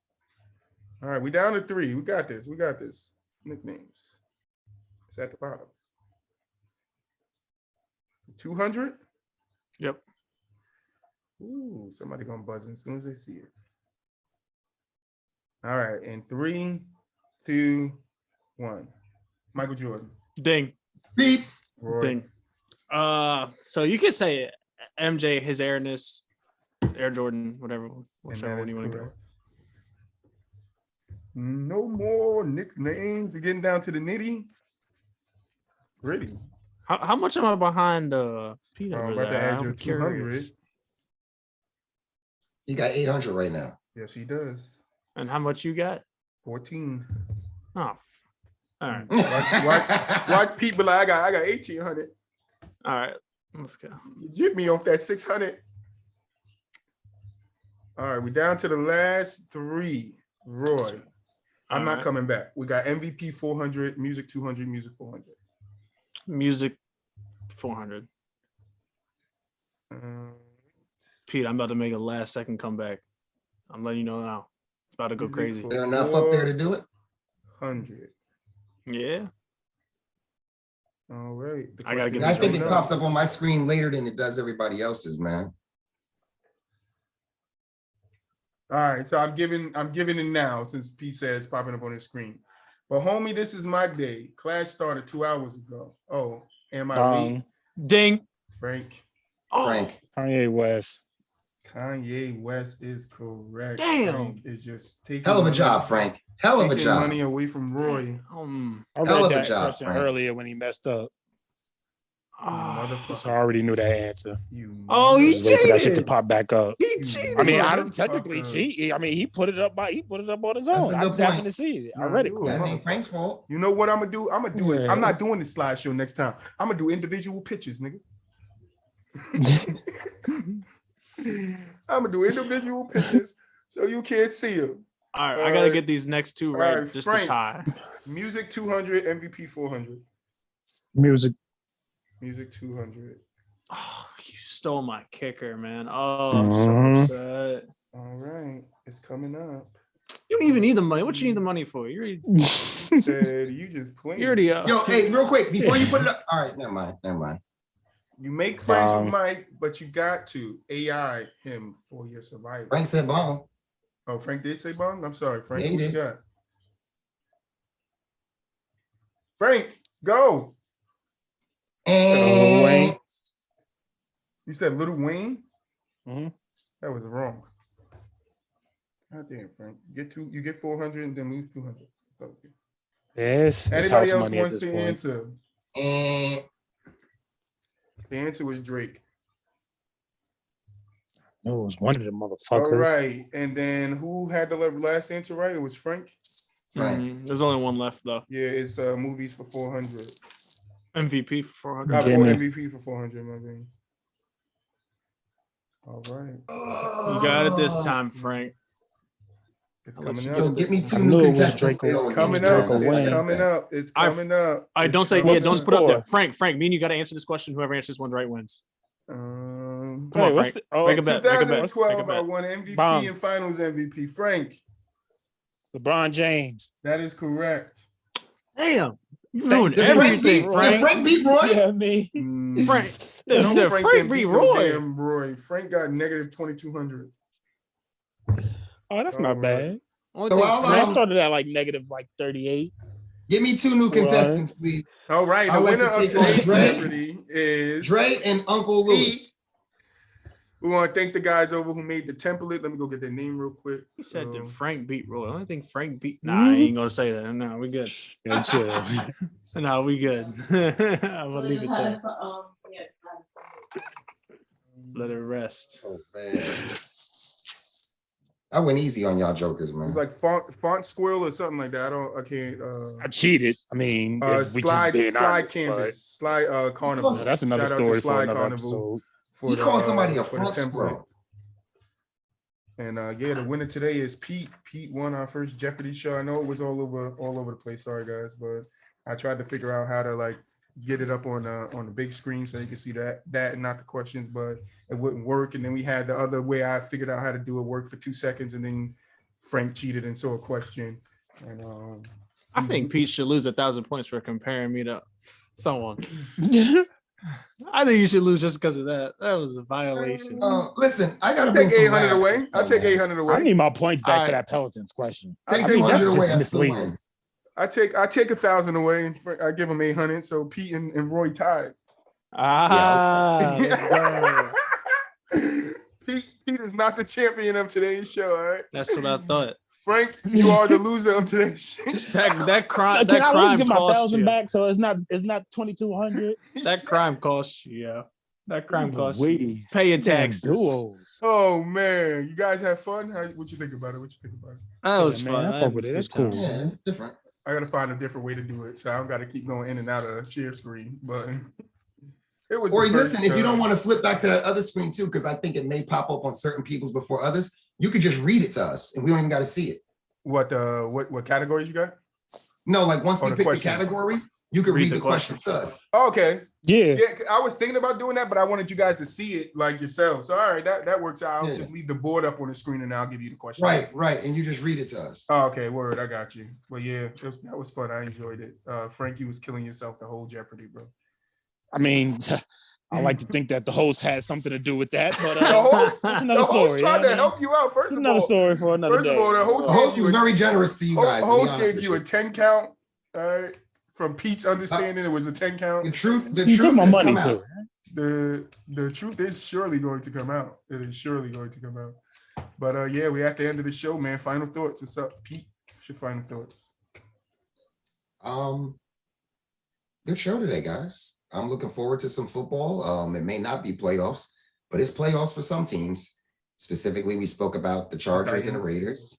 Speaker 3: All right, we down to 3. We got this. We got this. Nicknames. It's at the bottom. 200?
Speaker 4: Yep.
Speaker 3: Ooh, somebody gonna buzz in as soon as they see it. All right, in 3, 2, 1. Michael Jordan.
Speaker 4: Ding.
Speaker 2: Beep.
Speaker 3: Roy.
Speaker 4: Ding. So you could say MJ, his airness, Air Jordan, whatever,
Speaker 3: And
Speaker 4: whichever
Speaker 3: that
Speaker 4: one
Speaker 3: is
Speaker 4: you want to go.
Speaker 3: correct. No more nicknames. We're getting down to the nitty. Gritty.
Speaker 4: How much am I behind Pete
Speaker 3: I'm
Speaker 4: over
Speaker 3: about to
Speaker 4: there?
Speaker 3: add your
Speaker 4: I'm
Speaker 3: 200.
Speaker 4: curious.
Speaker 2: He got 800 right now.
Speaker 3: Yes, he does.
Speaker 4: And how much you got?
Speaker 3: 14.
Speaker 4: Oh, all right.
Speaker 3: Watch Pete be like, I got 1,800.
Speaker 4: All right. Let's go.
Speaker 3: You get me off that 600. All right, we're down to the last three. Roy, I'm not coming back. We got MVP 400, music 200, music 400.
Speaker 4: Music 400. Pete, I'm about to make a last second comeback. I'm letting you know now. It's about to go crazy.
Speaker 2: Is there enough up there to do it?
Speaker 3: 100.
Speaker 4: Yeah.
Speaker 3: All right.
Speaker 4: I gotta get.
Speaker 2: I think it pops up on my screen later than it does everybody else's, man.
Speaker 3: All right, so I'm giving it now since P says popping up on his screen. But homie, this is my day. Class started 2 hours ago. Oh, am I late?
Speaker 4: Ding.
Speaker 3: Frank.
Speaker 2: Frank.
Speaker 1: Kanye West.
Speaker 3: Kanye West is correct.
Speaker 4: Damn.
Speaker 3: Frank is just taking
Speaker 2: Hell of a
Speaker 3: money-
Speaker 2: job, Frank. Hell of a
Speaker 3: taking
Speaker 2: job.
Speaker 3: money away from Roy.
Speaker 1: I
Speaker 2: Hell of
Speaker 1: read
Speaker 2: a
Speaker 1: that
Speaker 2: job,
Speaker 1: question
Speaker 2: Frank.
Speaker 1: earlier when he messed up.
Speaker 3: Motherfucker.
Speaker 1: So I already knew that answer.
Speaker 3: You
Speaker 4: Oh, he
Speaker 1: Just wait for that shit to
Speaker 4: cheated.
Speaker 1: pop back up.
Speaker 4: He cheated.
Speaker 1: I mean, I
Speaker 3: motherfucker.
Speaker 1: don't technically cheat. I mean, he put it up on his
Speaker 2: That's
Speaker 1: own.
Speaker 2: a
Speaker 1: I
Speaker 2: good
Speaker 1: just happened
Speaker 2: point.
Speaker 1: to see it. I
Speaker 3: Nah,
Speaker 1: read it.
Speaker 3: you
Speaker 1: Quick.
Speaker 2: That ain't Frank's fault.
Speaker 3: You know what I'm gonna do? I'm gonna do it.
Speaker 1: Yeah.
Speaker 3: I'm not doing this slideshow next time. I'm gonna do individual pictures, nigga. I'm gonna do individual pictures so you can't see them.
Speaker 4: All right, I gotta get these next two
Speaker 3: All
Speaker 4: right
Speaker 3: right,
Speaker 4: just
Speaker 3: Frank.
Speaker 4: to tie.
Speaker 3: Music 200, MVP 400.
Speaker 1: Music.
Speaker 3: Music 200.
Speaker 4: Oh, you stole my kicker, man. Oh, I'm so upset.
Speaker 3: All right, it's coming up.
Speaker 4: You don't even need the money. What you need the money for? You already,
Speaker 3: Said you just playing.
Speaker 4: you already
Speaker 2: Yo, hey, real quick, before you put it up. All right, never mind.
Speaker 3: You make friends with Mike, but you got to AI him for your survival.
Speaker 2: Frank said bomb.
Speaker 3: Oh, Frank did say bomb? I'm sorry, Frank.
Speaker 2: Yeah, he
Speaker 3: What you
Speaker 2: did.
Speaker 3: got? Frank, go.
Speaker 2: And
Speaker 1: Wayne.
Speaker 3: You said Little Wayne?
Speaker 1: Mhm.
Speaker 3: That was wrong. God damn, Frank. You get 400 and then lose 200. Okay.
Speaker 1: Yes. It's
Speaker 3: Anybody
Speaker 1: house
Speaker 3: else
Speaker 1: money at
Speaker 3: wants
Speaker 1: this
Speaker 3: to
Speaker 1: point.
Speaker 3: answer?
Speaker 2: and
Speaker 3: The answer was Drake.
Speaker 1: No, it was one of the motherfuckers.
Speaker 3: All right. And then who had the last answer right? It was Frank.
Speaker 2: Frank.
Speaker 4: There's only one left though.
Speaker 3: Yeah, it's movies for 400.
Speaker 4: MVP for 400.
Speaker 3: Not
Speaker 1: Yeah,
Speaker 3: for
Speaker 1: man.
Speaker 3: MVP for 400, my man. All right.
Speaker 4: You got it this time, Frank.
Speaker 3: It's
Speaker 4: I'll let
Speaker 3: coming
Speaker 4: you
Speaker 3: up.
Speaker 2: So get me two
Speaker 1: I
Speaker 2: new
Speaker 1: knew it was
Speaker 2: contestants.
Speaker 1: Draco.
Speaker 2: to go
Speaker 3: It's coming
Speaker 2: against
Speaker 3: up.
Speaker 2: Jones.
Speaker 1: Draco
Speaker 3: It's
Speaker 1: wins.
Speaker 3: coming up. It's coming up.
Speaker 4: I don't say
Speaker 3: coming
Speaker 4: yeah. Don't
Speaker 3: up.
Speaker 4: put it up there.
Speaker 1: score?
Speaker 4: Frank. Me and you got to answer this question. Whoever answers one right wins.
Speaker 3: Um,
Speaker 4: Come on,
Speaker 1: what's
Speaker 4: Frank.
Speaker 1: the- oh,
Speaker 4: Make a bet. Make a bet. Make a
Speaker 3: 2012, I
Speaker 4: bet.
Speaker 3: won MVP
Speaker 1: Bong.
Speaker 3: and Finals MVP. Frank,
Speaker 1: LeBron James.
Speaker 3: that is correct.
Speaker 4: Damn. You
Speaker 1: Thank
Speaker 4: ruined
Speaker 1: you.
Speaker 2: Did Frank
Speaker 4: everything,
Speaker 2: beat,
Speaker 4: Frank.
Speaker 2: did Frank beat Roy?
Speaker 1: Yeah, me.
Speaker 4: Frank.
Speaker 3: No,
Speaker 4: Did
Speaker 3: Frank
Speaker 4: Frank
Speaker 3: didn't
Speaker 4: beat
Speaker 3: beat no
Speaker 4: Roy?
Speaker 3: damn Roy. Frank got negative 2,200.
Speaker 1: Oh, that's
Speaker 3: All
Speaker 1: not
Speaker 3: right.
Speaker 1: bad.
Speaker 4: Only
Speaker 2: So
Speaker 4: thing
Speaker 2: I'll,
Speaker 1: I mean, I
Speaker 2: um,
Speaker 1: started at like negative like 38.
Speaker 2: Give me two new contestants, please.
Speaker 3: All right, the
Speaker 2: I'd like
Speaker 3: winner
Speaker 2: to
Speaker 3: of
Speaker 2: take on
Speaker 3: today's
Speaker 2: Dre.
Speaker 3: Jeopardy is
Speaker 2: Dre and Uncle Lewis.
Speaker 3: We want to thank the guys over who made the template. Let me go get their name real quick.
Speaker 4: He said
Speaker 3: So-
Speaker 4: that Frank beat Roy. The only thing Frank beat. Nah, I ain't gonna say that. No, we good.
Speaker 1: Yeah, chill.
Speaker 4: No, we good. I'm gonna leave it there. Let it rest.
Speaker 2: Oh, man. I went easy on y'all jokers, man.
Speaker 3: It's like font squirrel or something like that. I can't.
Speaker 1: I cheated. I mean, if we just being honest,
Speaker 3: Canvas, slide carnival.
Speaker 1: but that's another
Speaker 3: Shout out to
Speaker 1: story for
Speaker 3: Slide
Speaker 1: another
Speaker 3: Carnival
Speaker 1: episode.
Speaker 3: for
Speaker 2: You
Speaker 3: the,
Speaker 2: call somebody a
Speaker 3: for the
Speaker 2: front
Speaker 3: template.
Speaker 2: squirrel.
Speaker 3: And yeah, the winner today is Pete. Pete won our first Jeopardy show. I know it was all over the place. Sorry guys, but I tried to figure out how to like get it up on the big screen so you can see that and not the questions, but it wouldn't work. And then we had the other way I figured out how to do it work for 2 seconds, and then Frank cheated and saw a question. And
Speaker 4: I think Pete should lose 1,000 points for comparing me to someone. I think you should lose just because of that. That was a violation.
Speaker 2: Listen, I gotta
Speaker 3: I'll
Speaker 2: bring
Speaker 3: take
Speaker 2: some
Speaker 3: 800
Speaker 2: laughs.
Speaker 3: away. I'll take 800
Speaker 1: I
Speaker 3: away.
Speaker 1: need my points back
Speaker 4: Alright.
Speaker 1: for that Pelicans question.
Speaker 2: Take
Speaker 1: I mean,
Speaker 2: 200
Speaker 1: that's
Speaker 2: away.
Speaker 1: just
Speaker 2: I still
Speaker 1: misleading.
Speaker 2: win.
Speaker 3: I take 1,000 away, and I give him 800. So Pete and Roy tied.
Speaker 4: Let's go.
Speaker 3: Pete is not the champion of today's show. All right.
Speaker 4: That's what I thought.
Speaker 3: Frank, you are the loser of today's shit.
Speaker 4: That crime.
Speaker 1: Can
Speaker 4: That
Speaker 1: I
Speaker 4: crime
Speaker 1: always get my
Speaker 4: cost
Speaker 1: 1,000
Speaker 4: you.
Speaker 1: back? So it's not 2,200.
Speaker 4: That crime cost you. Yeah. That crime cost you.
Speaker 1: Louise.
Speaker 4: Pay your
Speaker 1: Damn
Speaker 4: taxes.
Speaker 1: duos.
Speaker 3: Oh man, you guys have fun? What you think about it?
Speaker 4: That was
Speaker 1: Yeah,
Speaker 4: fun.
Speaker 1: man, I fuck with it. That's cool.
Speaker 2: Yeah, it's different.
Speaker 3: I gotta find a different way to do it, so I don't gotta keep going in and out of the share screen. But it was.
Speaker 2: Or listen, if you don't want to flip back to that other screen too, because I think it may pop up on certain people's before others, you could just read it to us, and we don't even got to see it.
Speaker 3: What categories you got?
Speaker 2: No, like once we
Speaker 3: the
Speaker 2: pick the
Speaker 3: question.
Speaker 2: category, you can read the question to us.
Speaker 3: Oh, okay.
Speaker 1: Yeah.
Speaker 3: Yeah, I was thinking about doing that, but I wanted you guys to see it like yourselves. So all right, that works out. I'll
Speaker 2: Yeah.
Speaker 3: just leave the board up on the screen and I'll give you the question.
Speaker 2: Right, and you just read it to us.
Speaker 3: Oh, okay, word. I got you. But yeah, that was fun. I enjoyed it. Frank, you was killing yourself the whole Jeopardy, bro.
Speaker 1: I mean, I like to think that the host had something to do with that, but
Speaker 3: The host,
Speaker 1: that's
Speaker 3: the
Speaker 1: another
Speaker 3: host
Speaker 1: story.
Speaker 3: tried to
Speaker 1: yeah,
Speaker 3: help you out. First
Speaker 1: It's
Speaker 3: of
Speaker 1: another
Speaker 3: all,
Speaker 1: story for another day.
Speaker 3: the host
Speaker 2: The host was very generous to you guys. to be
Speaker 3: Host
Speaker 2: honest
Speaker 3: gave
Speaker 2: with
Speaker 3: you a 10 count. All right. From Pete's understanding, it was a 10
Speaker 2: The
Speaker 3: count.
Speaker 2: truth
Speaker 1: You took my
Speaker 2: has
Speaker 1: money
Speaker 2: come
Speaker 1: too.
Speaker 2: out.
Speaker 3: The truth is surely going to come out. It is surely going to come out. But yeah, we're at the end of the show, man. Final thoughts. What's up, Pete? What's your final thoughts?
Speaker 2: Good show today, guys. I'm looking forward to some football. It may not be playoffs, but it's playoffs for some teams. Specifically, we spoke about the Chargers and the Raiders.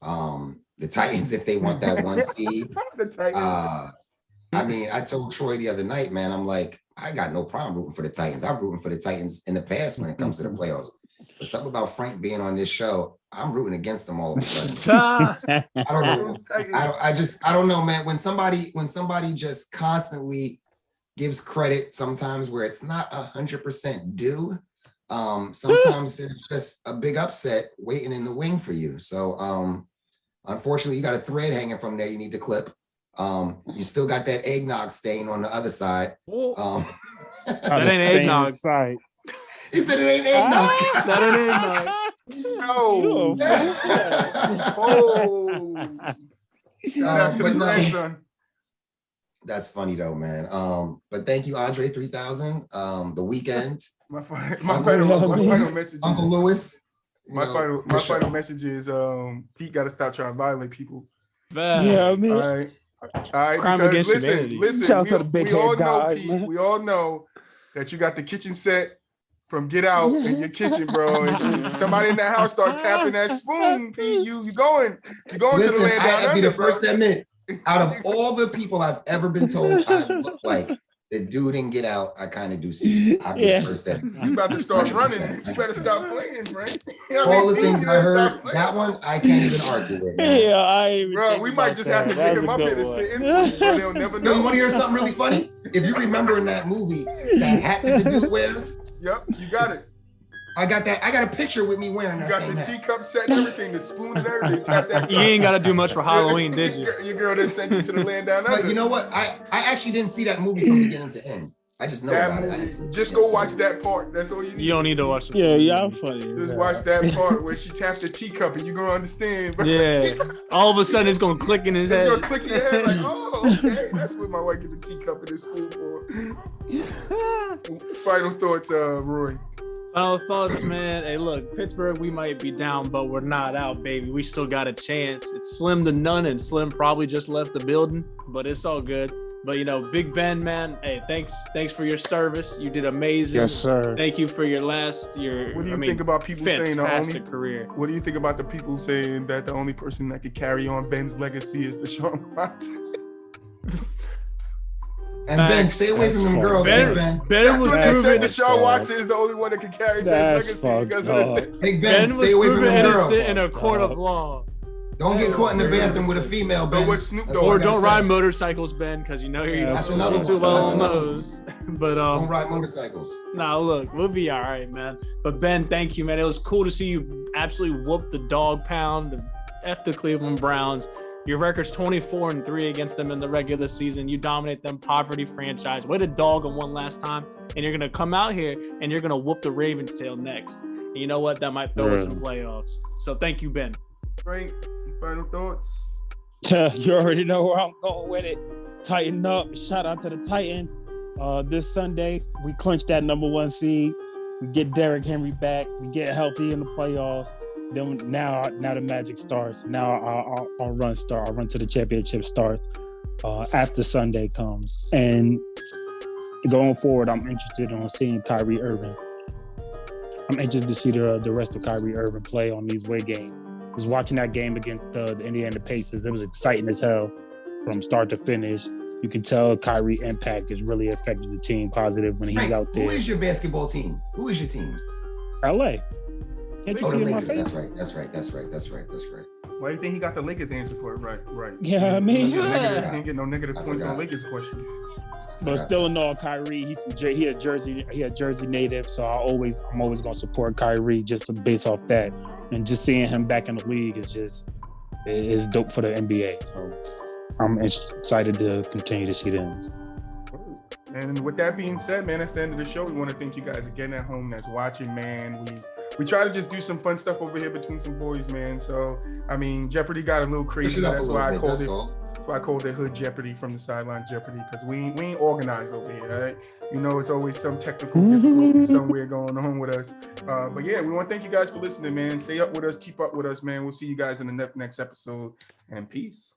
Speaker 2: The Titans, if they want that 1 seed.
Speaker 3: The Titans.
Speaker 2: I mean, I told Troy the other night, man, I'm like, I got no problem rooting for the Titans. I'm rooting for the Titans in the past when it comes to the playoffs. But something about Frank being on this show, I'm rooting against them all of a sudden. I don't know. I don't know, man. When somebody just constantly gives credit sometimes where it's not 100% due, sometimes there's just a big upset waiting in the wing for you. So unfortunately, you got a thread hanging from there you need to clip. You still got that eggnog stain on the other side.
Speaker 4: That ain't eggnog.
Speaker 2: He said it ain't eggnog.
Speaker 4: That ain't eggnog.
Speaker 3: No. Shout out to the grandson.
Speaker 2: That's funny though, man. But thank you, Andre 3000. The weekend.
Speaker 3: My final message.
Speaker 2: Uncle Lewis.
Speaker 3: My final message is Pete got to stop trying to violate people.
Speaker 1: Yeah, I mean,
Speaker 3: All right.
Speaker 4: Crime
Speaker 3: Because
Speaker 4: against humanity.
Speaker 3: listen.
Speaker 1: Shout out to the big
Speaker 3: we all
Speaker 1: head
Speaker 3: know,
Speaker 1: guys,
Speaker 3: Pete,
Speaker 1: man.
Speaker 3: we all know that you got the kitchen set from Get Out in your kitchen, bro. And somebody in that house start tapping that spoon. Pete, you going to the
Speaker 2: Listen,
Speaker 3: land down
Speaker 2: I'd be the
Speaker 3: under, bro.
Speaker 2: first to admit, out of all the people I've ever been told I look like the dude didn't Get Out, I kind of do see. I'd be the first to admit.
Speaker 3: You about to start running. You better stop playing, right? You know what
Speaker 2: All
Speaker 3: I
Speaker 2: the
Speaker 3: mean?
Speaker 2: things
Speaker 3: You
Speaker 2: I
Speaker 3: better
Speaker 2: heard,
Speaker 3: stop playing.
Speaker 2: that one I can't even argue with. Man.
Speaker 1: yeah, I ain't even
Speaker 3: Bro,
Speaker 1: think
Speaker 3: we might
Speaker 1: about
Speaker 3: just
Speaker 1: that.
Speaker 3: have to
Speaker 1: That
Speaker 3: get
Speaker 1: was
Speaker 3: him
Speaker 1: a
Speaker 3: up
Speaker 1: good
Speaker 3: here to
Speaker 1: one.
Speaker 3: sit in for you, bro. They'll never
Speaker 2: No, you
Speaker 3: know.
Speaker 2: want to hear something really funny? If you remember in that movie, that hat that the dude wears,
Speaker 3: Yep, you got it.
Speaker 2: I got a picture with me wearing
Speaker 3: You
Speaker 2: that
Speaker 3: got
Speaker 2: same
Speaker 3: the
Speaker 2: hat.
Speaker 3: teacup set and everything, the spoon and everything. Tap that.
Speaker 4: You ain't got to do much for Halloween, did you?
Speaker 3: Your girl didn't send you to the land down under.
Speaker 2: But you know what? I actually didn't see that movie from beginning to end. I just know
Speaker 3: That
Speaker 2: about it. I
Speaker 3: movie.
Speaker 2: didn't-
Speaker 3: Just go watch that part. That's all you need.
Speaker 4: You don't need to watch it.
Speaker 1: Yeah, I'm funny.
Speaker 3: Just watch that part where she tapped the teacup and you're gonna understand. Bro.
Speaker 4: Yeah. All of a sudden, it's gonna click in his
Speaker 3: It's
Speaker 4: head.
Speaker 3: gonna click in your head like, oh, okay. That's what my wife get the teacup in this spoon for. Final thoughts, Roy.
Speaker 4: Final thoughts, man. Hey, look, Pittsburgh, we might be down, but we're not out, baby. We still got a chance. It's slim to none, and Slim probably just left the building, but it's all good. But Big Ben, man. Hey, thanks for your service. You did amazing.
Speaker 1: Yes, sir.
Speaker 4: Thank you for your
Speaker 3: What do you think about people saying
Speaker 4: fantastic career?
Speaker 3: What do you think about the people saying that the only person that could carry on Ben's legacy is Deshaun Watson?
Speaker 2: And Ben, stay away from them girls,
Speaker 4: Ben-
Speaker 2: Ben.
Speaker 4: Ben
Speaker 3: That's
Speaker 4: was
Speaker 3: what they said.
Speaker 4: proven.
Speaker 3: Deshaun Watson is the only one that can carry
Speaker 1: That's
Speaker 3: Ben's legacy because of
Speaker 1: fucked
Speaker 3: the.
Speaker 2: Hey, Ben,
Speaker 4: Ben was
Speaker 2: stay away from
Speaker 4: proven
Speaker 2: them
Speaker 4: innocent
Speaker 2: girls.
Speaker 4: in a court of law.
Speaker 2: Don't get caught in the bathroom with a female, Ben.
Speaker 3: So what's Snoop
Speaker 2: That's
Speaker 3: Dogg?
Speaker 2: all I
Speaker 4: Or
Speaker 2: gotta
Speaker 4: don't
Speaker 2: say.
Speaker 4: ride motorcycles, Ben, because you're
Speaker 1: That's
Speaker 2: another
Speaker 4: too
Speaker 2: one.
Speaker 4: well
Speaker 2: That's
Speaker 4: on
Speaker 2: another
Speaker 4: those. But
Speaker 2: Don't ride motorcycles.
Speaker 4: nah, look, we'll be all right, man. But Ben, thank you, man. It was cool to see you absolutely whoop the dog pound, the F the Cleveland Browns. Your record's 24-3 against them in the regular season. You dominate them, poverty franchise. Way to dog them one last time. And you're going to come out here and you're going to whoop the Ravens tail next. And you know what? That might throw us some playoffs. So thank you, Ben.
Speaker 3: Frank, final thoughts?
Speaker 1: You already know where I'm going with it. Tighten up. Shout out to the Titans. This Sunday, we clinch that number 1 seed. We get Derrick Henry back. We get healthy in the playoffs. Then now the magic starts. Now our run start. Our run to the championship starts after Sunday comes. And going forward, I'm interested in seeing Kyrie Irving. I'm interested to see the rest of Kyrie Irving play on these away games. Just watching that game against the Indiana Pacers, it was exciting as hell from start to finish. You can tell Kyrie's impact is really affecting the team positive when he's out there.
Speaker 2: Who is your basketball team? Who is your team?
Speaker 1: LA. Can't you see in my
Speaker 2: Lakers.
Speaker 1: face?
Speaker 2: That's right.
Speaker 3: Why do you think he got the Lakers answer for it? Right.
Speaker 1: Yeah, I mean,
Speaker 3: Can't get no negative points on Lakers questions.
Speaker 1: but still in all, Kyrie, he a Jersey native, so I'm always gonna support Kyrie just based off that. And just seeing him back in the league is dope for the NBA. So I'm excited to continue to see them.
Speaker 3: And with that being said, man, that's the end of the show. We want to thank you guys again at home that's watching, man. We try to just do some fun stuff over here between some boys, man. So, I mean, Jeopardy got a little crazy. That's why I called it. That's why I called it Hood Jeopardy from the sideline Jeopardy, because we ain't organized over here, all right? You know, it's always some technical difficulty somewhere going on with us. But yeah, we want to thank you guys for listening, man. Stay up with us, keep up with us, man. We'll see you guys in the next episode, and peace.